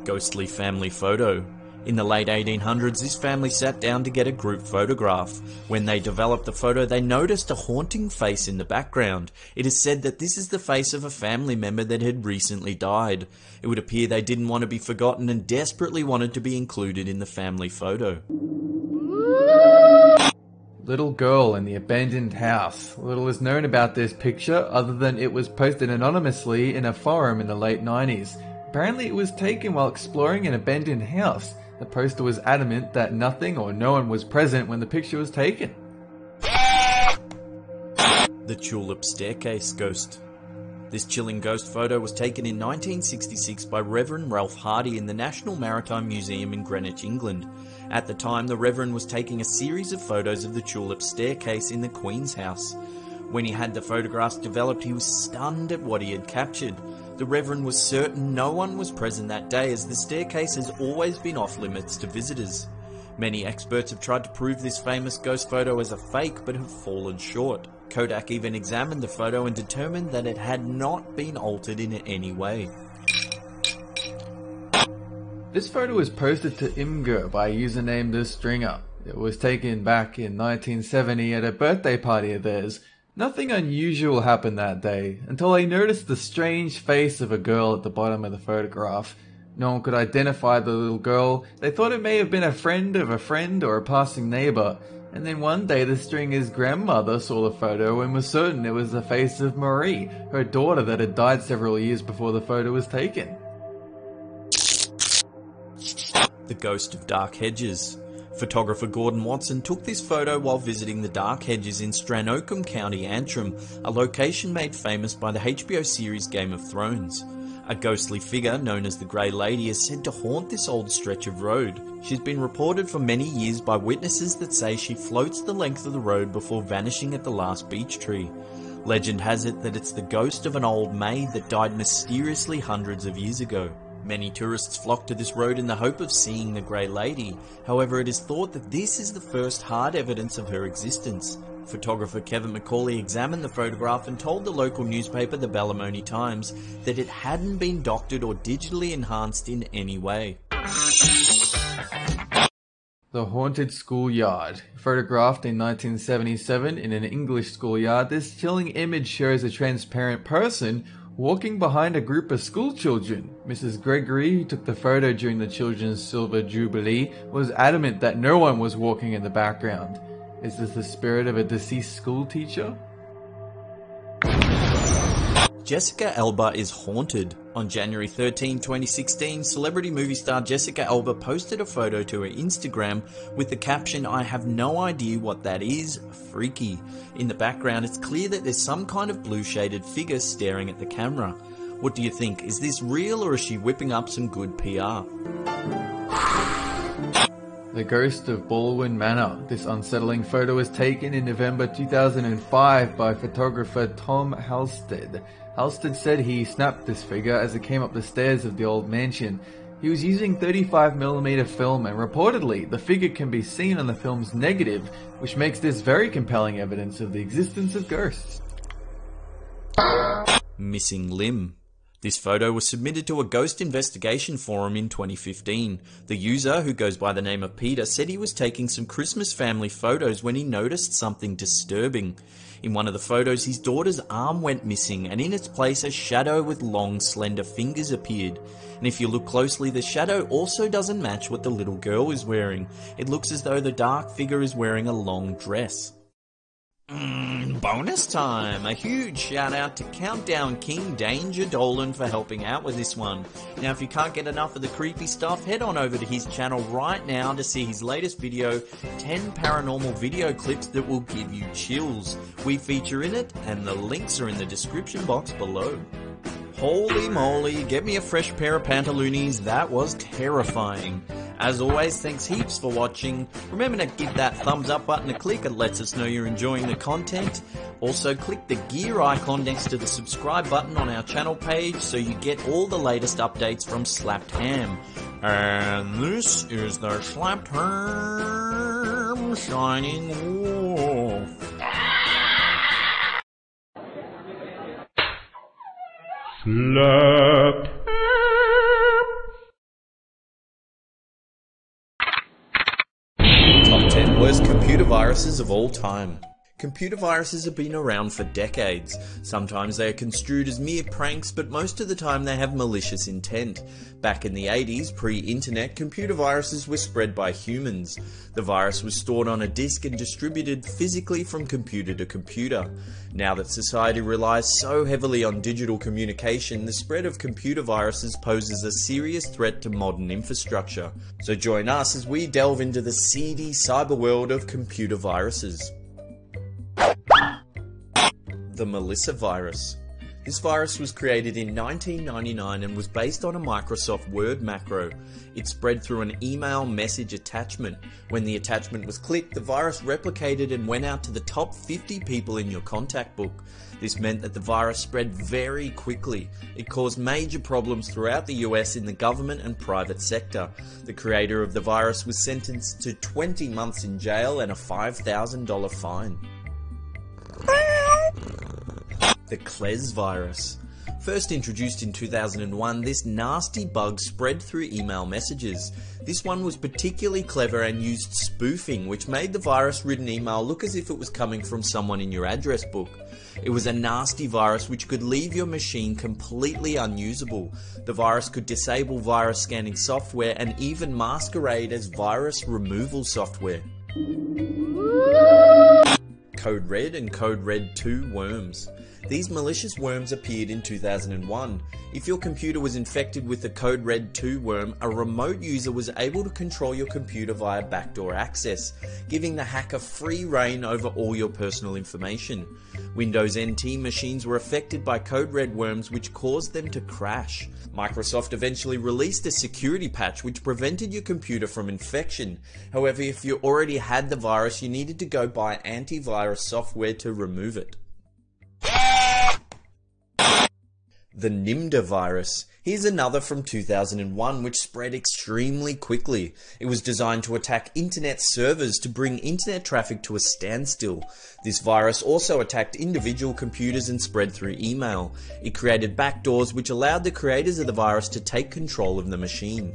Ghostly family photo. In the late 1800s, this family sat down to get a group photograph. When they developed the photo, they noticed a haunting face in the background. It is said that this is the face of a family member that had recently died. It would appear they didn't want to be forgotten and desperately wanted to be included in the family photo. Little girl in the abandoned house. Little is known about this picture other than it was posted anonymously in a forum in the late 90s. Apparently it was taken while exploring an abandoned house. The poster was adamant that nothing or no one was present when the picture was taken. The Tulip Staircase Ghost. This chilling ghost photo was taken in 1966 by Reverend Ralph Hardy in the National Maritime Museum in Greenwich, England. At the time, the Reverend was taking a series of photos of the Tulip Staircase in the Queen's house. When he had the photographs developed, he was stunned at what he had captured. The Reverend was certain no one was present that day, as the staircase has always been off limits to visitors. Many experts have tried to prove this famous ghost photo as a fake, but have fallen short. Kodak even examined the photo and determined that it had not been altered in any way. This photo was posted to Imgur by a user named The Stringer. It was taken back in 1970 at a birthday party of theirs. Nothing unusual happened that day, until they noticed the strange face of a girl at the bottom of the photograph. No one could identify the little girl. They thought it may have been a friend of a friend or a passing neighbor. And then one day the Stringer's grandmother saw the photo and was certain it was the face of Marie, her daughter that had died several years before the photo was taken. The Ghost of Dark Hedges. Photographer Gordon Watson took this photo while visiting the Dark Hedges in Stranokum County, Antrim, a location made famous by the HBO series Game of Thrones. A ghostly figure known as the Grey Lady is said to haunt this old stretch of road. She's been reported for many years by witnesses that say she floats the length of the road before vanishing at the last beech tree. Legend has it that it's the ghost of an old maid that died mysteriously hundreds of years ago. Many tourists flock to this road in the hope of seeing the Grey Lady. However, it is thought that this is the first hard evidence of her existence. Photographer Kevin McCauley examined the photograph and told the local newspaper, the Ballymoney Times, that it hadn't been doctored or digitally enhanced in any way. The Haunted Schoolyard. Photographed in 1977 in an English schoolyard, this chilling image shows a transparent person walking behind a group of school children. Mrs. Gregory, who took the photo during the children's Silver Jubilee, was adamant that no one was walking in the background. Is this the spirit of a deceased school teacher? Jessica Alba is haunted. On January 13, 2016, celebrity movie star Jessica Alba posted a photo to her Instagram with the caption, "I have no idea what that is, freaky." In the background, it's clear that there's some kind of blue shaded figure staring at the camera. What do you think? Is this real or is she whipping up some good PR? The Ghost of Baldwin Manor. This unsettling photo was taken in November 2005 by photographer Tom Halstead. Halstead said he snapped this figure as it came up the stairs of the old mansion. He was using 35mm film, and reportedly the figure can be seen on the film's negative, which makes this very compelling evidence of the existence of ghosts. Missing limb. This photo was submitted to a ghost investigation forum in 2015. The user, who goes by the name of Peter, said he was taking some Christmas family photos when he noticed something disturbing. In one of the photos, his daughter's arm went missing, and in its place a shadow with long, slender fingers appeared. And if you look closely, the shadow also doesn't match what the little girl is wearing. It looks as though the dark figure is wearing a long dress. Bonus time! A huge shout out to Countdown King Danger Dolan for helping out with this one. Now if you can't get enough of the creepy stuff, head on over to his channel right now to see his latest video, 10 paranormal video clips that will give you chills. We feature in it, and the links are in the description box below. Holy moly, get me a fresh pair of pantaloonies, that was terrifying. As always, thanks heaps for watching. Remember to give that thumbs up button a click, it lets us know you're enjoying the content. Also click the gear icon next to the subscribe button on our channel page so you get all the latest updates from Slapped Ham. And this is the Slapped Ham signing off. Slapped. Top 10 worst computer viruses of all time. Computer viruses have been around for decades. Sometimes they are construed as mere pranks, but most of the time they have malicious intent. Back in the 80s, pre-internet, computer viruses were spread by humans. The virus was stored on a disk and distributed physically from computer to computer. Now that society relies so heavily on digital communication, the spread of computer viruses poses a serious threat to modern infrastructure. So join us as we delve into the seedy cyber world of computer viruses. The Melissa virus. This virus was created in 1999 and was based on a Microsoft Word macro. It spread through an email message attachment. When the attachment was clicked, the virus replicated and went out to the top 50 people in your contact book. This meant that the virus spread very quickly. It caused major problems throughout the US in the government and private sector. The creator of the virus was sentenced to 20 months in jail and a $5,000 fine. The Klez virus. First introduced in 2001, this nasty bug spread through email messages. This one was particularly clever and used spoofing, which made the virus-ridden email look as if it was coming from someone in your address book. It was a nasty virus which could leave your machine completely unusable. The virus could disable virus scanning software and even masquerade as virus removal software. Code Red and Code Red 2 worms. These malicious worms appeared in 2001. If your computer was infected with the Code Red 2 worm, a remote user was able to control your computer via backdoor access, giving the hacker free reign over all your personal information. Windows NT machines were affected by Code Red worms, which caused them to crash. Microsoft eventually released a security patch which prevented your computer from infection. However, if you already had the virus, you needed to go buy antivirus software to remove it. The Nimda virus. Here's another from 2001 which spread extremely quickly. It was designed to attack internet servers to bring internet traffic to a standstill. This virus also attacked individual computers and spread through email. It created backdoors which allowed the creators of the virus to take control of the machine.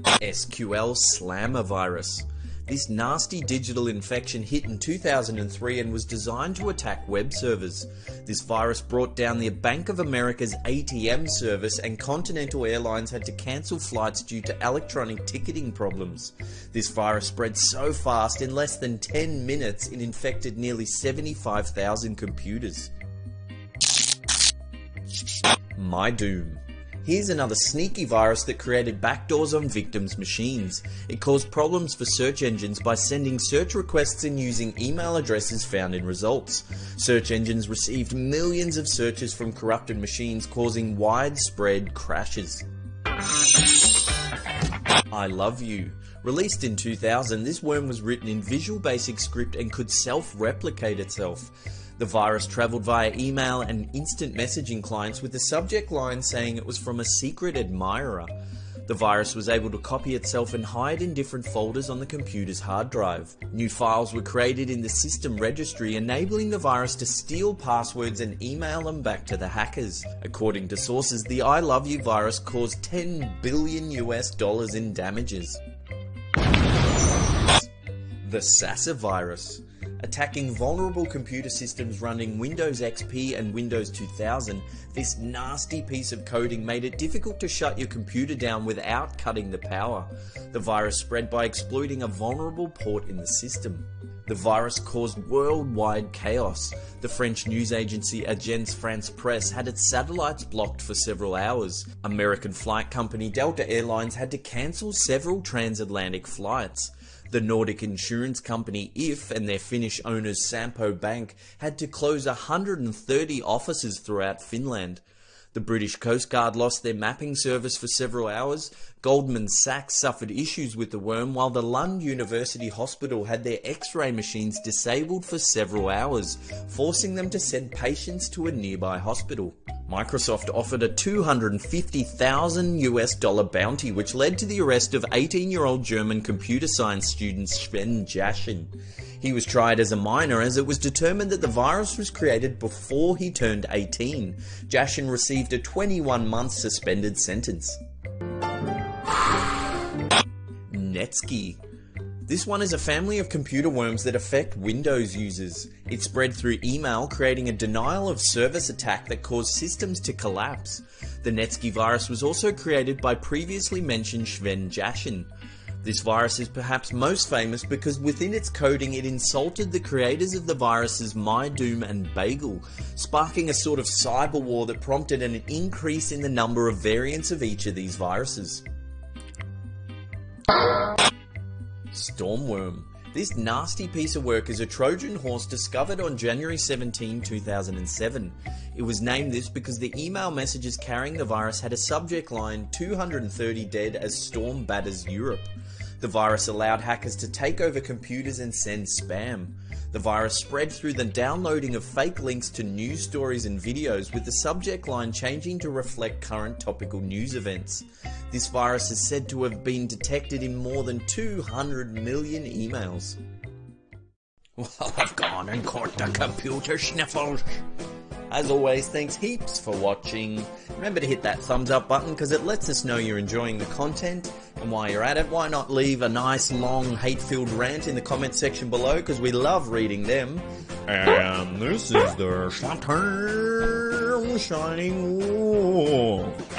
SQL Slammer virus. This nasty digital infection hit in 2003 and was designed to attack web servers. This virus brought down the Bank of America's ATM service, and Continental Airlines had to cancel flights due to electronic ticketing problems. This virus spread so fast, in less than 10 minutes it infected nearly 75,000 computers. MyDoom. Here's another sneaky virus that created backdoors on victims' machines. It caused problems for search engines by sending search requests and using email addresses found in results. Search engines received millions of searches from corrupted machines, causing widespread crashes. I Love You. Released in 2000, this worm was written in Visual Basic script and could self-replicate itself. The virus travelled via email and instant messaging clients with the subject line saying it was from a secret admirer. The virus was able to copy itself and hide in different folders on the computer's hard drive. New files were created in the system registry, enabling the virus to steal passwords and email them back to the hackers. According to sources, the I Love You virus caused $10 billion in damages. The Sasa virus. Attacking vulnerable computer systems running Windows XP and Windows 2000, this nasty piece of coding made it difficult to shut your computer down without cutting the power. The virus spread by exploiting a vulnerable port in the system. The virus caused worldwide chaos. The French news agency Agence France-Presse had its satellites blocked for several hours. American flight company Delta Airlines had to cancel several transatlantic flights. The Nordic insurance company If and their Finnish owners Sampo Bank had to close 130 offices throughout Finland. The British Coast Guard lost their mapping service for several hours. Goldman Sachs suffered issues with the worm, while the Lund University Hospital had their X-ray machines disabled for several hours, forcing them to send patients to a nearby hospital. Microsoft offered a $250,000 bounty, which led to the arrest of 18-year-old German computer science student Sven Jaschen. He was tried as a minor, as it was determined that the virus was created before he turned 18. Jaschen received a 21-month suspended sentence. Netsky. This one is a family of computer worms that affect Windows users. It spread through email, creating a denial of service attack that caused systems to collapse. The Netsky virus was also created by previously mentioned Sven Jaschen. This virus is perhaps most famous because within its coding it insulted the creators of the viruses MyDoom and Bagel, sparking a sort of cyber war that prompted an increase in the number of variants of each of these viruses. Stormworm. This nasty piece of work is a Trojan horse discovered on January 17, 2007. It was named this because the email messages carrying the virus had a subject line 230 dead as storm batters Europe. The virus allowed hackers to take over computers and send spam. The virus spread through the downloading of fake links to news stories and videos, with the subject line changing to reflect current topical news events. This virus is said to have been detected in more than 200 million emails. Well, I've gone and caught the computer sniffles. As always, thanks heaps for watching. Remember to hit that thumbs up button because it lets us know you're enjoying the content. And while you're at it, why not leave a nice long hate-filled rant in the comment section below because we love reading them. And this is the Slapterm Shining Wolf.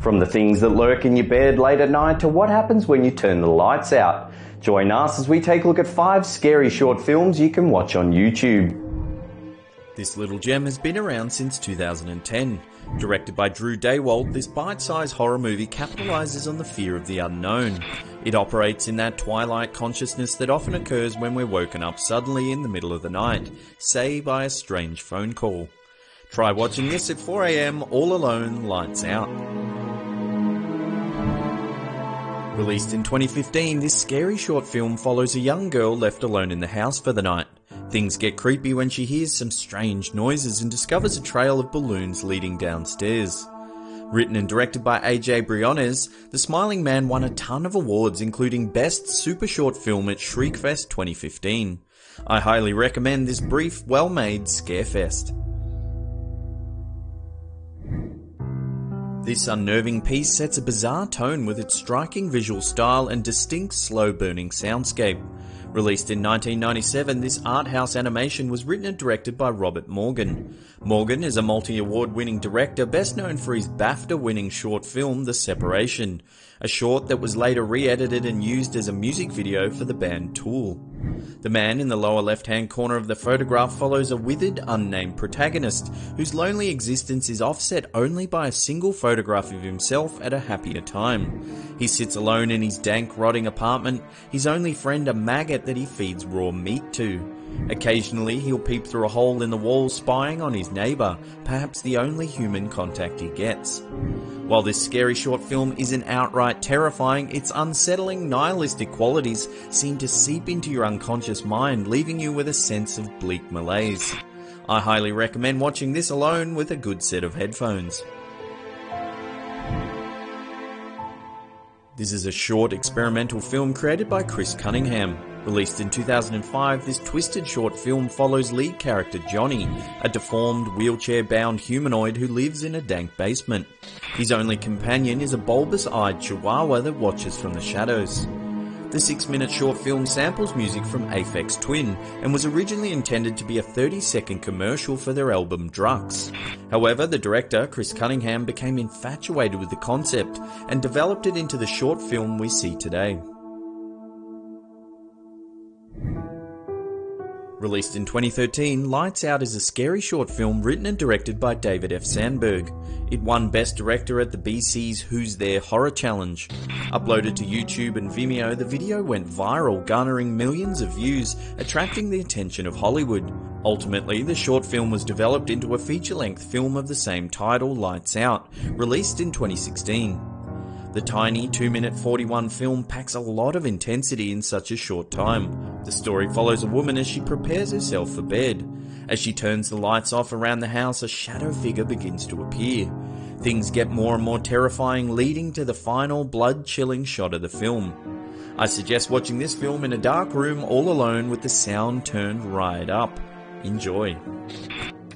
From the things that lurk in your bed late at night to what happens when you turn the lights out. Join us as we take a look at 5 scary short films you can watch on YouTube. This little gem has been around since 2010. Directed by Drew Daywalt, this bite-sized horror movie capitalizes on the fear of the unknown. It operates in that twilight consciousness that often occurs when we're woken up suddenly in the middle of the night, say by a strange phone call. Try watching this at 4 AM all alone, lights out. Released in 2015, this scary short film follows a young girl left alone in the house for the night. Things get creepy when she hears some strange noises and discovers a trail of balloons leading downstairs. Written and directed by AJ Briones, The Smiling Man won a ton of awards including Best Super Short Film at Shriekfest 2015. I highly recommend this brief, well-made scarefest. This unnerving piece sets a bizarre tone with its striking visual style and distinct slow-burning soundscape. Released in 1997, this art house animation was written and directed by Robert Morgan. Morgan is a multi-award winning director best known for his BAFTA-winning short film The Separation, a short that was later re-edited and used as a music video for the band Tool. The man in the lower left-hand corner of the photograph follows a withered, unnamed protagonist, whose lonely existence is offset only by a single photograph of himself at a happier time. He sits alone in his dank, rotting apartment, his only friend a maggot that he feeds raw meat to. Occasionally he'll peep through a hole in the wall spying on his neighbour, perhaps the only human contact he gets. While this scary short film isn't outright terrifying, its unsettling nihilistic qualities seem to seep into your unconscious mind, leaving you with a sense of bleak malaise. I highly recommend watching this alone with a good set of headphones. This is a short experimental film created by Chris Cunningham. Released in 2005, this twisted short film follows lead character Johnny, a deformed, wheelchair-bound humanoid who lives in a dank basement. His only companion is a bulbous-eyed chihuahua that watches from the shadows. The 6-minute short film samples music from Aphex Twin and was originally intended to be a 30-second commercial for their album Drux. However, the director, Chris Cunningham, became infatuated with the concept and developed it into the short film we see today. Released in 2013, Lights Out is a scary short film written and directed by David F. Sandberg. It won Best Director at the BC's Who's There Horror Challenge. Uploaded to YouTube and Vimeo, the video went viral, garnering millions of views, attracting the attention of Hollywood. Ultimately, the short film was developed into a feature-length film of the same title, Lights Out, released in 2016. The tiny 2-minute 41 film packs a lot of intensity in such a short time. The story follows a woman as she prepares herself for bed. As she turns the lights off around the house, a shadow figure begins to appear. Things get more and more terrifying, leading to the final blood-chilling shot of the film. I suggest watching this film in a dark room all alone with the sound turned right up. Enjoy.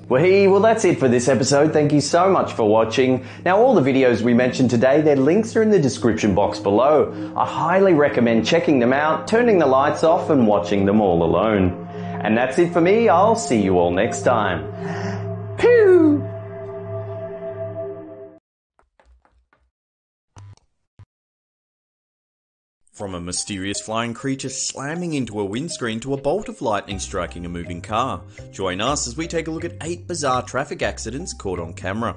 Well, that's it for this episode. Thank you so much for watching. Now, all the videos we mentioned today, their links are in the description box below. I highly recommend checking them out, turning the lights off and watching them all alone. And that's it for me. I'll see you all next time. Pew! From a mysterious flying creature slamming into a windscreen to a bolt of lightning striking a moving car. Join us as we take a look at 8 bizarre traffic accidents caught on camera.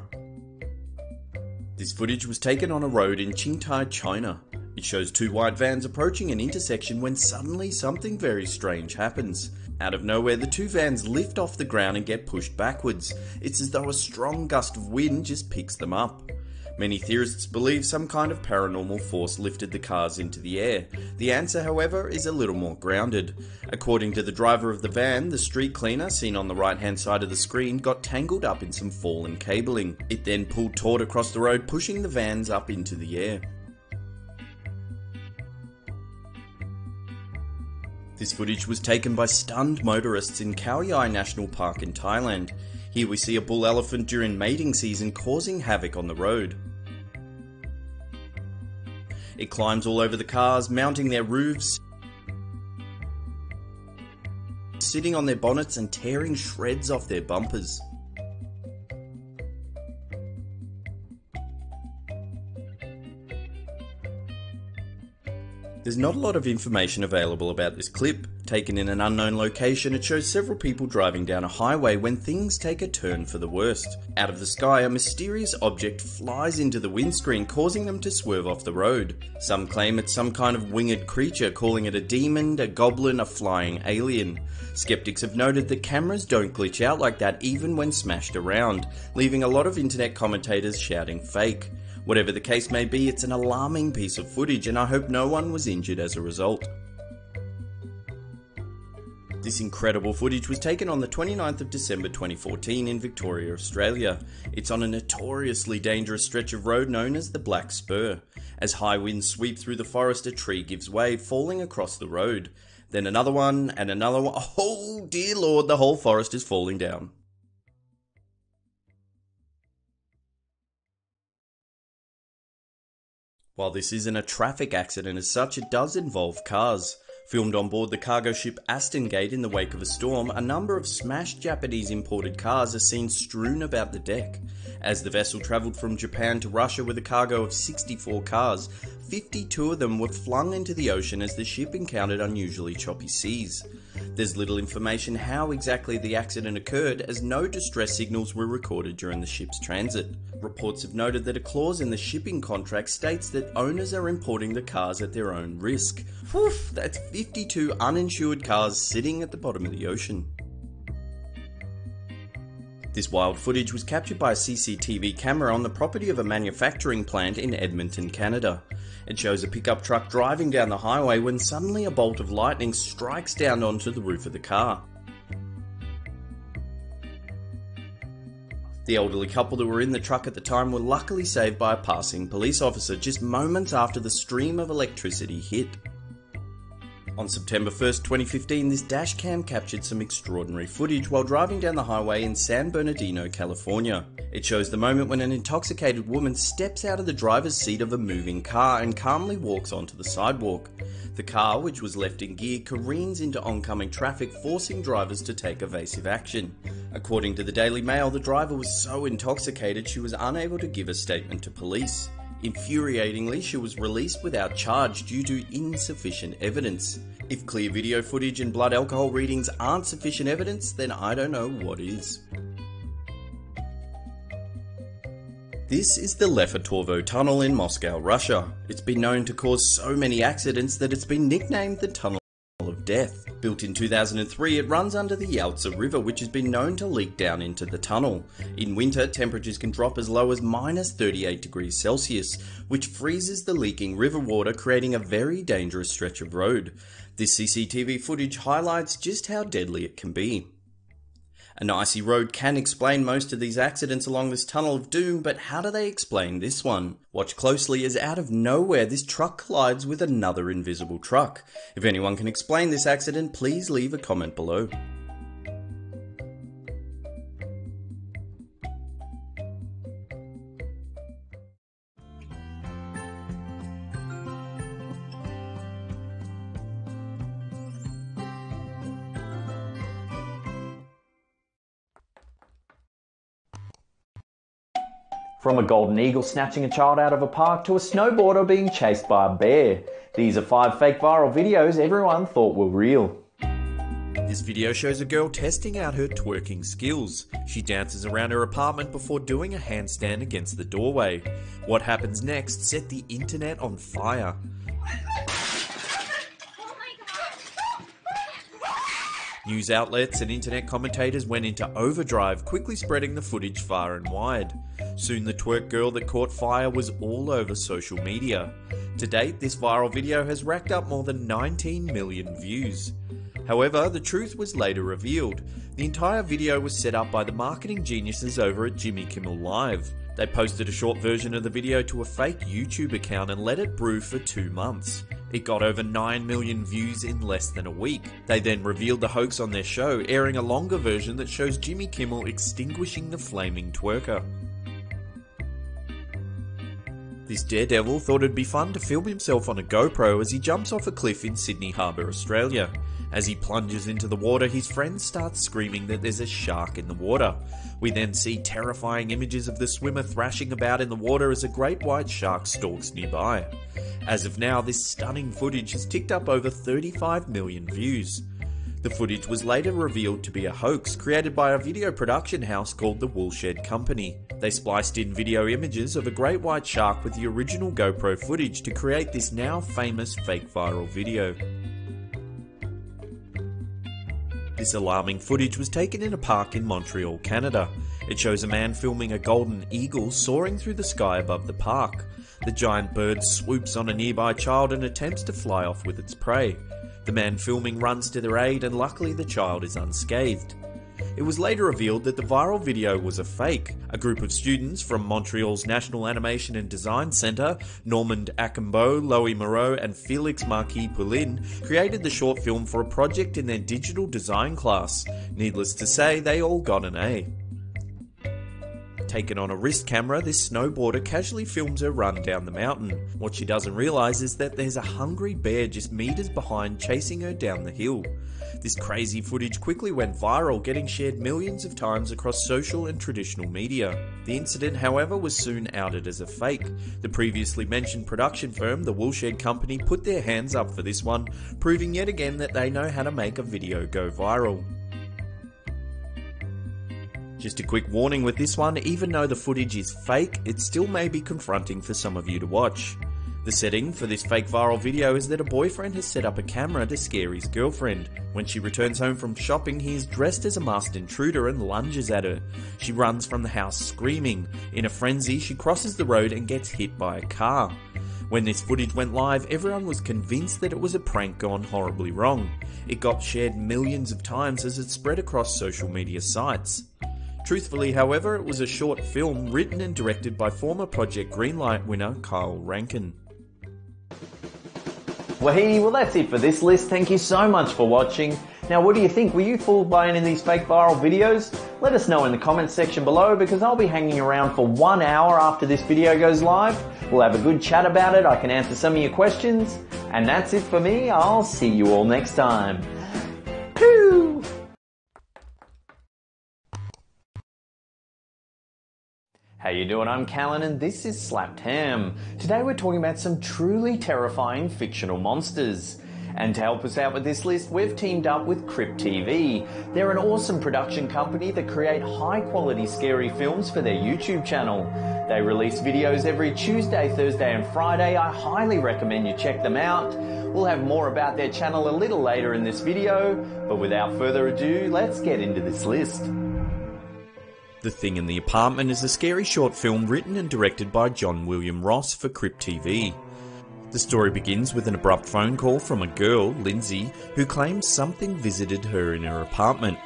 This footage was taken on a road in Qingtai, China. It shows 2 white vans approaching an intersection when suddenly something very strange happens. Out of nowhere, the 2 vans lift off the ground and get pushed backwards. It's as though a strong gust of wind just picks them up. Many theorists believe some kind of paranormal force lifted the cars into the air. The answer, however, is a little more grounded. According to the driver of the van, the street cleaner, seen on the right-hand side of the screen, got tangled up in some fallen cabling. It then pulled taut across the road, pushing the vans up into the air. This footage was taken by stunned motorists in Khao Yai National Park in Thailand. Here we see a bull elephant during mating season causing havoc on the road. It climbs all over the cars, mounting their roofs, sitting on their bonnets and tearing shreds off their bumpers. There's not a lot of information available about this clip. Taken in an unknown location, it shows several people driving down a highway when things take a turn for the worst. Out of the sky, a mysterious object flies into the windscreen, causing them to swerve off the road. Some claim it's some kind of winged creature, calling it a demon, a goblin, a flying alien. Skeptics have noted that cameras don't glitch out like that even when smashed around, leaving a lot of internet commentators shouting fake. Whatever the case may be, it's an alarming piece of footage, and I hope no one was injured as a result. This incredible footage was taken on the 29th of December 2014 in Victoria, Australia. It's on a notoriously dangerous stretch of road known as the Black Spur. As high winds sweep through the forest, a tree gives way, falling across the road. Then another one, and another one. Oh dear Lord, the whole forest is falling down. While this isn't a traffic accident as such, it does involve cars. Filmed on board the cargo ship Aston Gate in the wake of a storm, a number of smashed Japanese imported cars are seen strewn about the deck. As the vessel travelled from Japan to Russia with a cargo of 64 cars, 52 of them were flung into the ocean as the ship encountered unusually choppy seas. There's little information how exactly the accident occurred, as no distress signals were recorded during the ship's transit. Reports have noted that a clause in the shipping contract states that owners are importing the cars at their own risk. Whew, that's 52 uninsured cars sitting at the bottom of the ocean. This wild footage was captured by a CCTV camera on the property of a manufacturing plant in Edmonton, Canada. It shows a pickup truck driving down the highway when suddenly a bolt of lightning strikes down onto the roof of the car. The elderly couple that were in the truck at the time were luckily saved by a passing police officer just moments after the stream of electricity hit. On September 1st, 2015, this dashcam captured some extraordinary footage while driving down the highway in San Bernardino, California. It shows the moment when an intoxicated woman steps out of the driver's seat of a moving car and calmly walks onto the sidewalk. The car, which was left in gear, careens into oncoming traffic, forcing drivers to take evasive action. According to the Daily Mail, the driver was so intoxicated she was unable to give a statement to police. Infuriatingly, she was released without charge due to insufficient evidence. If clear video footage and blood alcohol readings aren't sufficient evidence, then I don't know what is. This is the Lefortovo Tunnel in Moscow, Russia. It's been known to cause so many accidents that it's been nicknamed the Tunnel of Death. Built in 2003, it runs under the Yautza River, which has been known to leak down into the tunnel. In winter, temperatures can drop as low as minus 38 degrees Celsius, which freezes the leaking river water, creating a very dangerous stretch of road. This CCTV footage highlights just how deadly it can be. An icy road can explain most of these accidents along this tunnel of doom, but how do they explain this one? Watch closely, as out of nowhere this truck collides with another invisible truck. If anyone can explain this accident, please leave a comment below. From a golden eagle snatching a child out of a park to a snowboarder being chased by a bear. These are 5 fake viral videos everyone thought were real. This video shows a girl testing out her twerking skills. She dances around her apartment before doing a handstand against the doorway. What happens next set the internet on fire. News outlets and internet commentators went into overdrive, quickly spreading the footage far and wide. Soon the twerk girl that caught fire was all over social media. To date, this viral video has racked up more than 19 million views. However, the truth was later revealed. The entire video was set up by the marketing geniuses over at Jimmy Kimmel Live. They posted a short version of the video to a fake YouTube account and let it brew for 2 months. It got over 9 million views in less than a week. They then revealed the hoax on their show, airing a longer version that shows Jimmy Kimmel extinguishing the flaming twerker. This daredevil thought it'd be fun to film himself on a GoPro as he jumps off a cliff in Sydney Harbour, Australia. As he plunges into the water, his friends start screaming that there's a shark in the water. We then see terrifying images of the swimmer thrashing about in the water as a great white shark stalks nearby. As of now, this stunning footage has ticked up over 35 million views. The footage was later revealed to be a hoax created by a video production house called the Woolshed Company. They spliced in video images of a great white shark with the original GoPro footage to create this now famous fake viral video. This alarming footage was taken in a park in Montreal, Canada. It shows a man filming a golden eagle soaring through the sky above the park. The giant bird swoops on a nearby child and attempts to fly off with its prey. The man filming runs to their aid and luckily the child is unscathed. It was later revealed that the viral video was a fake. A group of students from Montreal's National Animation and Design Centre, Normand Acambeau, Loie Moreau and Felix Marquis Poulin, created the short film for a project in their digital design class. Needless to say, they all got an A. Taken on a wrist camera, this snowboarder casually films her run down the mountain. What she doesn't realise is that there's a hungry bear just meters behind chasing her down the hill. This crazy footage quickly went viral, getting shared millions of times across social and traditional media. The incident, however, was soon outed as a fake. The previously mentioned production firm, the Woolshed Company, put their hands up for this one, proving yet again that they know how to make a video go viral. Just a quick warning with this one, even though the footage is fake, it still may be confronting for some of you to watch. The setting for this fake viral video is that a boyfriend has set up a camera to scare his girlfriend. When she returns home from shopping, he is dressed as a masked intruder and lunges at her. She runs from the house screaming. In a frenzy, she crosses the road and gets hit by a car. When this footage went live, everyone was convinced that it was a prank gone horribly wrong. It got shared millions of times as it spread across social media sites. Truthfully, however, it was a short film written and directed by former Project Greenlight winner Kyle Rankin. Well, that's it for this list. Thank you so much for watching. Now, what do you think? Were you fooled by any of these fake viral videos? Let us know in the comments section below because I'll be hanging around for 1 hour after this video goes live. We'll have a good chat about it. I can answer some of your questions. And that's it for me. I'll see you all next time. Pew! How you doing? I'm Callan and this is Slapped Ham. Today we're talking about some truly terrifying fictional monsters. And to help us out with this list, we've teamed up with Crypt TV. They're an awesome production company that create high quality scary films for their YouTube channel. They release videos every Tuesday, Thursday and Friday. I highly recommend you check them out. We'll have more about their channel a little later in this video, but without further ado, let's get into this list. The Thing in the Apartment is a scary short film written and directed by John William Ross for Crypt TV. The story begins with an abrupt phone call from a girl, Lindsay, who claims something visited her in her apartment.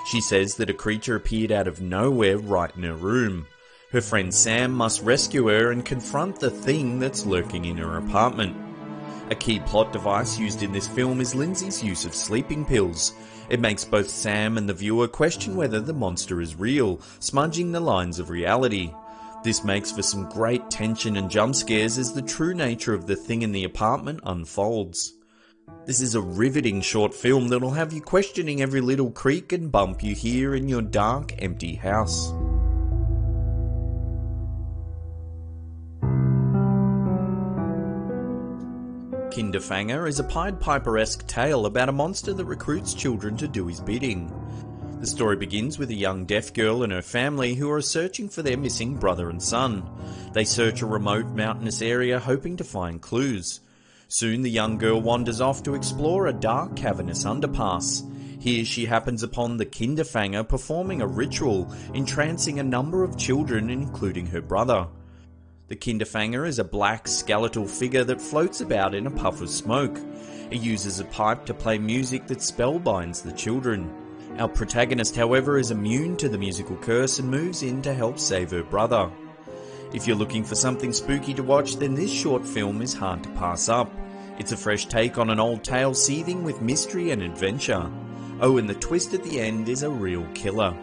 She says that a creature appeared out of nowhere right in her room. Her friend Sam must rescue her and confront the thing that's lurking in her apartment. A key plot device used in this film is Lindsay's use of sleeping pills. It makes both Sam and the viewer question whether the monster is real, smudging the lines of reality. This makes for some great tension and jump scares as the true nature of the thing in the apartment unfolds. This is a riveting short film that'll have you questioning every little creak and bump you hear in your dark, empty house. Kinderfanger is a Pied Piper-esque tale about a monster that recruits children to do his bidding. The story begins with a young deaf girl and her family who are searching for their missing brother and son. They search a remote mountainous area hoping to find clues. Soon the young girl wanders off to explore a dark cavernous underpass. Here she happens upon the Kinderfanger performing a ritual, entrancing a number of children including her brother. The Kinderfanger is a black skeletal figure that floats about in a puff of smoke. It uses a pipe to play music that spellbinds the children. Our protagonist, however, is immune to the musical curse and moves in to help save her brother. If you're looking for something spooky to watch, then this short film is hard to pass up. It's a fresh take on an old tale seething with mystery and adventure. Oh, and the twist at the end is a real killer.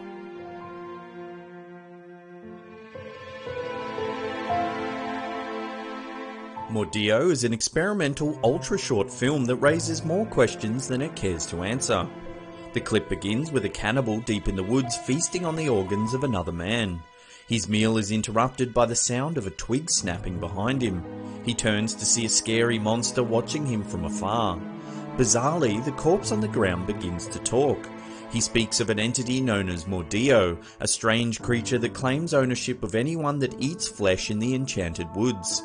Mordio is an experimental ultra-short film that raises more questions than it cares to answer. The clip begins with a cannibal deep in the woods feasting on the organs of another man. His meal is interrupted by the sound of a twig snapping behind him. He turns to see a scary monster watching him from afar. Bizarrely, the corpse on the ground begins to talk. He speaks of an entity known as Mordio, a strange creature that claims ownership of anyone that eats flesh in the enchanted woods.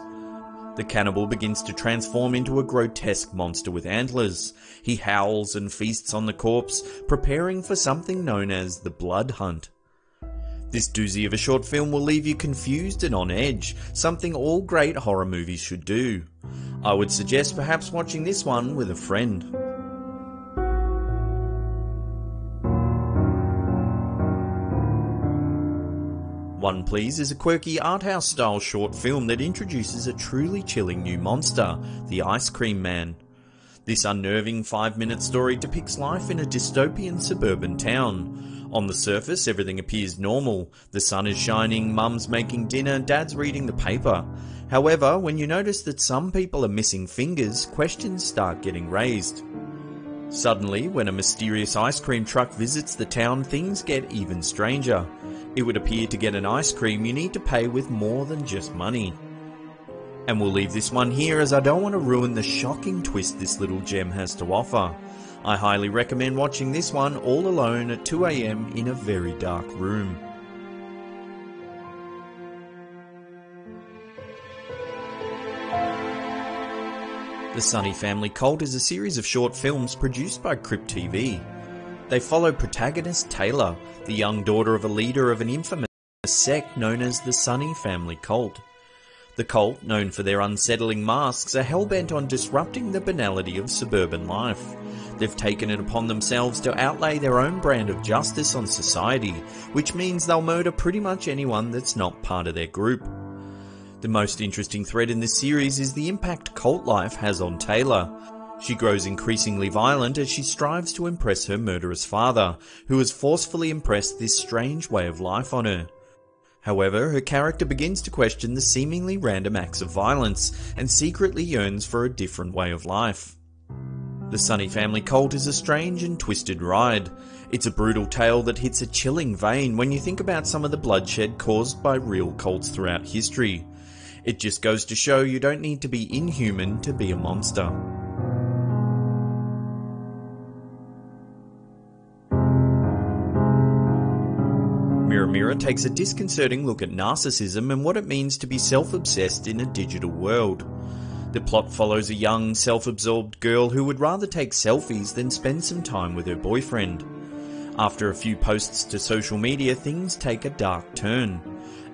The cannibal begins to transform into a grotesque monster with antlers. He howls and feasts on the corpse, preparing for something known as the blood hunt. This doozy of a short film will leave you confused and on edge, something all great horror movies should do. I would suggest perhaps watching this one with a friend. One Please is a quirky arthouse style short film that introduces a truly chilling new monster, the Ice Cream Man. This unnerving 5-minute story depicts life in a dystopian suburban town. On the surface, everything appears normal. The sun is shining, mum's making dinner, dad's reading the paper. However, when you notice that some people are missing fingers, questions start getting raised. Suddenly, when a mysterious ice cream truck visits the town, things get even stranger. It would appear to get an ice cream you need to pay with more than just money. And we'll leave this one here as I don't want to ruin the shocking twist this little gem has to offer. I highly recommend watching this one all alone at 2 AM in a very dark room. The Sunny Family Cult is a series of short films produced by Crypt TV. They follow protagonist Taylor, the young daughter of a leader of an infamous sect known as the Sunny Family Cult. The cult, known for their unsettling masks, are hell-bent on disrupting the banality of suburban life. They've taken it upon themselves to outlay their own brand of justice on society, which means they'll murder pretty much anyone that's not part of their group. The most interesting thread in this series is the impact cult life has on Taylor. She grows increasingly violent as she strives to impress her murderous father, who has forcefully impressed this strange way of life on her. However, her character begins to question the seemingly random acts of violence and secretly yearns for a different way of life. The Sunny Family Cult is a strange and twisted ride. It's a brutal tale that hits a chilling vein when you think about some of the bloodshed caused by real cults throughout history. It just goes to show you don't need to be inhuman to be a monster. Mirror Mirror takes a disconcerting look at narcissism and what it means to be self-obsessed in a digital world. The plot follows a young, self-absorbed girl who would rather take selfies than spend some time with her boyfriend. After a few posts to social media, things take a dark turn.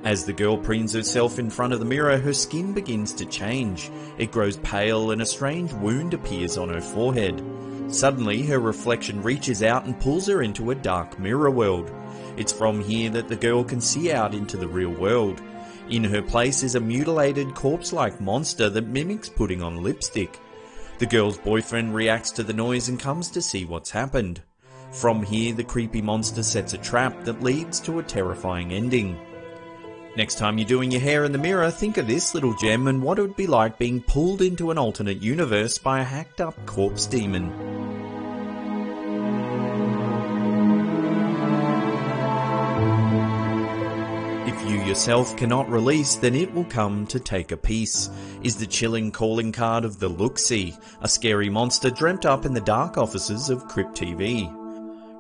As the girl preens herself in front of the mirror, her skin begins to change. It grows pale and a strange wound appears on her forehead. Suddenly, her reflection reaches out and pulls her into a dark mirror world. It's from here that the girl can see out into the real world. In her place is a mutilated, corpse-like monster that mimics putting on lipstick. The girl's boyfriend reacts to the noise and comes to see what's happened. From here, the creepy monster sets a trap that leads to a terrifying ending. Next time you're doing your hair in the mirror, think of this little gem and what it would be like being pulled into an alternate universe by a hacked-up corpse demon. If you yourself cannot release, then it will come to take a piece, is the chilling calling card of the Look-See, a scary monster dreamt up in the dark offices of Crypt TV.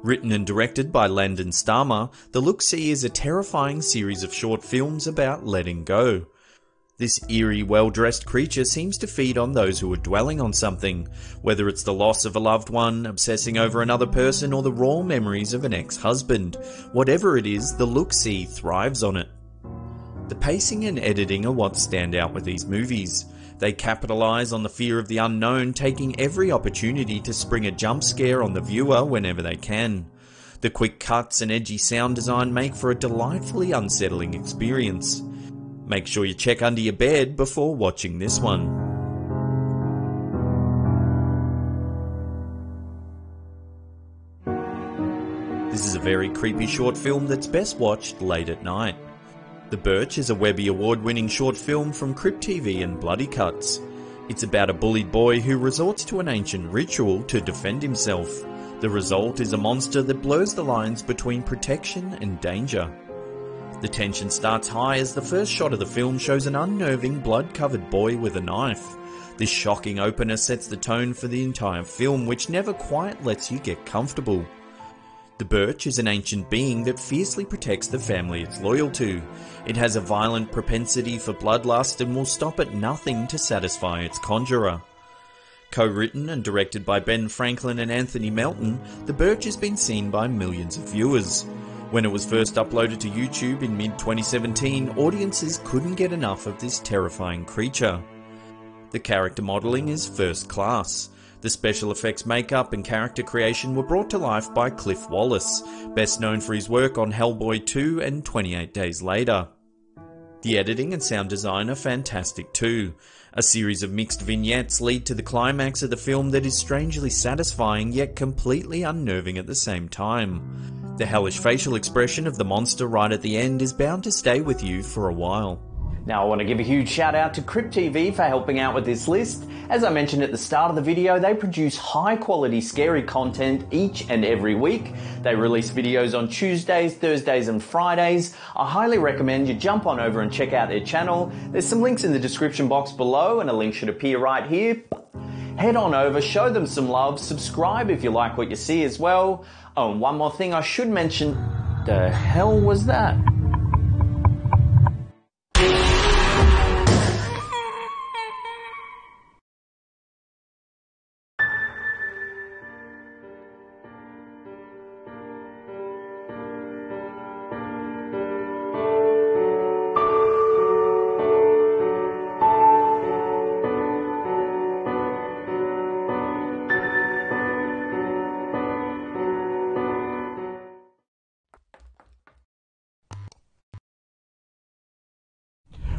Written and directed by Landon Starmer, The Look-See is a terrifying series of short films about letting go. This eerie, well-dressed creature seems to feed on those who are dwelling on something, whether it's the loss of a loved one, obsessing over another person, or the raw memories of an ex-husband. Whatever it is, The Look-See thrives on it. The pacing and editing are what stand out with these movies. They capitalize on the fear of the unknown, taking every opportunity to spring a jump scare on the viewer whenever they can. The quick cuts and edgy sound design make for a delightfully unsettling experience. Make sure you check under your bed before watching this one. This is a very creepy short film that's best watched late at night. The Birch is a Webby Award-winning short film from Crypt TV and Bloody Cuts. It's about a bullied boy who resorts to an ancient ritual to defend himself. The result is a monster that blurs the lines between protection and danger. The tension starts high as the first shot of the film shows an unnerving, blood-covered boy with a knife. This shocking opener sets the tone for the entire film, which never quite lets you get comfortable. The Birch is an ancient being that fiercely protects the family it's loyal to. It has a violent propensity for bloodlust and will stop at nothing to satisfy its conjurer. Co-written and directed by Ben Franklin and Anthony Melton, The Birch has been seen by millions of viewers. When it was first uploaded to YouTube in mid-2017, audiences couldn't get enough of this terrifying creature. The character modelling is first class. The special effects makeup and character creation were brought to life by Cliff Wallace, best known for his work on Hellboy 2 and 28 Days Later. The editing and sound design are fantastic too. A series of mixed vignettes lead to the climax of the film that is strangely satisfying yet completely unnerving at the same time. The hellish facial expression of the monster right at the end is bound to stay with you for a while. Now I want to give a huge shout out to Crypt TV for helping out with this list. As I mentioned at the start of the video, they produce high quality scary content each and every week. They release videos on Tuesdays, Thursdays and Fridays. I highly recommend you jump on over and check out their channel. There's some links in the description box below and a link should appear right here. Head on over, show them some love, subscribe if you like what you see as well. Oh, and one more thing I should mention, the hell was that?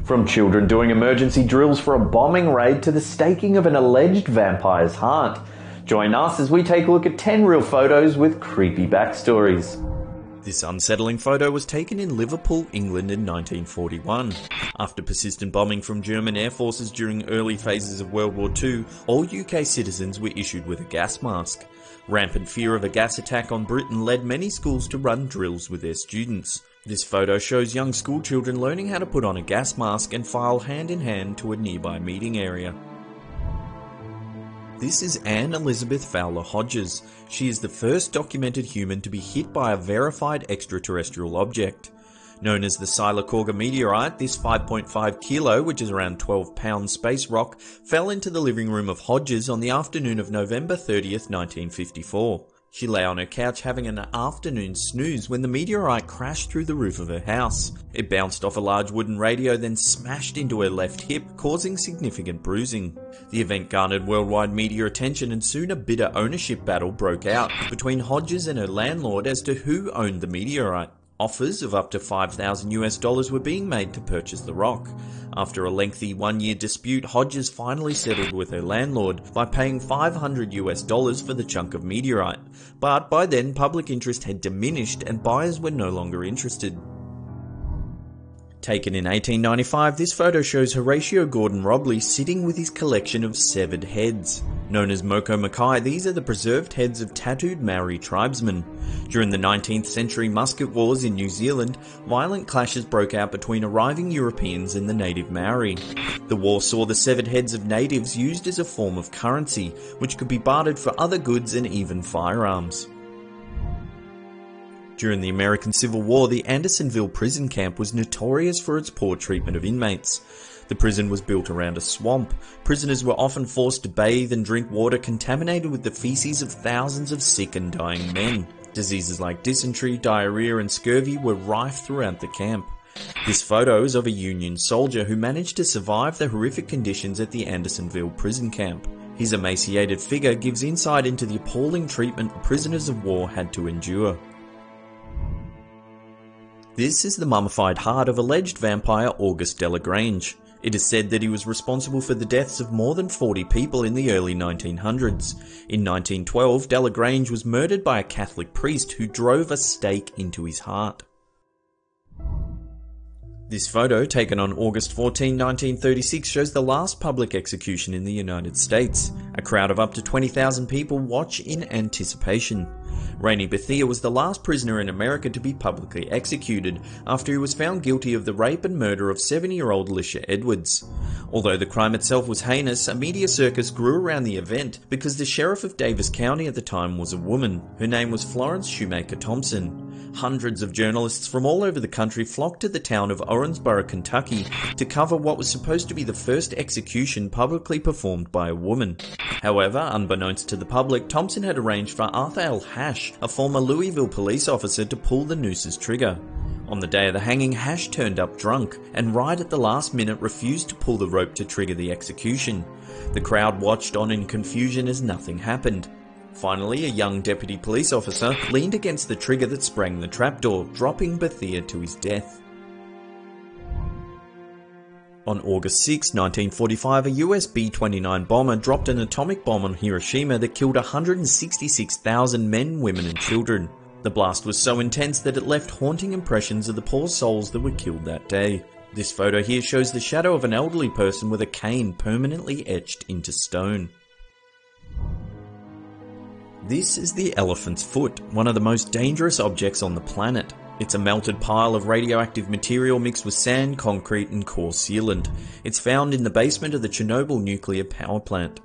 From children doing emergency drills for a bombing raid to the staking of an alleged vampire's heart. Join us as we take a look at 10 real photos with creepy backstories. This unsettling photo was taken in Liverpool, England in 1941. After persistent bombing from German air forces during early phases of World War II, all UK citizens were issued with a gas mask. Rampant fear of a gas attack on Britain led many schools to run drills with their students. This photo shows young school children learning how to put on a gas mask and file hand in hand to a nearby meeting area. This is Anne Elizabeth Fowler Hodges. She is the first documented human to be hit by a verified extraterrestrial object. Known as the Sylacauga meteorite, this 5.5 kilo, which is around 12 pound space rock, fell into the living room of Hodges on the afternoon of November 30th, 1954. She lay on her couch having an afternoon snooze when the meteorite crashed through the roof of her house. It bounced off a large wooden radio, then smashed into her left hip, causing significant bruising. The event garnered worldwide media attention and soon a bitter ownership battle broke out between Hodges and her landlord as to who owned the meteorite. Offers of up to $5,000 were being made to purchase the rock. After a lengthy one-year dispute, Hodges finally settled with her landlord by paying $500 for the chunk of meteorite. But by then, public interest had diminished and buyers were no longer interested. Taken in 1895, this photo shows Horatio Gordon Robley sitting with his collection of severed heads. Known as Moko Makai, these are the preserved heads of tattooed Maori tribesmen. During the 19th century musket wars in New Zealand, violent clashes broke out between arriving Europeans and the native Maori. The war saw the severed heads of natives used as a form of currency, which could be bartered for other goods and even firearms. During the American Civil War, the Andersonville prison camp was notorious for its poor treatment of inmates. The prison was built around a swamp. Prisoners were often forced to bathe and drink water contaminated with the feces of thousands of sick and dying men. Diseases like dysentery, diarrhea and scurvy were rife throughout the camp. This photo is of a Union soldier who managed to survive the horrific conditions at the Andersonville prison camp. His emaciated figure gives insight into the appalling treatment prisoners of war had to endure. This is the mummified heart of alleged vampire August Delagrange. It is said that he was responsible for the deaths of more than 40 people in the early 1900s. In 1912, Delagrange was murdered by a Catholic priest who drove a stake into his heart. This photo, taken on August 14, 1936, shows the last public execution in the United States. A crowd of up to 20,000 people watch in anticipation. Rainey Bethea was the last prisoner in America to be publicly executed after he was found guilty of the rape and murder of 70-year-old Lisha Edwards. Although the crime itself was heinous, a media circus grew around the event because the sheriff of Davis County at the time was a woman. Her name was Florence Shoemaker Thompson. Hundreds of journalists from all over the country flocked to the town of Owensboro, Kentucky to cover what was supposed to be the first execution publicly performed by a woman. However, unbeknownst to the public, Thompson had arranged for Arthur L. Hash, a former Louisville police officer, to pull the nooses trigger. On the day of the hanging, Hash turned up drunk and right at the last minute refused to pull the rope to trigger the execution. The crowd watched on in confusion as nothing happened. Finally, a young deputy police officer leaned against the trigger that sprang the trapdoor, dropping Bethea to his death. On August 6, 1945, a US B-29 bomber dropped an atomic bomb on Hiroshima that killed 166,000 men, women and children. The blast was so intense that it left haunting impressions of the poor souls that were killed that day. This photo here shows the shadow of an elderly person with a cane permanently etched into stone. This is the elephant's foot, one of the most dangerous objects on the planet. It's a melted pile of radioactive material mixed with sand, concrete and coarse sealant. It's found in the basement of the Chernobyl nuclear power plant.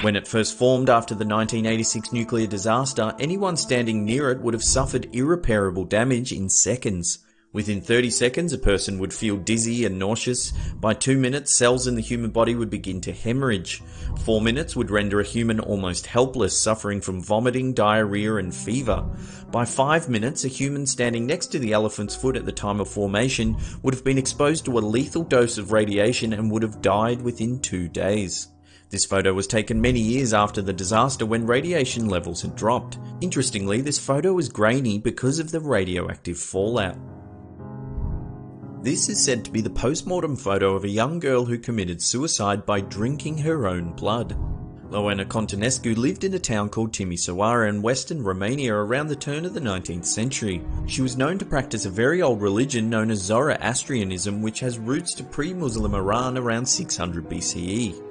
When it first formed after the 1986 nuclear disaster, anyone standing near it would have suffered irreparable damage in seconds. Within 30 seconds, a person would feel dizzy and nauseous. By 2 minutes, cells in the human body would begin to hemorrhage. 4 minutes would render a human almost helpless, suffering from vomiting, diarrhea and fever. By 5 minutes, a human standing next to the elephant's foot at the time of formation would have been exposed to a lethal dose of radiation and would have died within 2 days. This photo was taken many years after the disaster when radiation levels had dropped. Interestingly, this photo is grainy because of the radioactive fallout. This is said to be the post-mortem photo of a young girl who committed suicide by drinking her own blood. Loana Contanescu lived in a town called Timisoara in western Romania around the turn of the 19th century. She was known to practice a very old religion known as Zoroastrianism, which has roots to pre-Muslim Iran around 600 BCE.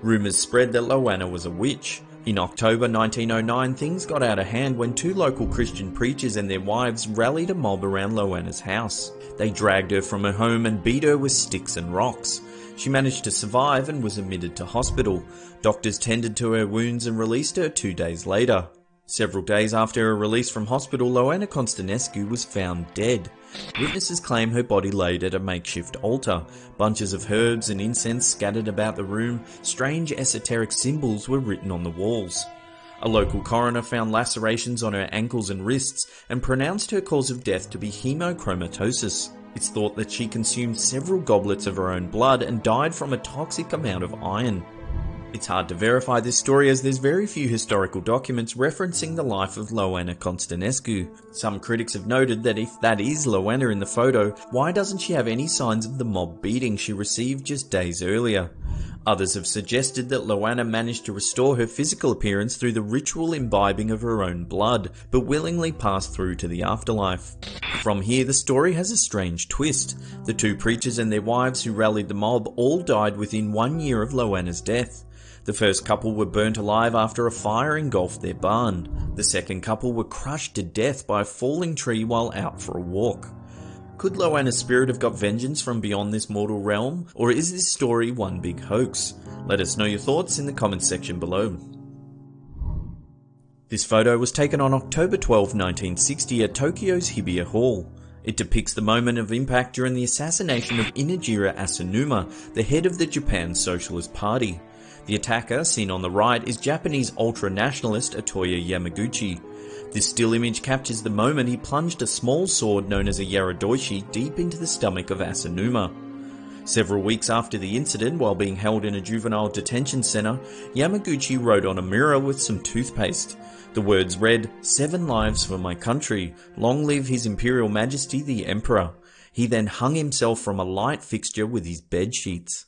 Rumours spread that Loana was a witch. In October 1909, things got out of hand when 2 local Christian preachers and their wives rallied a mob around Loana's house. They dragged her from her home and beat her with sticks and rocks. She managed to survive and was admitted to hospital. Doctors tended to her wounds and released her 2 days later. Several days after her release from hospital, Loana Contanescu was found dead. Witnesses claim her body laid at a makeshift altar. Bunches of herbs and incense scattered about the room. Strange esoteric symbols were written on the walls. A local coroner found lacerations on her ankles and wrists and pronounced her cause of death to be hemochromatosis. It's thought that she consumed several goblets of her own blood and died from a toxic amount of iron. It's hard to verify this story as there's very few historical documents referencing the life of Loana Contanescu. Some critics have noted that if that is Loana in the photo, why doesn't she have any signs of the mob beating she received just days earlier? Others have suggested that Loana managed to restore her physical appearance through the ritual imbibing of her own blood, but willingly passed through to the afterlife. From here, the story has a strange twist. The 2 preachers and their wives who rallied the mob all died within 1 year of Loana's death. The first couple were burnt alive after a fire engulfed their barn. The second couple were crushed to death by a falling tree while out for a walk. Could Loana's spirit have got vengeance from beyond this mortal realm, or is this story one big hoax? Let us know your thoughts in the comments section below. This photo was taken on October 12, 1960 at Tokyo's Hibiya Hall. It depicts the moment of impact during the assassination of Inajira Asanuma, the head of the Japan Socialist Party. The attacker, seen on the right, is Japanese ultra-nationalist Atoya Yamaguchi. This still image captures the moment he plunged a small sword known as a yaradoishi deep into the stomach of Asanuma. Several weeks after the incident, while being held in a juvenile detention center, Yamaguchi wrote on a mirror with some toothpaste. The words read, "7 lives for my country, long live His Imperial Majesty the Emperor." He then hung himself from a light fixture with his bed sheets.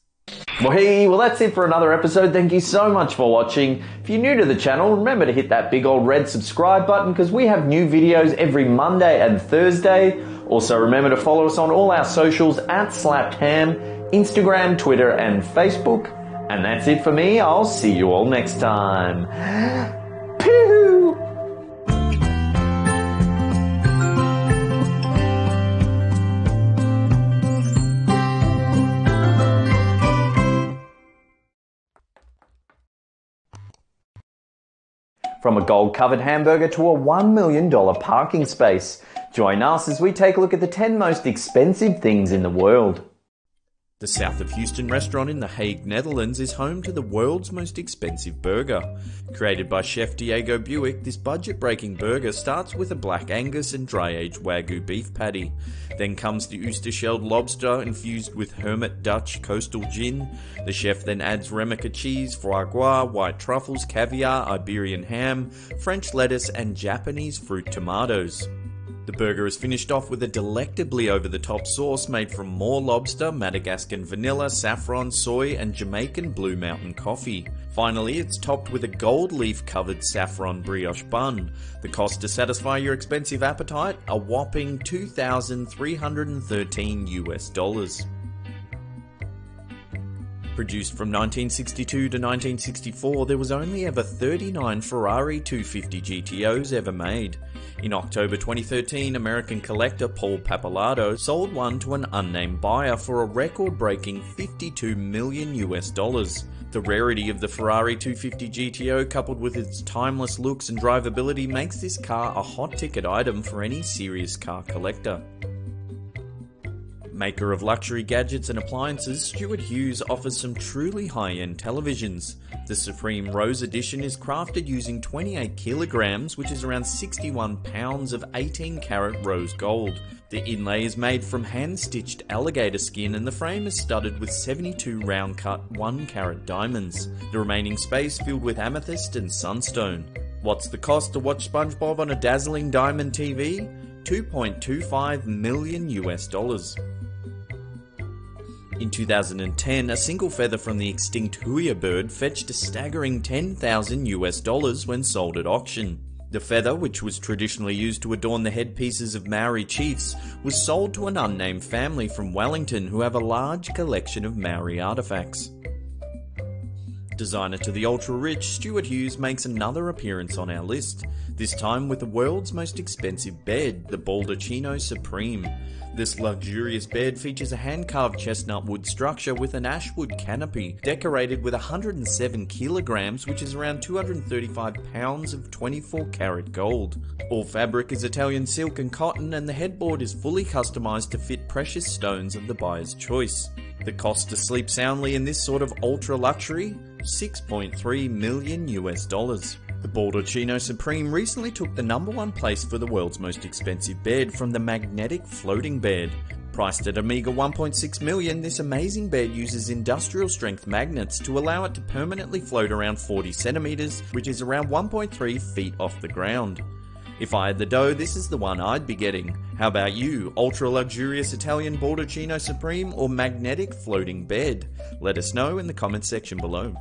Well, that's it for another episode. Thank you so much for watching. If you're new to the channel, remember to hit that big old red subscribe button because we have new videos every Monday and Thursday. Also, remember to follow us on all our socials at SlappedHam, Instagram, Twitter, and Facebook. And that's it for me. I'll see you all next time. Pew! From a gold-covered hamburger to a $1 million parking space. Join us as we take a look at the 10 most expensive things in the world. The South of Houston restaurant in The Hague, Netherlands is home to the world's most expensive burger. Created by chef Diego Buick, this budget-breaking burger starts with a black Angus and dry-aged Wagyu beef patty. Then comes the oyster-shelled lobster infused with Hermit Dutch coastal gin. The chef then adds Remaca cheese, foie gras, white truffles, caviar, Iberian ham, French lettuce and Japanese fruit tomatoes. The burger is finished off with a delectably over-the-top sauce made from more lobster, Madagascan vanilla, saffron, soy, and Jamaican Blue Mountain coffee. Finally, it's topped with a gold leaf-covered saffron brioche bun. The cost to satisfy your expensive appetite? A whopping $2,313 US. Produced from 1962 to 1964, there was only ever 39 Ferrari 250 GTOs ever made. In October 2013, American collector Paul Pappalardo sold one to an unnamed buyer for a record-breaking $52 million US. The rarity of the Ferrari 250 GTO coupled with its timeless looks and drivability makes this car a hot-ticket item for any serious car collector. Maker of luxury gadgets and appliances, Stuart Hughes offers some truly high-end televisions. The Supreme Rose Edition is crafted using 28 kilograms, which is around 61 pounds of 18-karat rose gold. The inlay is made from hand-stitched alligator skin and the frame is studded with 72 round-cut 1-carat diamonds. The remaining space filled with amethyst and sunstone. What's the cost to watch SpongeBob on a dazzling diamond TV? $2.25 million US. In 2010, a single feather from the extinct huia bird fetched a staggering $10,000 US when sold at auction. The feather, which was traditionally used to adorn the headpieces of Maori chiefs, was sold to an unnamed family from Wellington who have a large collection of Maori artifacts. Designer to the ultra-rich, Stuart Hughes makes another appearance on our list, this time with the world's most expensive bed, the Baldacchino Supreme. This luxurious bed features a hand-carved chestnut wood structure with an ashwood canopy, decorated with 107 kilograms, which is around 235 pounds of 24-karat gold. All fabric is Italian silk and cotton, and the headboard is fully customized to fit precious stones of the buyer's choice. The cost to sleep soundly in this sort of ultra-luxury? $6.3 million US. The Baldacchino Supreme recently took the #1 place for the world's most expensive bed from the magnetic floating bed. Priced at a meager $1.6 million, this amazing bed uses industrial strength magnets to allow it to permanently float around 40 centimeters, which is around 1.3 feet off the ground. If I had the dough, this is the one I'd be getting. How about you? Ultra luxurious Italian Baldacchino Supreme or magnetic floating bed? Let us know in the comments section below.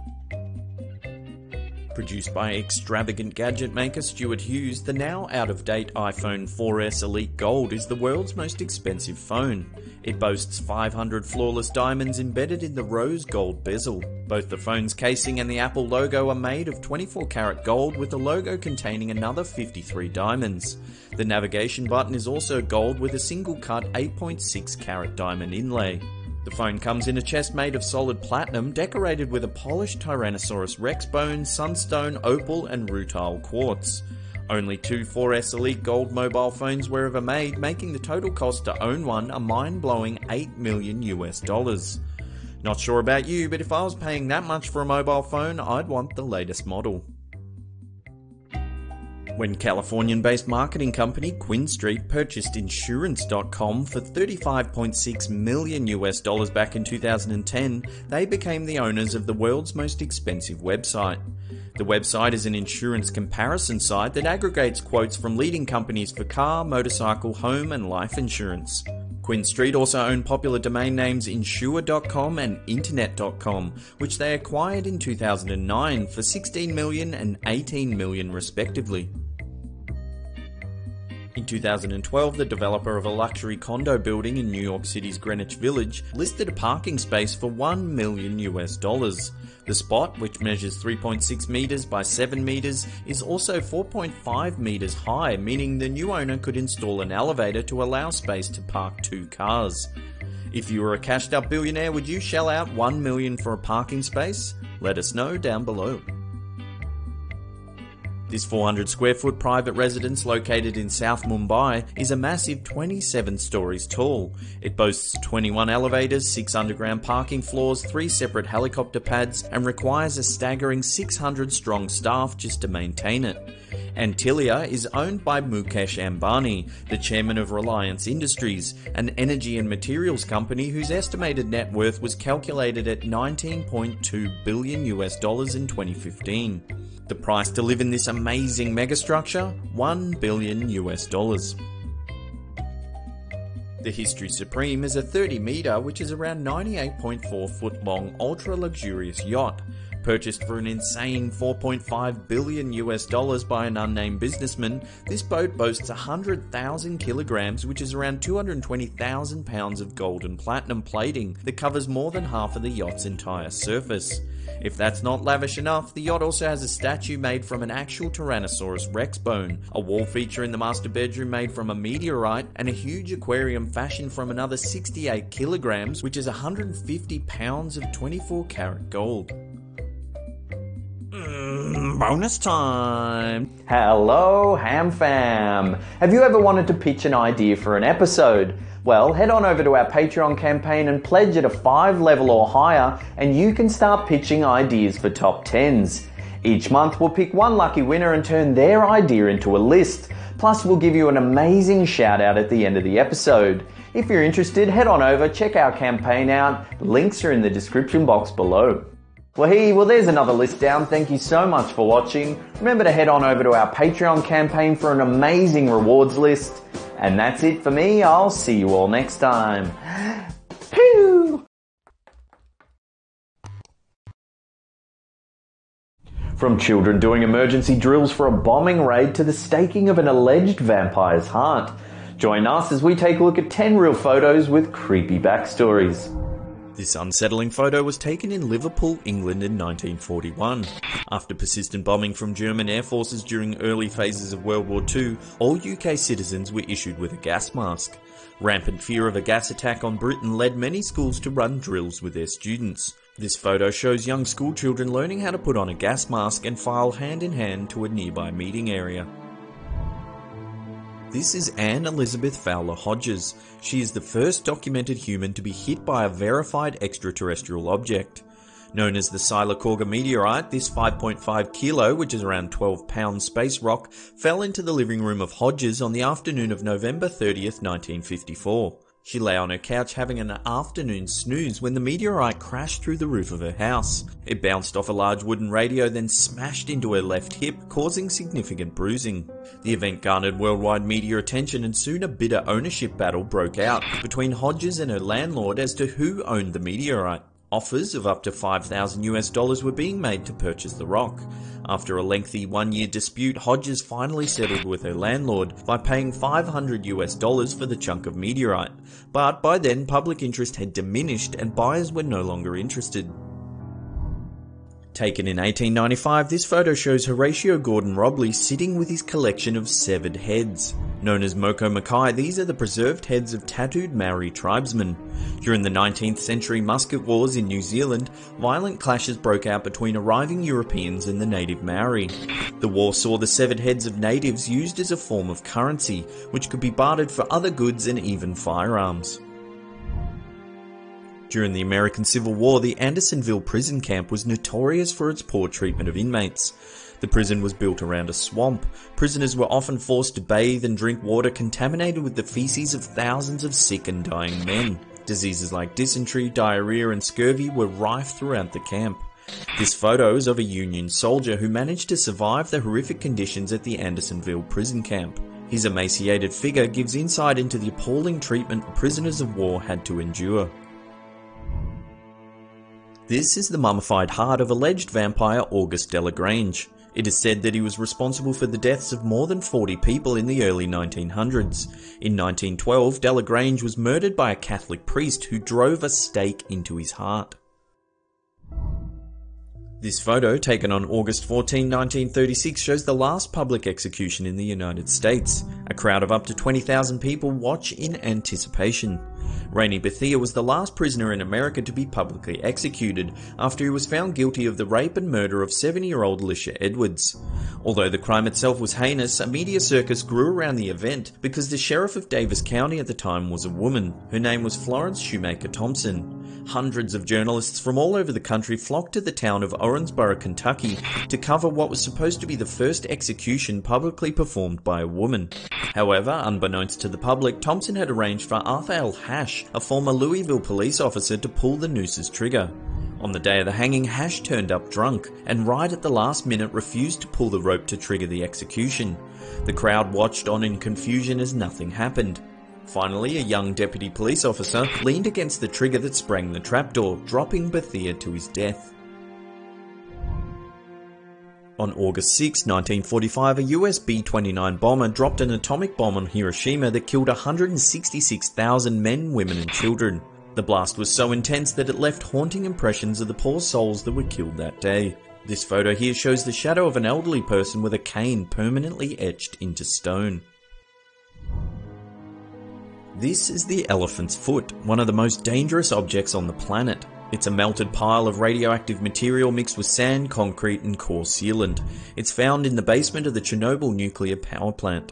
Produced by extravagant gadget maker Stuart Hughes, the now out-of-date iPhone 4S Elite Gold is the world's most expensive phone. It boasts 500 flawless diamonds embedded in the rose gold bezel. Both the phone's casing and the Apple logo are made of 24-karat gold, with the logo containing another 53 diamonds. The navigation button is also gold with a single-cut 8.6-karat diamond inlay. The phone comes in a chest made of solid platinum, decorated with a polished Tyrannosaurus Rex bone, sunstone, opal, and rutile quartz. Only 2 4S Elite Gold mobile phones were ever made, making the total cost to own one a mind-blowing $8 million US. Not sure about you, but if I was paying that much for a mobile phone, I'd want the latest model. When Californian-based marketing company Quinn Street purchased Insurance.com for $35.6 million US back in 2010, they became the owners of the world's most expensive website. The website is an insurance comparison site that aggregates quotes from leading companies for car, motorcycle, home, and life insurance. Queen Street also owned popular domain names insure.com and internet.com, which they acquired in 2009 for $16 million and $18 million respectively. In 2012, the developer of a luxury condo building in New York City's Greenwich Village listed a parking space for $1 million US. The spot, which measures 3.6 meters by 7 meters, is also 4.5 meters high, meaning the new owner could install an elevator to allow space to park 2 cars. If you were a cashed up billionaire, would you shell out $1 million for a parking space? Let us know down below. This 400 square foot private residence located in South Mumbai is a massive 27 stories tall. It boasts 21 elevators, 6 underground parking floors, 3 separate helicopter pads, and requires a staggering 600 strong staff just to maintain it. Antilia is owned by Mukesh Ambani, the chairman of Reliance Industries, an energy and materials company whose estimated net worth was calculated at $19.2 billion US in 2015. The price to live in this amazing megastructure? $1 billion US. The History Supreme is a 30 metre, which is around 98.4 foot long, ultra luxurious yacht. Purchased for an insane $4.5 billion US by an unnamed businessman, this boat boasts 100,000 kilograms, which is around 220,000 pounds of gold and platinum plating that covers more than half of the yacht's entire surface. If that's not lavish enough, the yacht also has a statue made from an actual Tyrannosaurus Rex bone, a wall feature in the master bedroom made from a meteorite, and a huge aquarium fashioned from another 68 kilograms, which is 150 pounds of 24 karat gold. Bonus time! Hello, Ham Fam! Have you ever wanted to pitch an idea for an episode? Well, head on over to our Patreon campaign and pledge at a 5 level or higher, and you can start pitching ideas for top 10s. Each month we'll pick one lucky winner and turn their idea into a list. Plus we'll give you an amazing shout out at the end of the episode. If you're interested, head on over, check our campaign out. Links are in the description box below. Well, there's another list down. Thank you so much for watching. Remember to head on over to our Patreon campaign for an amazing rewards list. And that's it for me. I'll see you all next time. Pew! From children doing emergency drills for a bombing raid to the staking of an alleged vampire's heart. Join us as we take a look at 10 real photos with creepy backstories. This unsettling photo was taken in Liverpool, England in 1941. After persistent bombing from German air forces during early phases of World War II, all UK citizens were issued with a gas mask. Rampant fear of a gas attack on Britain led many schools to run drills with their students. This photo shows young school children learning how to put on a gas mask and file hand in hand to a nearby meeting area. This is Anne Elizabeth Fowler Hodges. She is the first documented human to be hit by a verified extraterrestrial object. Known as the Sylacauga meteorite, this 5.5 kilo, which is around 12 pound space rock, fell into the living room of Hodges on the afternoon of November 30th, 1954. She lay on her couch having an afternoon snooze when the meteorite crashed through the roof of her house. It bounced off a large wooden radio, then smashed into her left hip, causing significant bruising. The event garnered worldwide media attention, and soon a bitter ownership battle broke out between Hodges and her landlord as to who owned the meteorite. Offers of up to $5,000 were being made to purchase the rock. After a lengthy one-year dispute, Hodges finally settled with her landlord by paying $500 for the chunk of meteorite. But by then, public interest had diminished and buyers were no longer interested. Taken in 1895, this photo shows Horatio Gordon Robley sitting with his collection of severed heads. Known as Moko Makai, these are the preserved heads of tattooed Maori tribesmen. During the 19th century musket wars in New Zealand, violent clashes broke out between arriving Europeans and the native Maori. The war saw the severed heads of natives used as a form of currency, which could be bartered for other goods and even firearms. During the American Civil War, the Andersonville prison camp was notorious for its poor treatment of inmates. The prison was built around a swamp. Prisoners were often forced to bathe and drink water contaminated with the feces of thousands of sick and dying men. Diseases like dysentery, diarrhea and scurvy were rife throughout the camp. This photo is of a Union soldier who managed to survive the horrific conditions at the Andersonville prison camp. His emaciated figure gives insight into the appalling treatment prisoners of war had to endure. This is the mummified heart of alleged vampire Auguste Delagrange. It is said that he was responsible for the deaths of more than 40 people in the early 1900s. In 1912, Delagrange was murdered by a Catholic priest who drove a stake into his heart. This photo, taken on August 14, 1936, shows the last public execution in the United States. A crowd of up to 20,000 people watch in anticipation. Rainey Bethea was the last prisoner in America to be publicly executed after he was found guilty of the rape and murder of 70-year-old Lisha Edwards. Although the crime itself was heinous, a media circus grew around the event because the sheriff of Davis County at the time was a woman. Her name was Florence Shoemaker Thompson. Hundreds of journalists from all over the country flocked to the town of Owensboro, Kentucky to cover what was supposed to be the first execution publicly performed by a woman. However, unbeknownst to the public, Thompson had arranged for Arthur L. Hash, a former Louisville police officer, to pull the nooses trigger. On the day of the hanging, Hash turned up drunk and right at the last minute refused to pull the rope to trigger the execution. The crowd watched on in confusion as nothing happened. Finally, a young deputy police officer leaned against the trigger that sprang the trapdoor, dropping Bethea to his death. On August 6, 1945, a US B-29 bomber dropped an atomic bomb on Hiroshima that killed 166,000 men, women and children. The blast was so intense that it left haunting impressions of the poor souls that were killed that day. This photo here shows the shadow of an elderly person with a cane permanently etched into stone. This is the elephant's foot, one of the most dangerous objects on the planet. It's a melted pile of radioactive material mixed with sand, concrete and core sealant. It's found in the basement of the Chernobyl nuclear power plant.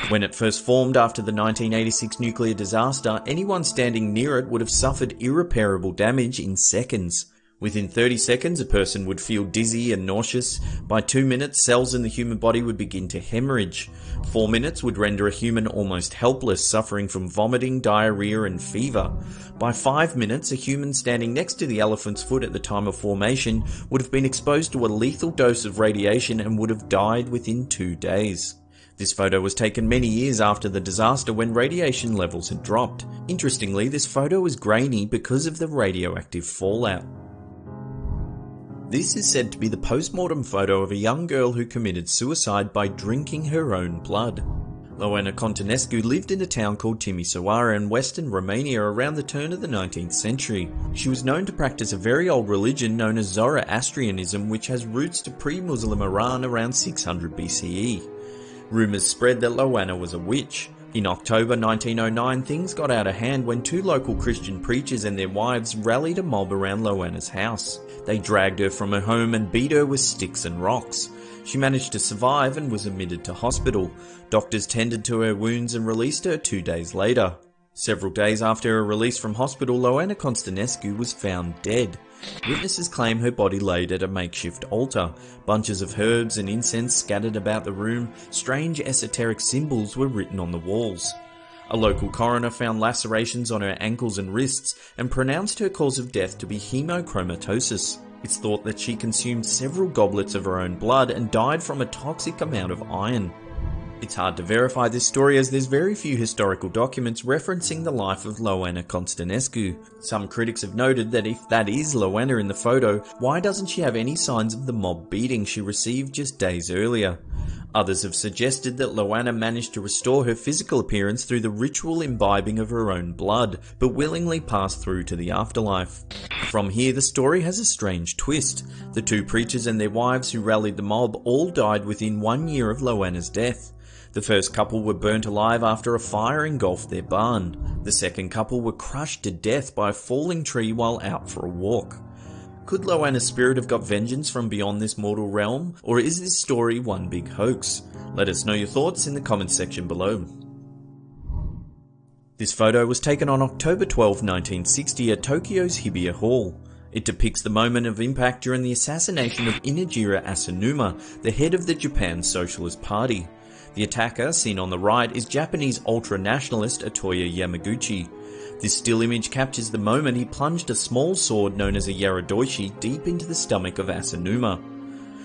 When it first formed after the 1986 nuclear disaster, anyone standing near it would have suffered irreparable damage in seconds. Within 30 seconds, a person would feel dizzy and nauseous. By 2 minutes, cells in the human body would begin to hemorrhage. 4 minutes would render a human almost helpless, suffering from vomiting, diarrhea and fever. By 5 minutes, a human standing next to the elephant's foot at the time of formation would have been exposed to a lethal dose of radiation and would have died within 2 days. This photo was taken many years after the disaster when radiation levels had dropped. Interestingly, this photo is grainy because of the radioactive fallout. This is said to be the post-mortem photo of a young girl who committed suicide by drinking her own blood. Loana Contanescu lived in a town called Timisoara in western Romania around the turn of the 19th century. She was known to practice a very old religion known as Zoroastrianism, which has roots to pre-Muslim Iran around 600 BCE. Rumours spread that Loana was a witch. In October 1909, things got out of hand when 2 local Christian preachers and their wives rallied a mob around Loana's house. They dragged her from her home and beat her with sticks and rocks. She managed to survive and was admitted to hospital. Doctors tended to her wounds and released her 2 days later. Several days after her release from hospital, Loana Contanescu was found dead. Witnesses claim her body laid at a makeshift altar. Bunches of herbs and incense scattered about the room. Strange esoteric symbols were written on the walls. A local coroner found lacerations on her ankles and wrists and pronounced her cause of death to be hemochromatosis. It's thought that she consumed several goblets of her own blood and died from a toxic amount of iron. It's hard to verify this story as there's very few historical documents referencing the life of Loana Contanescu. Some critics have noted that if that is Loana in the photo, why doesn't she have any signs of the mob beating she received just days earlier? Others have suggested that Loana managed to restore her physical appearance through the ritual imbibing of her own blood, but willingly passed through to the afterlife. From here, the story has a strange twist. The 2 preachers and their wives who rallied the mob all died within 1 year of Loana's death. The first couple were burnt alive after a fire engulfed their barn. The second couple were crushed to death by a falling tree while out for a walk. Could Loana's spirit have got vengeance from beyond this mortal realm, or is this story one big hoax? Let us know your thoughts in the comments section below. This photo was taken on October 12, 1960 at Tokyo's Hibiya Hall. It depicts the moment of impact during the assassination of Inajira Asanuma, the head of the Japan Socialist Party. The attacker, seen on the right, is Japanese ultra-nationalist Atoya Yamaguchi. This still image captures the moment he plunged a small sword known as a Yaradoishi deep into the stomach of Asanuma.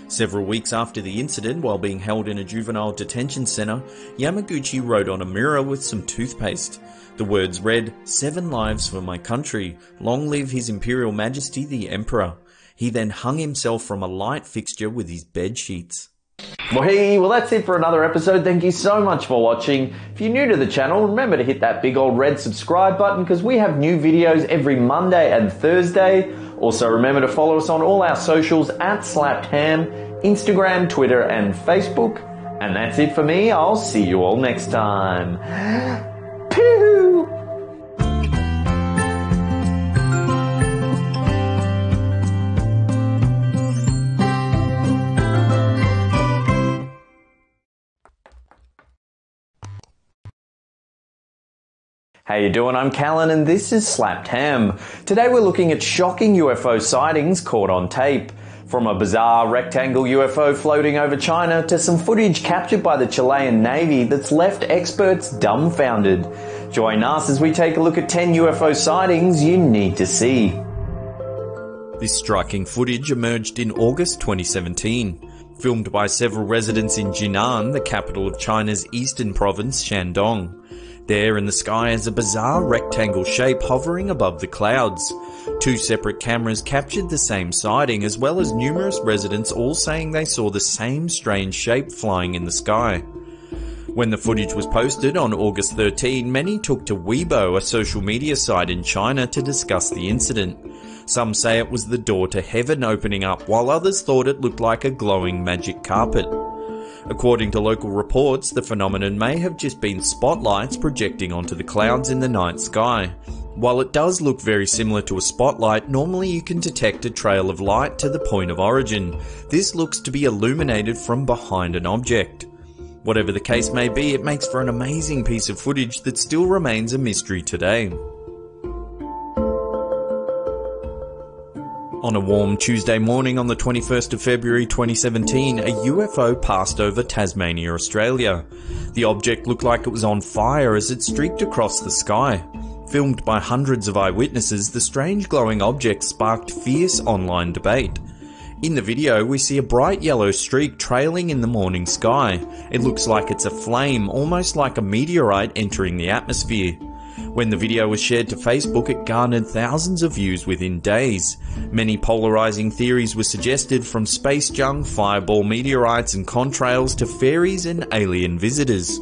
Several weeks after the incident, while being held in a juvenile detention center, Yamaguchi wrote on a mirror with some toothpaste. The words read, "7 lives for my country. Long live His Imperial Majesty the Emperor." He then hung himself from a light fixture with his bed sheets. Well, that's it for another episode. Thank you so much for watching. If you're new to the channel, remember to hit that big old red subscribe button because we have new videos every Monday and Thursday. Also, remember to follow us on all our socials at SlappedHam, Instagram, Twitter, and Facebook. And that's it for me. I'll see you all next time. Pew! How you doing? I'm Callan and this is Slapped Ham. Today we're looking at shocking UFO sightings caught on tape. From a bizarre rectangle UFO floating over China to some footage captured by the Chilean Navy that's left experts dumbfounded. Join us as we take a look at 10 UFO sightings you need to see. This striking footage emerged in August 2017. Filmed by several residents in Jinan, the capital of China's eastern province, Shandong. There in the sky is a bizarre rectangle shape hovering above the clouds. 2 separate cameras captured the same sighting, as well as numerous residents all saying they saw the same strange shape flying in the sky. When the footage was posted on August 13, many took to Weibo, a social media site in China, to discuss the incident. Some say it was the door to heaven opening up, while others thought it looked like a glowing magic carpet. According to local reports, the phenomenon may have just been spotlights projecting onto the clouds in the night sky. While it does look very similar to a spotlight, normally you can detect a trail of light to the point of origin. This looks to be illuminated from behind an object. Whatever the case may be, it makes for an amazing piece of footage that still remains a mystery today. On a warm Tuesday morning on the 21st of February 2017, a UFO passed over Tasmania, Australia. The object looked like it was on fire as it streaked across the sky. Filmed by hundreds of eyewitnesses, the strange glowing object sparked fierce online debate. In the video, we see a bright yellow streak trailing in the morning sky. It looks like it's a flame, almost like a meteorite entering the atmosphere. When the video was shared to Facebook, it garnered thousands of views within days. Many polarizing theories were suggested, from space junk, fireball meteorites and contrails to fairies and alien visitors.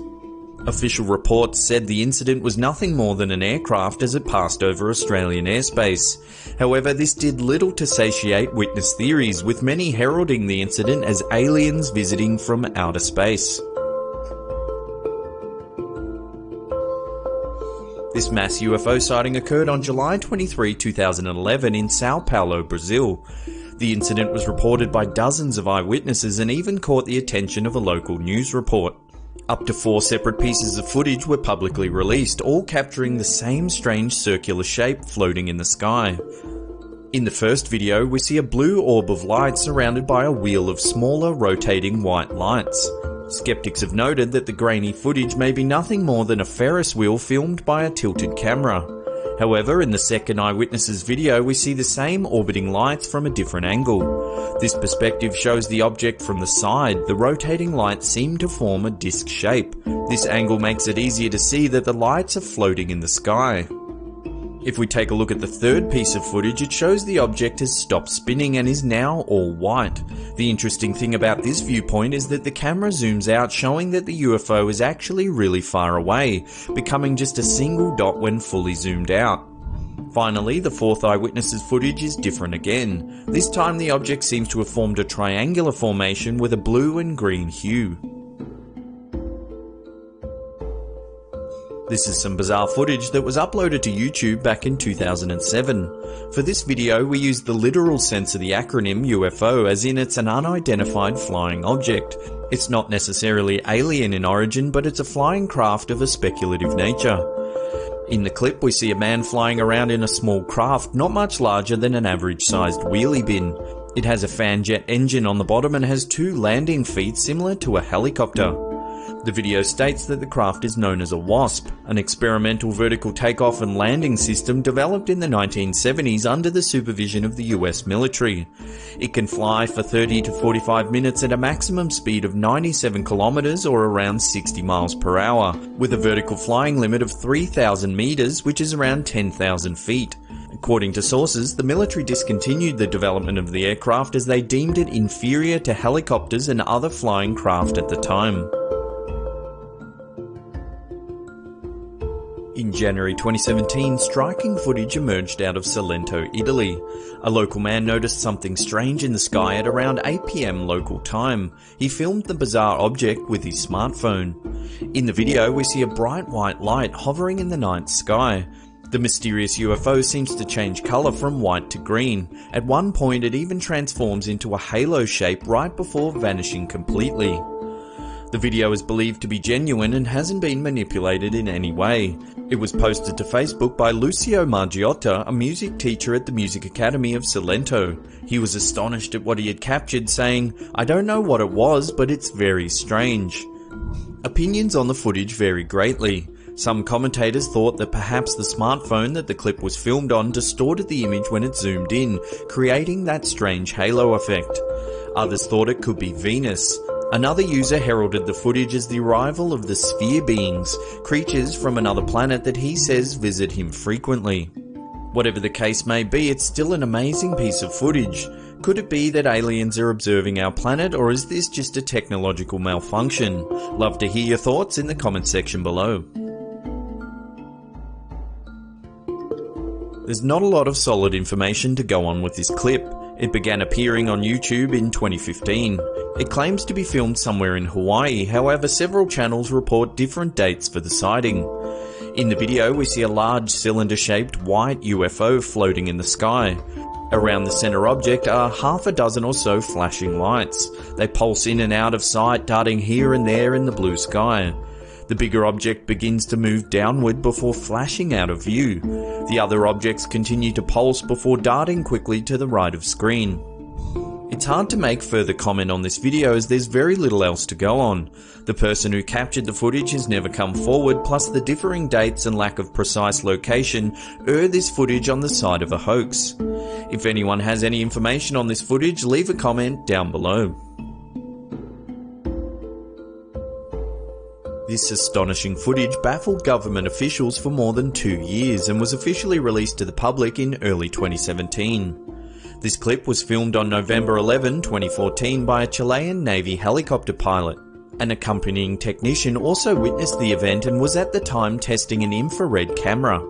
Official reports said the incident was nothing more than an aircraft as it passed over Australian airspace. However, this did little to satiate witness theories, with many heralding the incident as aliens visiting from outer space. This mass UFO sighting occurred on July 23, 2011 in Sao Paulo, Brazil. The incident was reported by dozens of eyewitnesses and even caught the attention of a local news report. Up to 4 separate pieces of footage were publicly released, all capturing the same strange circular shape floating in the sky. In the first video, we see a blue orb of light surrounded by a wheel of smaller, rotating white lights. Skeptics have noted that the grainy footage may be nothing more than a Ferris wheel filmed by a tilted camera. However, in the second eyewitness's video, we see the same orbiting lights from a different angle. This perspective shows the object from the side. The rotating lights seem to form a disc shape. This angle makes it easier to see that the lights are floating in the sky. If we take a look at the third piece of footage, it shows the object has stopped spinning and is now all white. The interesting thing about this viewpoint is that the camera zooms out, showing that the UFO is actually really far away, becoming just a single dot when fully zoomed out. Finally, the fourth eyewitness's footage is different again. This time the object seems to have formed a triangular formation with a blue and green hue. This is some bizarre footage that was uploaded to YouTube back in 2007. For this video, we used the literal sense of the acronym UFO, as in it's an unidentified flying object. It's not necessarily alien in origin, but it's a flying craft of a speculative nature. In the clip, we see a man flying around in a small craft, not much larger than an average-sized wheelie bin. It has a fan jet engine on the bottom and has 2 landing feet similar to a helicopter. The video states that the craft is known as a WASP, an experimental vertical takeoff and landing system developed in the 1970s under the supervision of the US military. It can fly for 30 to 45 minutes at a maximum speed of 97 kilometers or around 60 miles per hour, with a vertical flying limit of 3,000 meters, which is around 10,000 feet. According to sources, the military discontinued the development of the aircraft as they deemed it inferior to helicopters and other flying craft at the time. In January 2017, striking footage emerged out of Salento, Italy. A local man noticed something strange in the sky at around 8 PM local time. He filmed the bizarre object with his smartphone. In the video, we see a bright white light hovering in the night sky. The mysterious UFO seems to change colour from white to green. At one point, it even transforms into a halo shape right before vanishing completely. The video is believed to be genuine and hasn't been manipulated in any way. It was posted to Facebook by Lucio Margiotta, a music teacher at the Music Academy of Salento. He was astonished at what he had captured, saying, "I don't know what it was, but it's very strange." Opinions on the footage vary greatly. Some commentators thought that perhaps the smartphone that the clip was filmed on distorted the image when it zoomed in, creating that strange halo effect. Others thought it could be Venus. Another user heralded the footage as the arrival of the sphere beings, creatures from another planet that he says visit him frequently. Whatever the case may be, it's still an amazing piece of footage. Could it be that aliens are observing our planet, or is this just a technological malfunction? Love to hear your thoughts in the comment section below. There's not a lot of solid information to go on with this clip. It began appearing on YouTube in 2015. It claims to be filmed somewhere in Hawaii, however several channels report different dates for the sighting. In the video we see a large cylinder-shaped white UFO floating in the sky. Around the center object are half a dozen or so flashing lights. They pulse in and out of sight, darting here and there in the blue sky. The bigger object begins to move downward before flashing out of view. The other objects continue to pulse before darting quickly to the right of screen. It's hard to make further comment on this video as there's very little else to go on. The person who captured the footage has never come forward, plus the differing dates and lack of precise location err this footage on the side of a hoax. If anyone has any information on this footage, leave a comment down below. This astonishing footage baffled government officials for more than 2 years and was officially released to the public in early 2017. This clip was filmed on November 11, 2014 by a Chilean Navy helicopter pilot. An accompanying technician also witnessed the event and was at the time testing an infrared camera.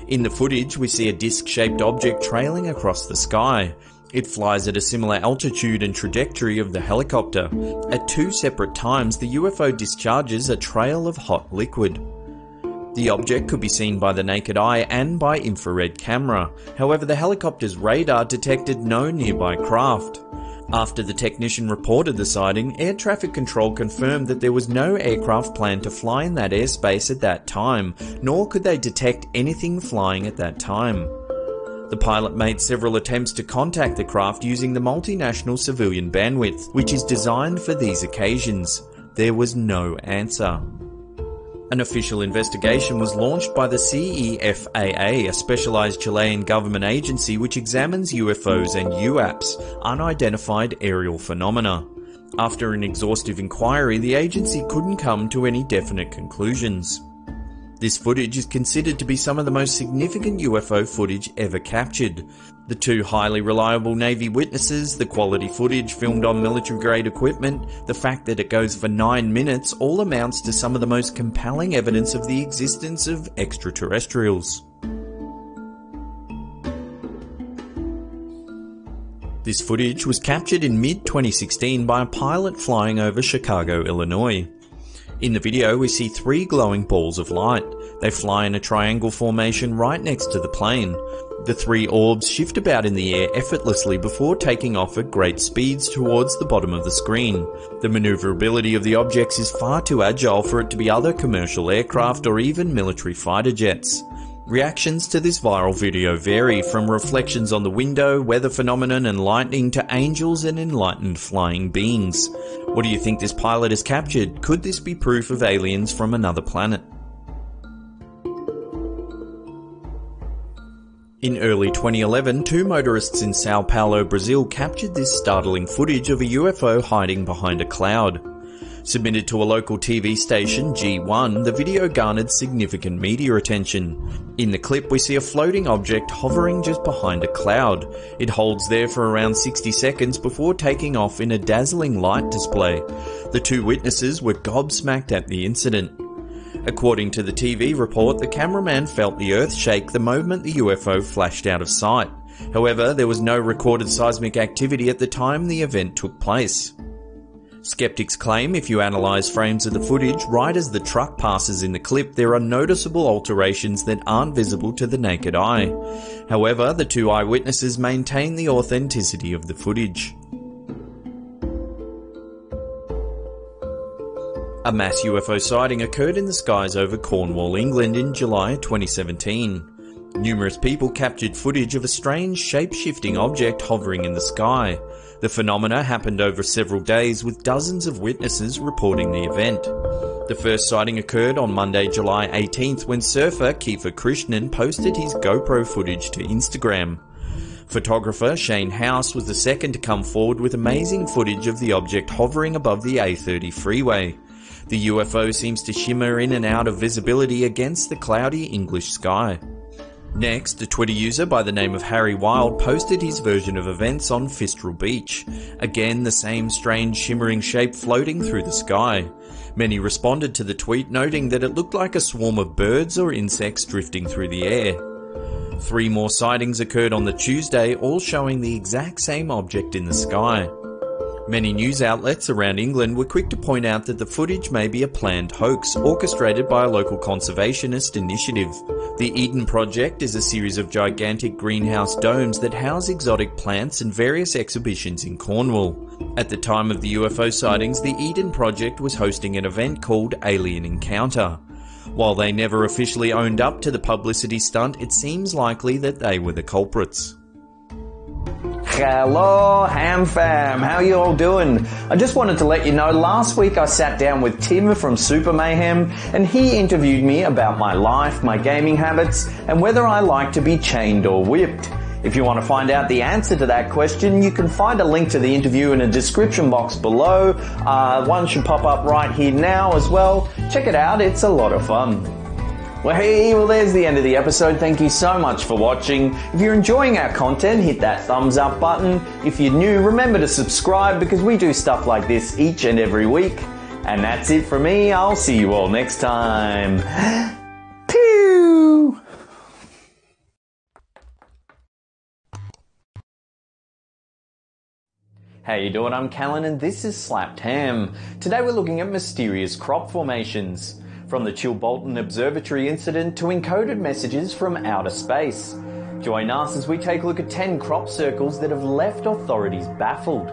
In the footage we see a disc-shaped object trailing across the sky. It flies at a similar altitude and trajectory of the helicopter. At 2 separate times, the UFO discharges a trail of hot liquid. The object could be seen by the naked eye and by infrared camera. However, the helicopter's radar detected no nearby craft. After the technician reported the sighting, air traffic control confirmed that there was no aircraft planned to fly in that airspace at that time, nor could they detect anything flying at that time. The pilot made several attempts to contact the craft using the multinational civilian bandwidth, which is designed for these occasions. There was no answer. An official investigation was launched by the CEFAA, a specialized Chilean government agency which examines UFOs and UAPs, unidentified aerial phenomena. After an exhaustive inquiry, the agency couldn't come to any definite conclusions. This footage is considered to be some of the most significant UFO footage ever captured. The 2 highly reliable Navy witnesses, the quality footage filmed on military-grade equipment, the fact that it goes for 9 minutes all amounts to some of the most compelling evidence of the existence of extraterrestrials. This footage was captured in mid-2016 by a pilot flying over Chicago, Illinois. In the video we see 3 glowing balls of light. They fly in a triangle formation right next to the plane. The 3 orbs shift about in the air effortlessly before taking off at great speeds towards the bottom of the screen. The maneuverability of the objects is far too agile for it to be other commercial aircraft or even military fighter jets. Reactions to this viral video vary from reflections on the window, weather phenomenon and lightning to angels and enlightened flying beings. What do you think this pilot has captured? Could this be proof of aliens from another planet? In early 2011, two motorists in Sao Paulo, Brazil captured this startling footage of a UFO hiding behind a cloud. Submitted to a local TV station, G1, the video garnered significant media attention. In the clip, we see a floating object hovering just behind a cloud. It holds there for around 60 seconds before taking off in a dazzling light display. The two witnesses were gobsmacked at the incident. According to the TV report, the cameraman felt the earth shake the moment the UFO flashed out of sight. However, there was no recorded seismic activity at the time the event took place. Skeptics claim if you analyse frames of the footage right as the truck passes in the clip, there are noticeable alterations that aren't visible to the naked eye. However, the two eyewitnesses maintain the authenticity of the footage. A mass UFO sighting occurred in the skies over Cornwall, England in July 2017. Numerous people captured footage of a strange shape-shifting object hovering in the sky. The phenomena happened over several days with dozens of witnesses reporting the event. The first sighting occurred on Monday, July 18th when surfer Kiefer Krishnan posted his GoPro footage to Instagram. Photographer Shane House was the second to come forward with amazing footage of the object hovering above the A30 freeway. The UFO seems to shimmer in and out of visibility against the cloudy English sky. Next, a Twitter user by the name of Harry Wild posted his version of events on Fistral Beach. Again, the same strange shimmering shape floating through the sky. Many responded to the tweet noting that it looked like a swarm of birds or insects drifting through the air. 3 more sightings occurred on the Tuesday, all showing the exact same object in the sky. Many news outlets around England were quick to point out that the footage may be a planned hoax orchestrated by a local conservationist initiative. The Eden Project is a series of gigantic greenhouse domes that house exotic plants and various exhibitions in Cornwall. At the time of the UFO sightings, the Eden Project was hosting an event called Alien Encounter. While they never officially owned up to the publicity stunt, it seems likely that they were the culprits. Hello, Ham Fam. How you all doing? I just wanted to let you know, last week I sat down with Tim from Super Mayhem and he interviewed me about my life, my gaming habits, and whether I like to be chained or whipped. If you want to find out the answer to that question, you can find a link to the interview in a description box below. One should pop up right here now as well. Check it out, it's a lot of fun. Well, there's the end of the episode. Thank you so much for watching. If you're enjoying our content, hit that thumbs up button. If you're new, remember to subscribe because we do stuff like this each and every week. And that's it for me. I'll see you all next time. Pew! How you doing? I'm Callan and this is Slapped Ham. Today we're looking at mysterious crop formations. From the Chilbolton Observatory incident to encoded messages from outer space. Join us as we take a look at 10 crop circles that have left authorities baffled.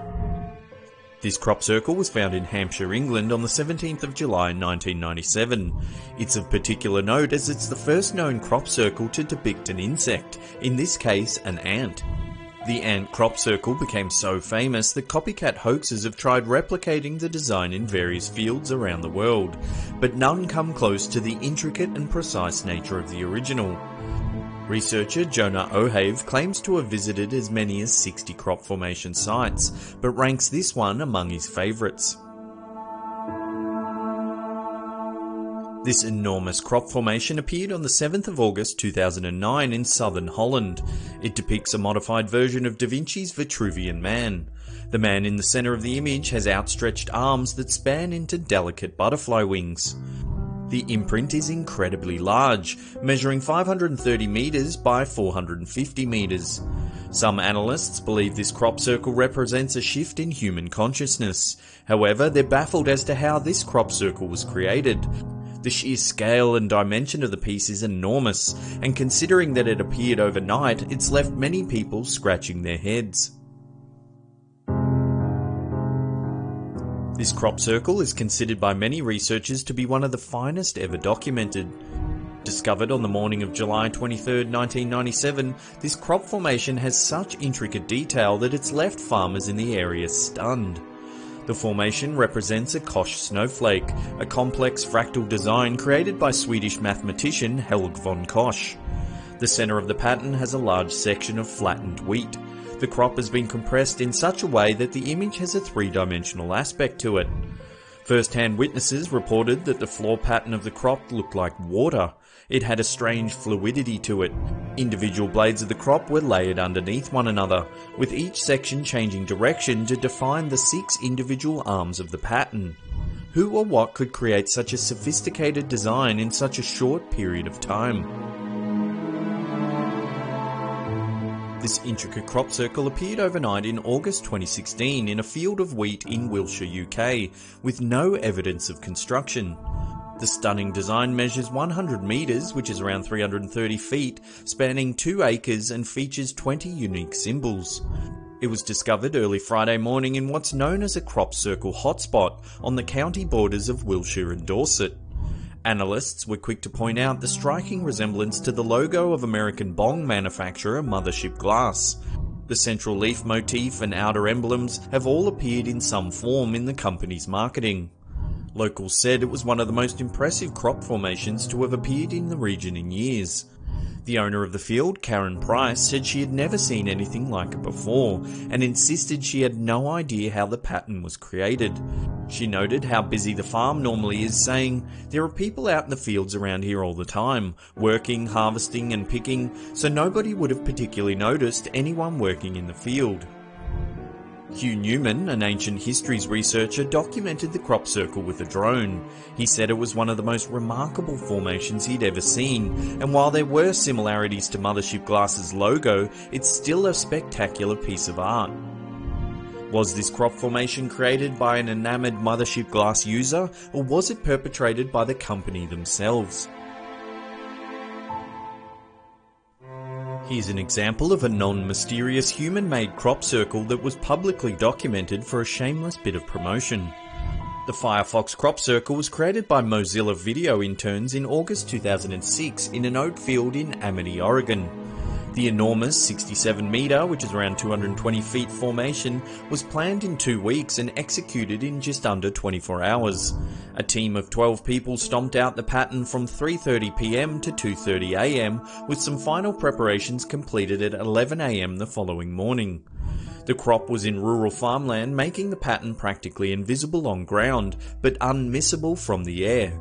This crop circle was found in Hampshire, England on the 17th of July 1997. It's of particular note as it's the first known crop circle to depict an insect, in this case an ant. The ant crop circle became so famous that copycat hoaxers have tried replicating the design in various fields around the world, but none come close to the intricate and precise nature of the original. Researcher Jonah O'Have claims to have visited as many as 60 crop formation sites, but ranks this one among his favourites. This enormous crop formation appeared on the 7th of August 2009 in southern Holland. It depicts a modified version of Da Vinci's Vitruvian Man. The man in the centre of the image has outstretched arms that span into delicate butterfly wings. The imprint is incredibly large, measuring 530 metres by 450 metres. Some analysts believe this crop circle represents a shift in human consciousness. However, they're baffled as to how this crop circle was created. The sheer scale and dimension of the piece is enormous, and considering that it appeared overnight, it's left many people scratching their heads. This crop circle is considered by many researchers to be one of the finest ever documented. Discovered on the morning of July 23, 1997, this crop formation has such intricate detail that it's left farmers in the area stunned. The formation represents a Koch snowflake, a complex fractal design created by Swedish mathematician Helge von Koch. The centre of the pattern has a large section of flattened wheat. The crop has been compressed in such a way that the image has a three-dimensional aspect to it. First-hand witnesses reported that the floor pattern of the crop looked like water. It had a strange fluidity to it. Individual blades of the crop were layered underneath one another, with each section changing direction to define the 6 individual arms of the pattern. Who or what could create such a sophisticated design in such a short period of time? This intricate crop circle appeared overnight in August 2016 in a field of wheat in Wiltshire, UK, with no evidence of construction. The stunning design measures 100 metres, which is around 330 feet, spanning 2 acres and features 20 unique symbols. It was discovered early Friday morning in what's known as a crop circle hotspot on the county borders of Wiltshire and Dorset. Analysts were quick to point out the striking resemblance to the logo of American bong manufacturer Mothership Glass. The central leaf motif and outer emblems have all appeared in some form in the company's marketing. Locals said it was one of the most impressive crop formations to have appeared in the region in years. The owner of the field, Karen Price, said she had never seen anything like it before, and insisted she had no idea how the pattern was created. She noted how busy the farm normally is, saying, "There are people out in the fields around here all the time, working, harvesting and picking, so nobody would have particularly noticed anyone working in the field." Hugh Newman, an ancient histories researcher, documented the crop circle with a drone. He said it was one of the most remarkable formations he'd ever seen, and while there were similarities to Mothership Glass's logo, it's still a spectacular piece of art. Was this crop formation created by an enamoured Mothership Glass user, or was it perpetrated by the company themselves? Here's an example of a non-mysterious human-made crop circle that was publicly documented for a shameless bit of promotion. The Firefox crop circle was created by Mozilla video interns in August 2006 in an oat field in Amity, Oregon. The enormous 67 metre, which is around 220 feet formation, was planned in 2 weeks and executed in just under 24 hours. A team of 12 people stomped out the pattern from 3:30 PM to 2:30 AM, with some final preparations completed at 11 AM the following morning. The crop was in rural farmland, making the pattern practically invisible on ground, but unmissable from the air.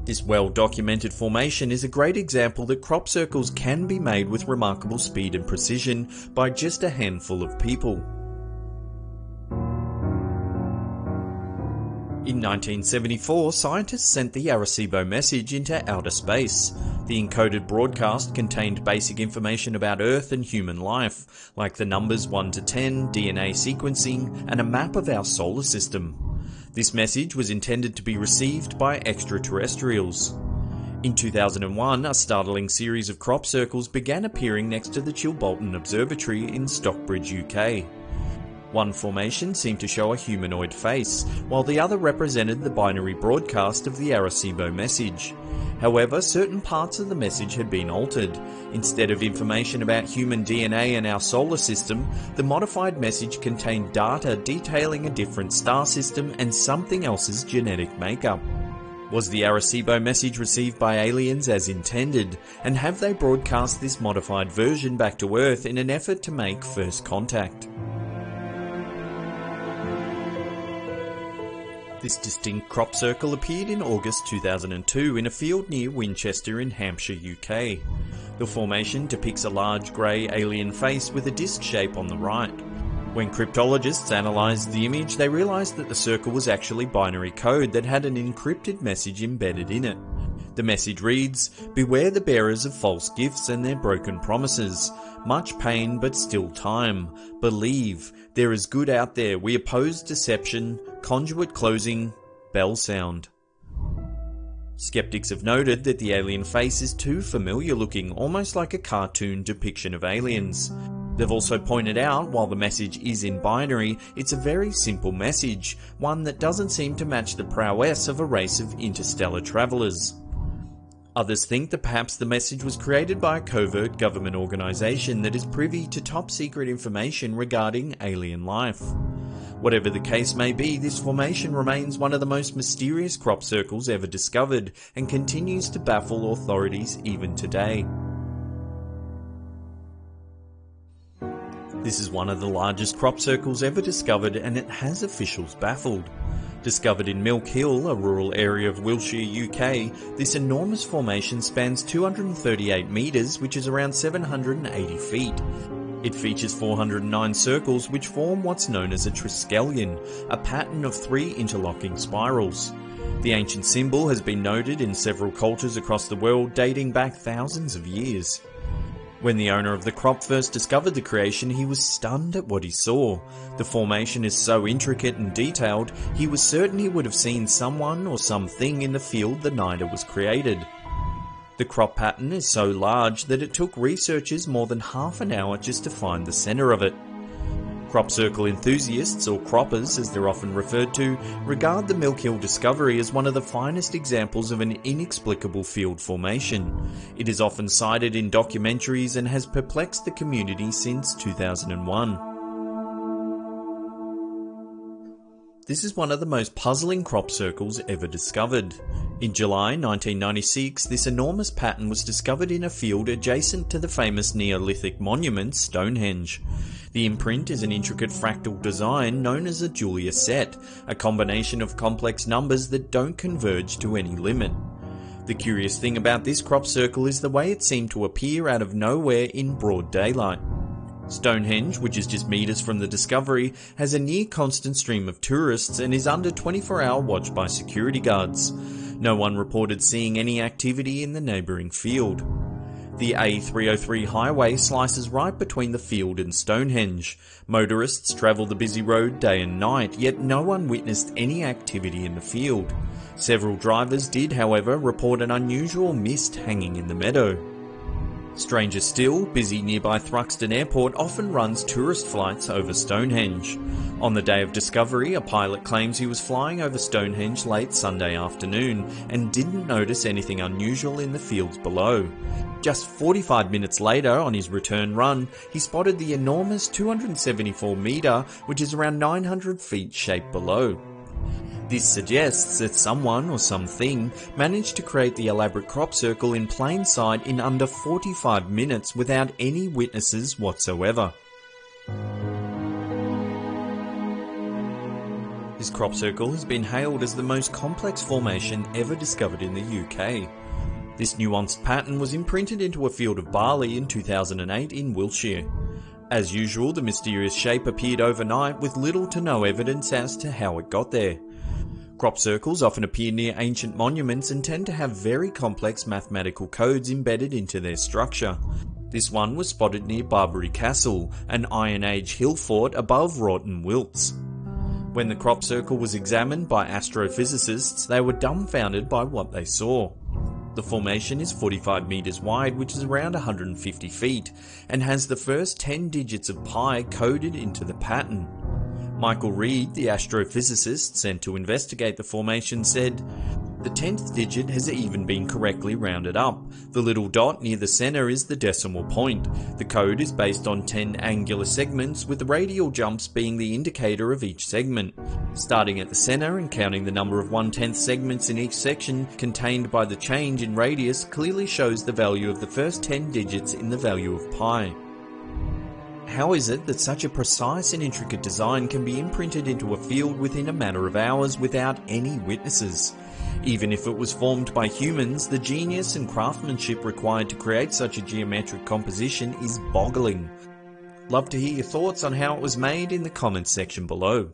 This well-documented formation is a great example that crop circles can be made with remarkable speed and precision by just a handful of people. In 1974, scientists sent the Arecibo message into outer space. The encoded broadcast contained basic information about Earth and human life, like the numbers 1 to 10, DNA sequencing, and a map of our solar system. This message was intended to be received by extraterrestrials. In 2001, a startling series of crop circles began appearing next to the Chilbolton Observatory in Stockbridge, UK. One formation seemed to show a humanoid face, while the other represented the binary broadcast of the Arecibo message. However, certain parts of the message had been altered. Instead of information about human DNA and our solar system, the modified message contained data detailing a different star system and something else's genetic makeup. Was the Arecibo message received by aliens as intended, and have they broadcast this modified version back to Earth in an effort to make first contact? This distinct crop circle appeared in August 2002 in a field near Winchester in Hampshire, UK. The formation depicts a large grey alien face with a disc shape on the right. When cryptologists analysed the image, they realised that the circle was actually binary code that had an encrypted message embedded in it. The message reads, "Beware the bearers of false gifts and their broken promises. Much pain but still time. Believe. There is good out there. We oppose deception. Conduit closing. Bell sound." Skeptics have noted that the alien face is too familiar looking, almost like a cartoon depiction of aliens. They've also pointed out, while the message is in binary, it's a very simple message, one that doesn't seem to match the prowess of a race of interstellar travellers. Others think that perhaps the message was created by a covert government organisation that is privy to top secret information regarding alien life. Whatever the case may be, this formation remains one of the most mysterious crop circles ever discovered and continues to baffle authorities even today. This is one of the largest crop circles ever discovered, and it has officials baffled. Discovered in Milk Hill, a rural area of Wiltshire, UK, this enormous formation spans 238 metres, which is around 780 feet. It features 409 circles which form what's known as a triskelion, a pattern of 3 interlocking spirals. The ancient symbol has been noted in several cultures across the world, dating back thousands of years. When the owner of the crop first discovered the creation, he was stunned at what he saw. The formation is so intricate and detailed, he was certain he would have seen someone or something in the field the night it was created. The crop pattern is so large that it took researchers more than half an hour just to find the centre of it. Crop circle enthusiasts, or croppers as they're often referred to, regard the Milk Hill discovery as one of the finest examples of an inexplicable field formation. It is often cited in documentaries and has perplexed the community since 2001. This is one of the most puzzling crop circles ever discovered. In July 1996, this enormous pattern was discovered in a field adjacent to the famous Neolithic monument Stonehenge. The imprint is an intricate fractal design known as a Julia set, a combination of complex numbers that don't converge to any limit. The curious thing about this crop circle is the way it seemed to appear out of nowhere in broad daylight. Stonehenge, which is just metres from the discovery, has a near constant stream of tourists and is under 24-hour watch by security guards. No one reported seeing any activity in the neighbouring field. The A303 highway slices right between the field and Stonehenge. Motorists travel the busy road day and night, yet no one witnessed any activity in the field. Several drivers did, however, report an unusual mist hanging in the meadow. Stranger still, busy nearby Thruxton Airport often runs tourist flights over Stonehenge. On the day of discovery, a pilot claims he was flying over Stonehenge late Sunday afternoon and didn't notice anything unusual in the fields below. Just 45 minutes later, on his return run, he spotted the enormous 274 metre, which is around 900 feet, shape below. This suggests that someone or something managed to create the elaborate crop circle in plain sight in under 45 minutes without any witnesses whatsoever. This crop circle has been hailed as the most complex formation ever discovered in the UK. This nuanced pattern was imprinted into a field of barley in 2008 in Wiltshire. As usual, the mysterious shape appeared overnight with little to no evidence as to how it got there. Crop circles often appear near ancient monuments and tend to have very complex mathematical codes embedded into their structure. This one was spotted near Barbary Castle, an Iron Age hill fort above Wroughton Wilts. When the crop circle was examined by astrophysicists, they were dumbfounded by what they saw. The formation is 45 metres wide, which is around 150 feet, and has the first 10 digits of pi coded into the pattern. Michael Reed, the astrophysicist sent to investigate the formation, said, "The 10th digit has even been correctly rounded up. The little dot near the centre is the decimal point. The code is based on 10 angular segments, with the radial jumps being the indicator of each segment. Starting at the centre and counting the number of 1/10 segments in each section contained by the change in radius clearly shows the value of the first 10 digits in the value of pi." How is it that such a precise and intricate design can be imprinted into a field within a matter of hours without any witnesses? Even if it was formed by humans, the genius and craftsmanship required to create such a geometric composition is boggling. Love to hear your thoughts on how it was made in the comments section below.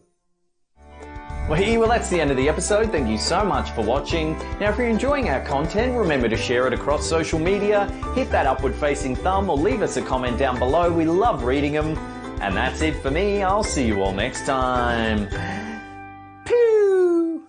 Well, that's the end of the episode. Thank you so much for watching. Now, if you're enjoying our content, remember to share it across social media, hit that upward facing thumb, or leave us a comment down below. We love reading them. And that's it for me. I'll see you all next time. Pew!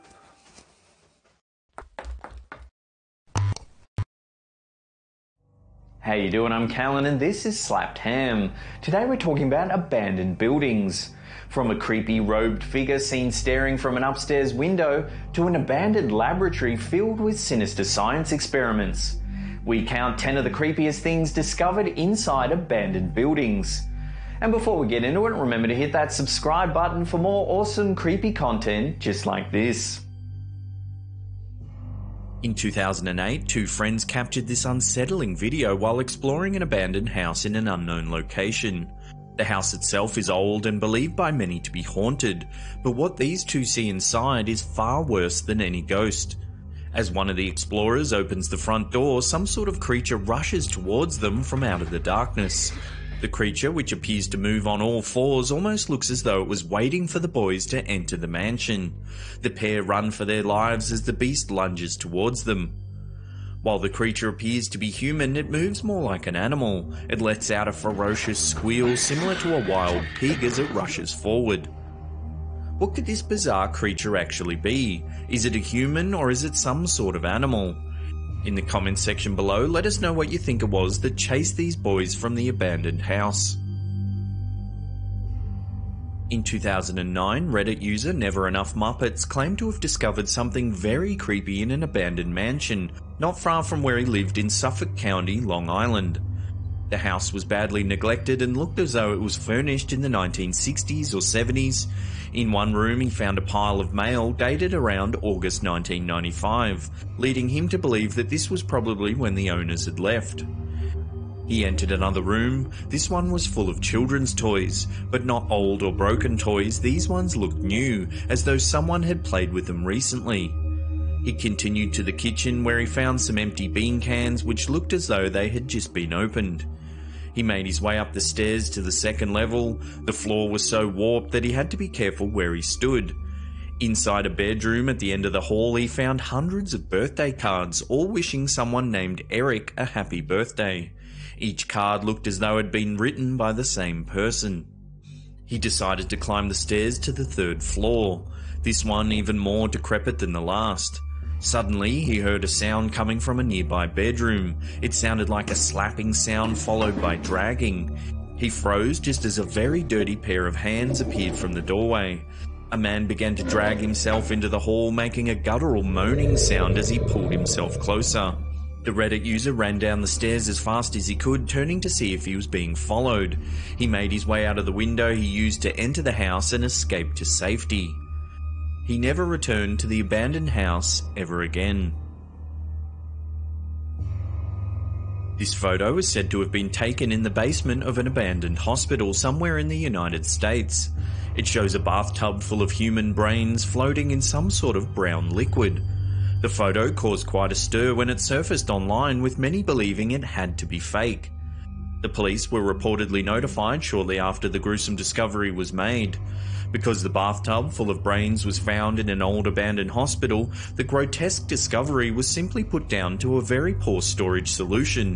How you doing? I'm Callan and this is Slapped Ham. Today we're talking about abandoned buildings. From a creepy robed figure seen staring from an upstairs window to an abandoned laboratory filled with sinister science experiments. We count 10 of the creepiest things discovered inside abandoned buildings. And before we get into it, remember to hit that subscribe button for more awesome creepy content just like this. In 2008, two friends captured this unsettling video while exploring an abandoned house in an unknown location. The house itself is old and believed by many to be haunted, but what these two see inside is far worse than any ghost. As one of the explorers opens the front door, some sort of creature rushes towards them from out of the darkness. The creature, which appears to move on all fours, almost looks as though it was waiting for the boys to enter the mansion. The pair run for their lives as the beast lunges towards them. While the creature appears to be human, it moves more like an animal. It lets out a ferocious squeal similar to a wild pig as it rushes forward. What could this bizarre creature actually be? Is it a human or is it some sort of animal? In the comments section below, let us know what you think it was that chased these boys from the abandoned house. In 2009, Reddit user Never Enough Muppets claimed to have discovered something very creepy in an abandoned mansion, not far from where he lived in Suffolk County, Long Island. The house was badly neglected and looked as though it was furnished in the 1960s or 70s. In one room he found a pile of mail dated around August 1995, leading him to believe that this was probably when the owners had left. He entered another room. This one was full of children's toys, but not old or broken toys. These ones looked new, as though someone had played with them recently. He continued to the kitchen where he found some empty bean cans which looked as though they had just been opened. He made his way up the stairs to the second level. The floor was so warped that he had to be careful where he stood. Inside a bedroom at the end of the hall, he found hundreds of birthday cards, all wishing someone named Eric a happy birthday. Each card looked as though it had been written by the same person. He decided to climb the stairs to the third floor, this one even more decrepit than the last. Suddenly, he heard a sound coming from a nearby bedroom. It sounded like a slapping sound followed by dragging. He froze just as a very dirty pair of hands appeared from the doorway. A man began to drag himself into the hall, making a guttural moaning sound as he pulled himself closer. The Reddit user ran down the stairs as fast as he could, turning to see if he was being followed. He made his way out of the window he used to enter the house and escape to safety. He never returned to the abandoned house ever again. This photo is said to have been taken in the basement of an abandoned hospital somewhere in the United States. It shows a bathtub full of human brains floating in some sort of brown liquid. The photo caused quite a stir when it surfaced online, with many believing it had to be fake. The police were reportedly notified shortly after the gruesome discovery was made. Because the bathtub full of brains was found in an old abandoned hospital, the grotesque discovery was simply put down to a very poor storage solution,